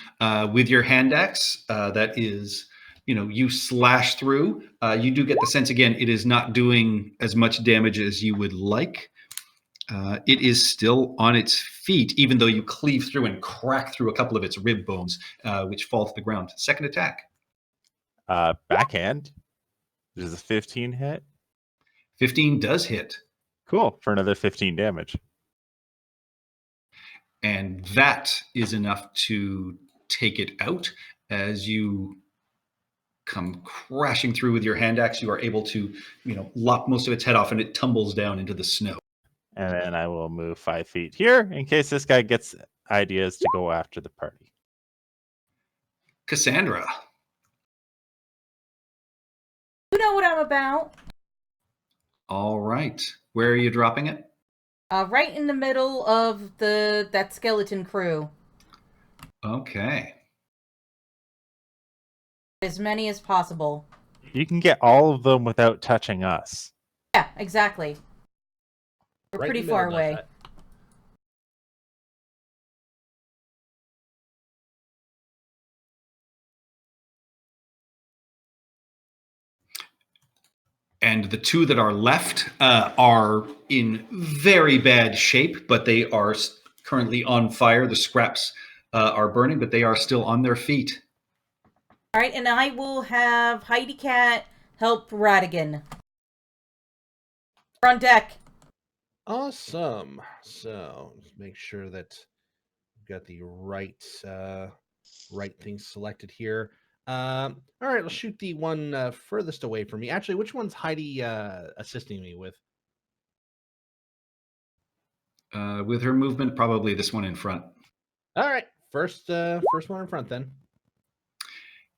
With your hand axe, that is, you slash through. You do get the sense, again, it is not doing as much damage as you would like. It is still on its feet, even though you cleave through and crack through a couple of its rib bones, which fall to the ground. Second attack. Backhand. Does a 15 hit? 15 does hit. Cool. For another 15 damage. And that is enough to take it out. As you come crashing through with your hand axe, you are able to, lop most of its head off, and it tumbles down into the snow. And then I will move 5 feet here in case this guy gets ideas to go after the party. Cassandra. You know what I'm about. All right. Where are you dropping it? Right in the middle of that skeleton crew. Okay. As many as possible. You can get all of them without touching us. Yeah, exactly. We're Right in pretty the middle far does away. that. And the two that are left are in very bad shape, but they are currently on fire. The scraps are burning, but they are still on their feet. All right, and I will have Heidi Cat help Radigan. We're on deck. Awesome. So let's make sure that we've got the right things selected here. All right, let's shoot the one furthest away from me. Actually, which one's Heidi assisting me with? With her movement, probably this one in front. All right, first one in front then.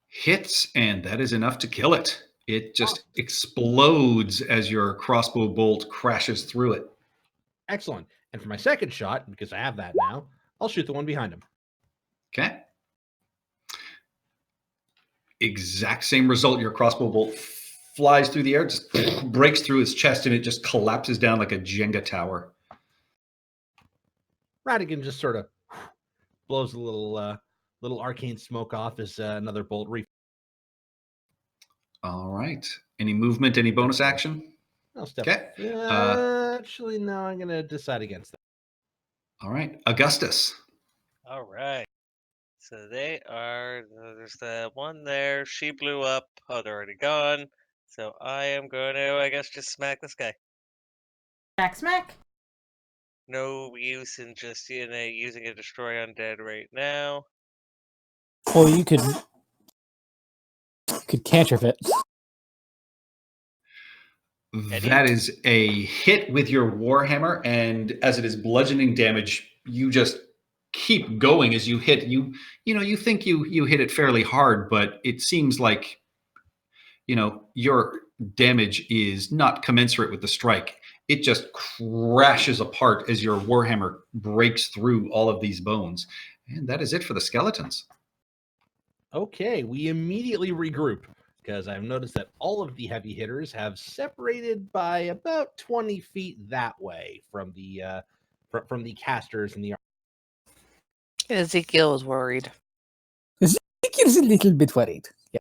Hits, and that is enough to kill it. It just explodes as your crossbow bolt crashes through it. Excellent. And for my second shot, because I have that now, I'll shoot the one behind him. Okay. Exact same result. Your crossbow bolt flies through the air, just breaks through his chest, and it just collapses down like a Jenga tower. Radigan just sort of blows a little arcane smoke off as another bolt All right. Any movement, any bonus action? I'll step. Okay. Actually, no, I'm going to decide against that. All right. Augustus. All right. So there's the one there. She blew up. Oh, they're already gone. So I am going to, I guess, just smack this guy. Smack. No use in just using a destroy undead right now. Or you could cantrip it. That is a hit with your Warhammer, and as it is bludgeoning damage, you just keep going as you hit. You think you hit it fairly hard, but it seems like your damage is not commensurate with the strike. It just crashes apart as your warhammer breaks through all of these bones. And that is it for the skeletons. Okay, we immediately regroup because I've noticed that all of the heavy hitters have separated by about 20 feet that way from the casters and the. Ezekiel was worried. Ezekiel's a little bit worried. Yeah.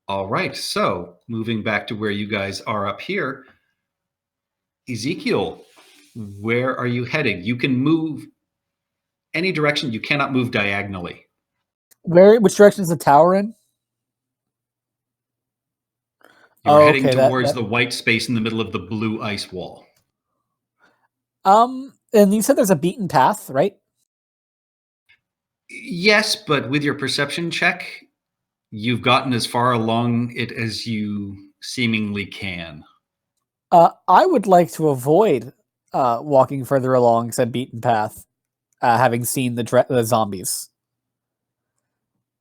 All right, so moving back to where you guys are up here, Ezekiel, where are you heading? You can move any direction. You cannot move diagonally. Which direction is the tower in? You're Oh, heading okay, towards that- the white space in the middle of the blue ice wall. And you said there's a beaten path, right? Yes, but with your perception check, you've gotten as far along it as you seemingly can. I would like to avoid walking further along said beaten path, having seen the zombies.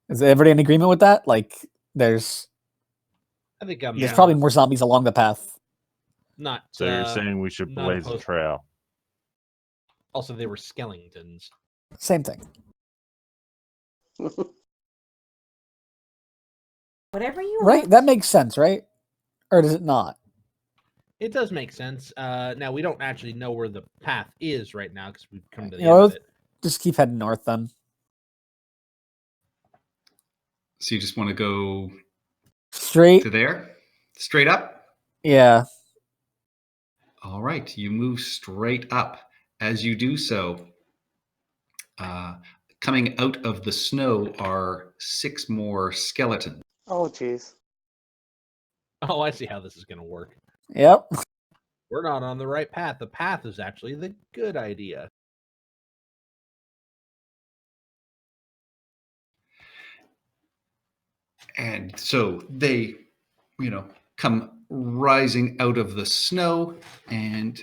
Is everybody in agreement with that? Like, there's I think there's probably more zombies along the path. not. So you're saying we should not blaze a opposed. trail? Also, they were skeletons. Same thing. Whatever you Right? want. That makes sense, right? Or does it not? It does make sense. Now we don't actually know where the path is right now because we've come to the You know, end of it. Just keep heading north then. So you just want to go Straight. to there? Straight up? Yeah. All right, you move straight up. As you do so, coming out of the snow are 6 more skeletons. Oh, jeez. Oh, I see how this is going to work. Yep. We're not on the right path. The path is actually the good idea. And so they, come rising out of the snow. And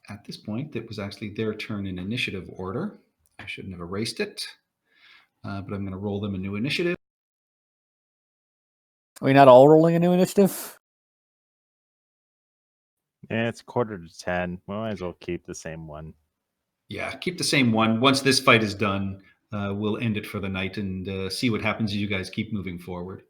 at this point, it was actually their turn in initiative order. I shouldn't have erased it, but I'm going to roll them a new initiative. Are we not all rolling a new initiative? Yeah, it's 9:45. We might as well keep the same one. Yeah, keep the same one. Once this fight is done, we'll end it for the night and see what happens as you guys keep moving forward.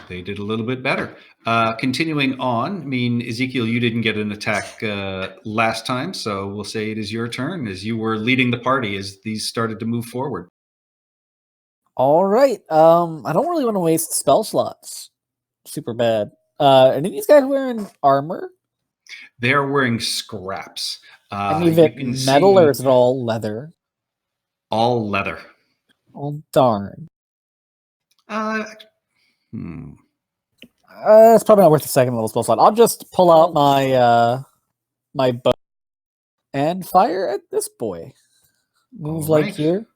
They did a little bit better. Continuing on, I mean, Ezekiel, you didn't get an attack last time, so we'll say it is your turn as you were leading the party as these started to move forward. All right. I don't really want to waste spell slots. Super bad. Any of these guys wearing armor? They're wearing scraps. Any of you it can metal see or is it all leather? all leather. Oh darn. Hmm. It's probably not worth the second level spell slot. I'll just pull out my my bow and fire at this boy. Move All like right. here.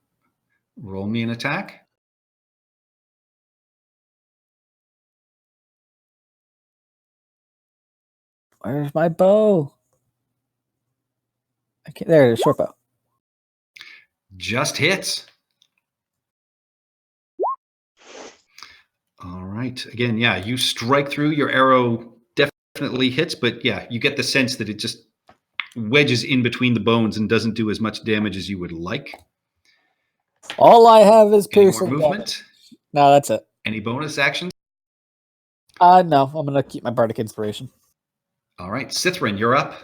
Roll me an attack. Where's my bow? Okay, there it is. Short bow. Just hits. All right. Again, yeah, you strike through. Your arrow definitely hits, but yeah, you get the sense that it just wedges in between the bones and doesn't do as much damage as you would like. All I have is Any more piercing movement? damage. No, that's it. Any bonus actions? No, I'm gonna keep my bardic inspiration. All right, Cithrin, you're up.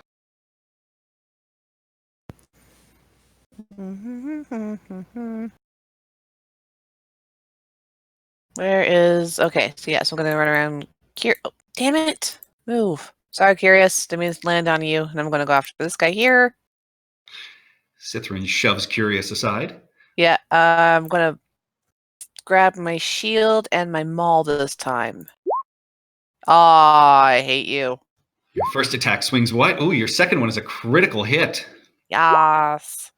Where is okay? So yes, I'm gonna run around. Oh, damn it! Move. Sorry, Curious. Didn't mean to land on you, and I'm gonna go after this guy here. Cithrin shoves Curious aside. Yeah, I'm gonna grab my shield and my maul this time. Ah, I hate you. Your first attack swings wide. Oh, your second one is a critical hit. Yes.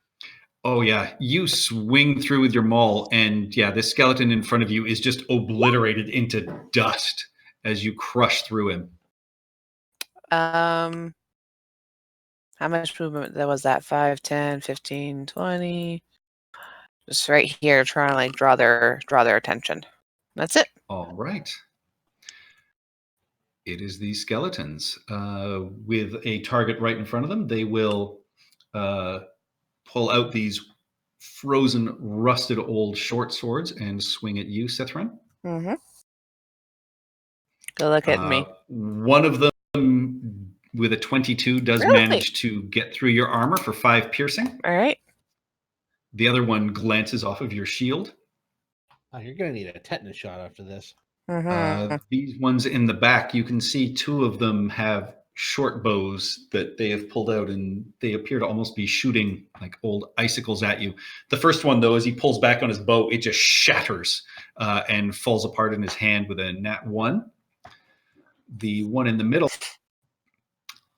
Oh yeah, you swing through with your maul, and yeah, this skeleton in front of you is just obliterated into dust as you crush through him. How much movement there was that? 5, 10, 15, 20. Just right here, trying to like draw their attention. That's it. All right. It is these skeletons. With a target right in front of them, they will pull out these frozen, rusted old short swords and swing at you, Cithran. Mm-hmm. Good look at me. One of them, with a 22, does Really? manage to get through your armor for 5 piercing. All right. The other one glances off of your shield. Oh, you're going to need a tetanus shot after this. Mm-hmm. These ones in the back, you can see 2 of them have short bows that they have pulled out, and they appear to almost be shooting like old icicles at you. The first one, though, as he pulls back on his bow, it just shatters and falls apart in his hand with a nat 1. The one in the middle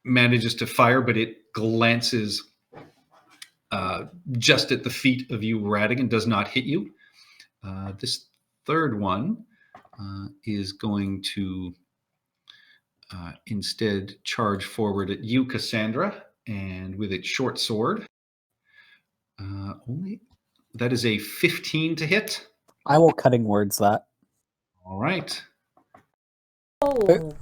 manages to fire, but it glances just at the feet of you, Radigan, does not hit you. This third one is going to instead charge forward at you, Cassandra, and with its short sword. That is a 15 to hit. I will cutting words that. All right. Oh.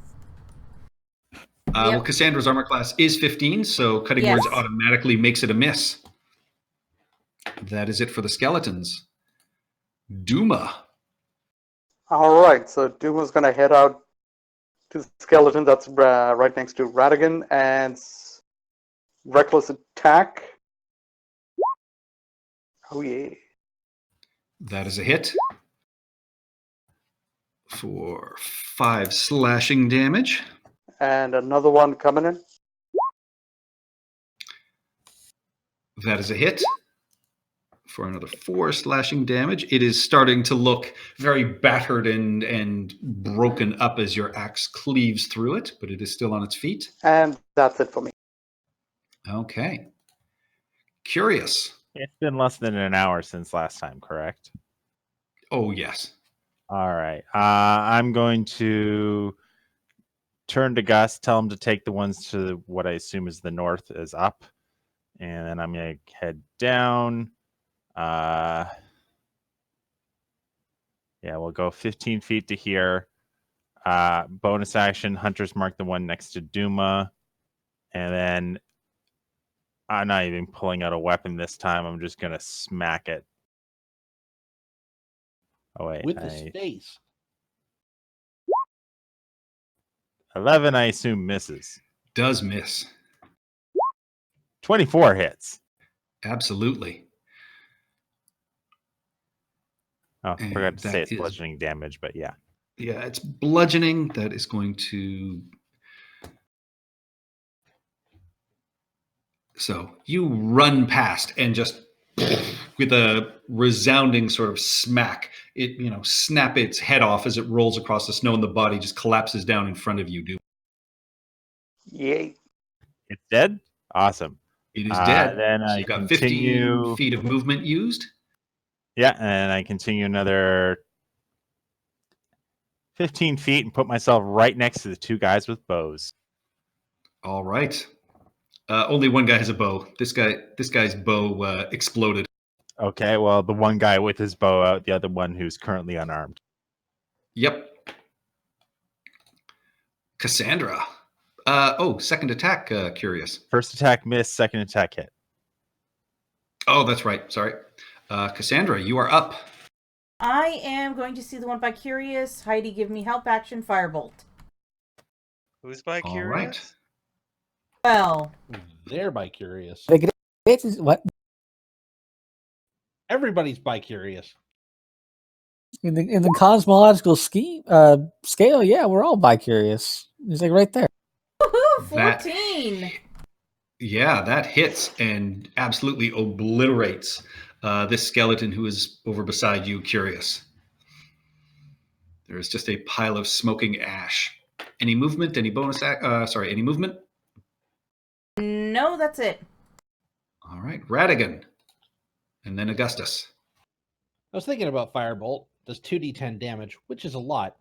Well, Cassandra's armor class is 15, so cutting Yes. words automatically makes it a miss. That is it for the skeletons. Duma. All right, so Duma's gonna head out to the skeleton that's right next to Radigan and reckless attack. Oh yeah. That is a hit for 5 slashing damage. And another one coming in. That is a hit for another 4 slashing damage. It is starting to look very battered and broken up as your axe cleaves through it, but it is still on its feet. And that's it for me. Okay. Curious. It's been less than an hour since last time, correct? Oh, yes. All right. I'm going to turn to Gus, tell him to take the ones to what I assume is the north is up. And then I'm going to head down. Yeah, we'll go 15 feet to here. Bonus action, Hunter's Mark, the one next to Duma. And then I'm not even pulling out a weapon this time. I'm just going to smack it. Oh, wait. With his face. 11, I assume, misses. Does miss. 24 hits. Absolutely. Oh, I And forgot to say that it's is- bludgeoning damage, but yeah. Yeah, it's bludgeoning. That is going to... So you run past and just with a resounding sort of smack, it, snap its head off as it rolls across the snow, and the body just collapses down in front of you, dude. Yay. It's dead? Awesome. It is dead. Then So I you've got continue. 15 feet of movement used. Yeah, and I continue another 15 feet and put myself right next to the 2 guys with bows. All right. Only one guy has a bow. This guy's bow exploded. Okay, well, the one guy with his bow out, the other one who's currently unarmed. Yep. Cassandra. Second attack, Curious. First attack miss, second attack hit. Oh, that's right. Sorry. Cassandra, you are up. I am going to see the one by Curious. Heidi, give me help action, Firebolt. Who's by All Curious? right. Well, They're bi-curious. What? Everybody's bi-curious. In the cosmological scale, yeah, we're all bi-curious. He's like right there. woohoo, That- 14. Yeah, that hits and absolutely obliterates this skeleton who is over beside you, Curious. There is just a pile of smoking ash. Any movement? Any bonus? Any movement? No, that's it. All right, Radigan. And then Augustus. I was thinking about Firebolt. Does 2d10 damage, which is a lot,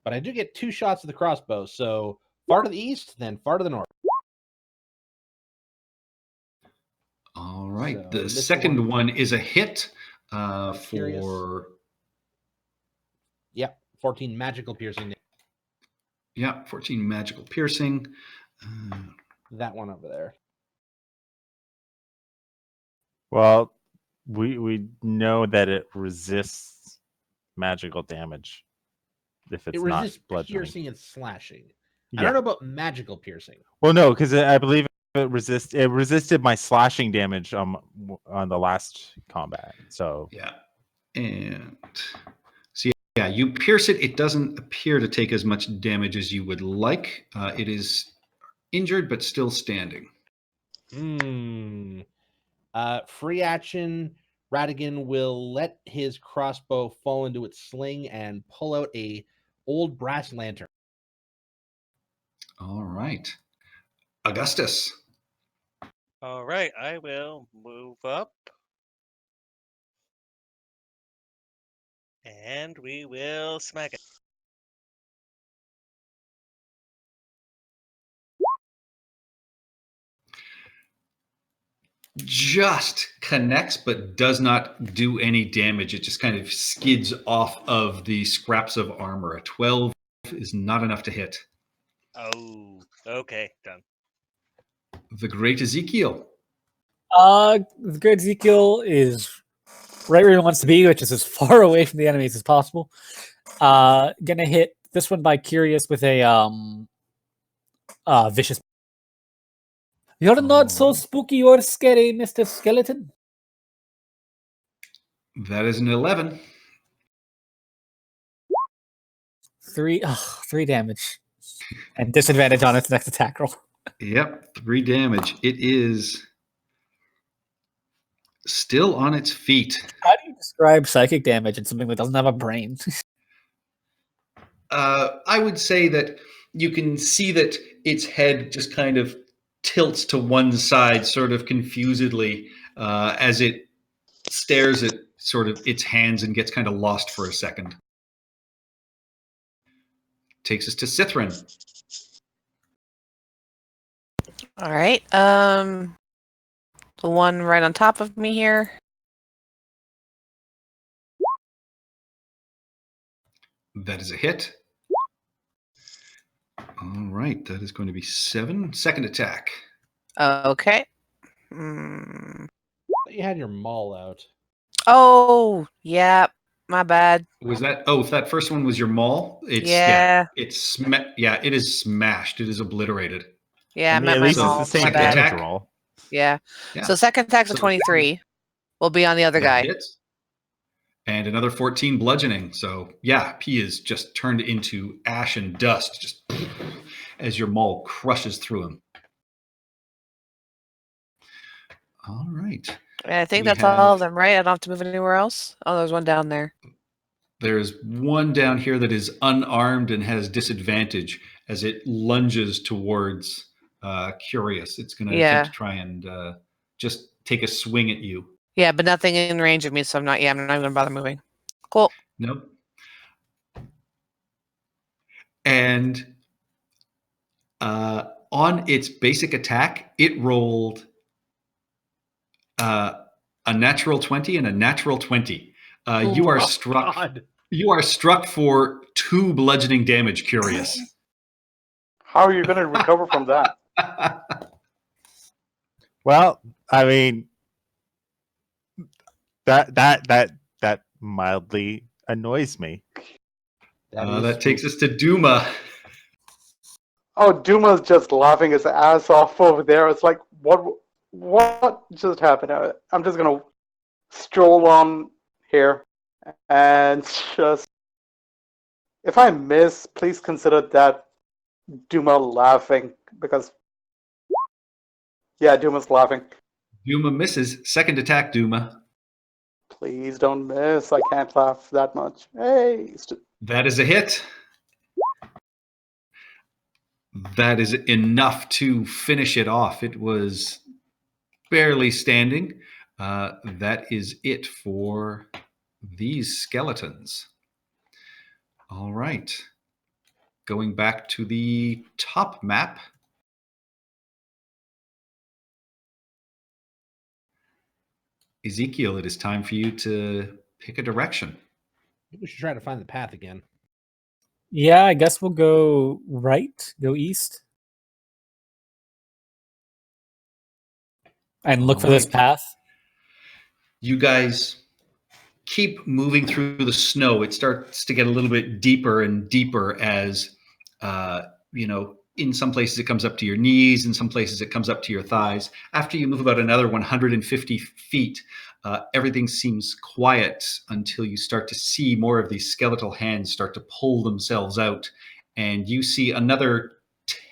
but I do get 2 shots of the crossbow, so far to the east, then far to the north. All right. So, The this second one is a hit Curious. for, Yep, 14 magical piercing. yeah, 14 magical piercing. That one over there. Well, we know that it resists magical damage if it's It not resists bludgeoning. piercing and slashing. I Yeah. don't know about magical piercing. Well, no, because I believe it resisted my slashing damage on the last combat. So Yeah. And so, yeah, you pierce it. It doesn't appear to take as much damage as you would like. It is injured, but still standing. Free action. Radigan will let his crossbow fall into its sling and pull out a old brass lantern. All right. Augustus. All right, I will move up. And we will smack it. Just connects, but does not do any damage. It just kind of skids off of the scraps of armor. A 12 is not enough to hit. Oh, okay, done. The Great Ezekiel. The Great Ezekiel is right where he wants to be, which is as far away from the enemies as possible. Gonna hit this one by Curious with a vicious. You're not so spooky or scary, Mr. Skeleton. That is an 11. 3 damage. And disadvantage on its next attack roll. Yep, 3 damage. It is still on its feet. How do you describe psychic damage in something that doesn't have a brain? I would say that you can see that its head just kind of tilts to one side sort of confusedly as it stares at sort of its hands and gets kind of lost for a second. Takes us to Cithrin. All right. The one right on top of me here. That is a hit. All right, that is going to be 7. Second attack. Okay. You had your maul out. Oh, yeah. My bad. Was that? Oh, if that first one was your maul, it's Yeah. it is smashed. It is obliterated. Yeah, I I'm mean, at at my least it's maul. the same My bad. damage attack. roll. Yeah. Yeah. So second attack's a So- 23. Will be on the other That guy. hits. And another 14 bludgeoning. So yeah, he is just turned into ash and dust, just as your maul crushes through him. All right. And I think We that's all of have- them, right? I don't have to move anywhere else. Oh, there's one down there. There's one down here that is unarmed and has disadvantage as it lunges towards Curious. It's going to Yeah. attempt to try and just take a swing at you. Yeah, but nothing in range of me, so I'm not even gonna bother moving. Cool. Nope. And on its basic attack, it rolled a natural 20 and a natural 20. You are struck. God. You are struck for 2 bludgeoning damage, Curious. How are you going to recover from that? Well, I mean, that mildly annoys me. That takes us to Duma. Oh, Duma's just laughing his ass off over there. It's like, what just happened? I'm just gonna stroll on here and just, if I miss, please consider that Duma laughing, because yeah, Duma's laughing. Duma misses. Second attack, Duma. Please don't miss. I can't laugh that much. Hey, That is a hit. That is enough to finish it off. It was barely standing. that is it for these skeletons. All right. Going back to the top map. Ezekiel, it is time for you to pick a direction. We should try to find the path again. Yeah, I guess we'll go right, go east. And look for this Alright. path. You guys keep moving through the snow. It starts to get a little bit deeper and deeper as, in some places it comes up to your knees, in some places it comes up to your thighs. After you move about another 150 feet, everything seems quiet until you start to see more of these skeletal hands start to pull themselves out. And you see another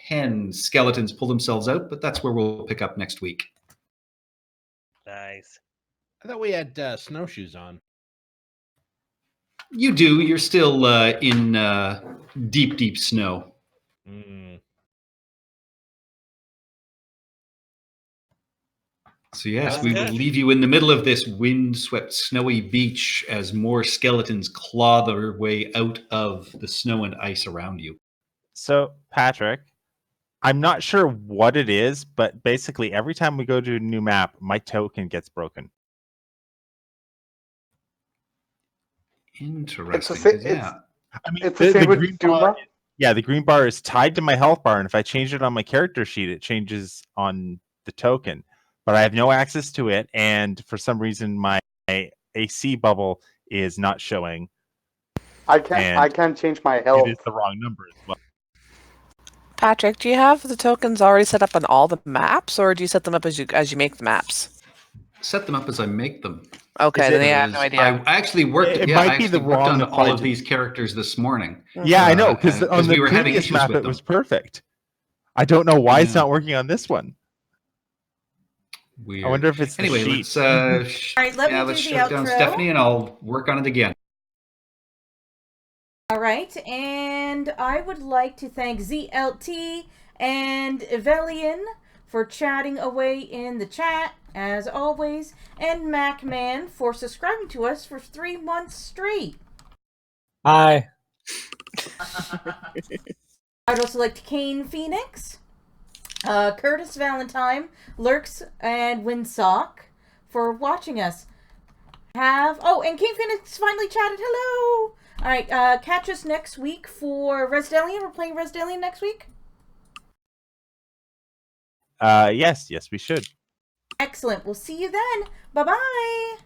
10 skeletons pull themselves out, but that's where we'll pick up next week. Nice. I thought we had snowshoes on. You do. You're still in deep, deep snow. Mm. So yes, Sounds we will good. leave you in the middle of this wind-swept, snowy beach as more skeletons claw their way out of the snow and ice around you. So, Patrick, I'm not sure what it is, but basically every time we go to a new map, my token gets broken. Interesting. sa- 'Cause, yeah. I mean, It's the same with Duma. Yeah, the green bar is tied to my health bar, and if I change it on my character sheet, it changes on the token. But I have no access to it, and for some reason, my AC bubble is not showing. I And can't change my health. It is the wrong number as well. Patrick, do you have the tokens already set up on all the maps, or do you set them up as you make the maps? Set them up as I make them. Okay, Is then it- yeah, I have no idea. I actually worked. It I might be the actually worked wrong on all of applied- these characters this morning. Yeah, I know, because and- on 'cause the we were having previous issues map with it was them. perfect. I don't know why it's Yeah. not working on this one. Weird. I wonder if it's the Anyway, sheet. let's All right, let me do let's the shut down outro. Stephanie, and I'll work on it again. All right, and I would like to thank ZLT and Evelian for chatting away in the chat, as always, and MacMan for subscribing to us for 3 months straight. Hi. I'd also like to Kane Phoenix, Curtis Valentine, Lurks, and Windsock for watching us. And Kane Phoenix finally chatted. Hello! Alright, catch us next week for Resdelian. We're playing Resdelian next week. Yes, we should. Excellent. We'll see you then. Bye-bye.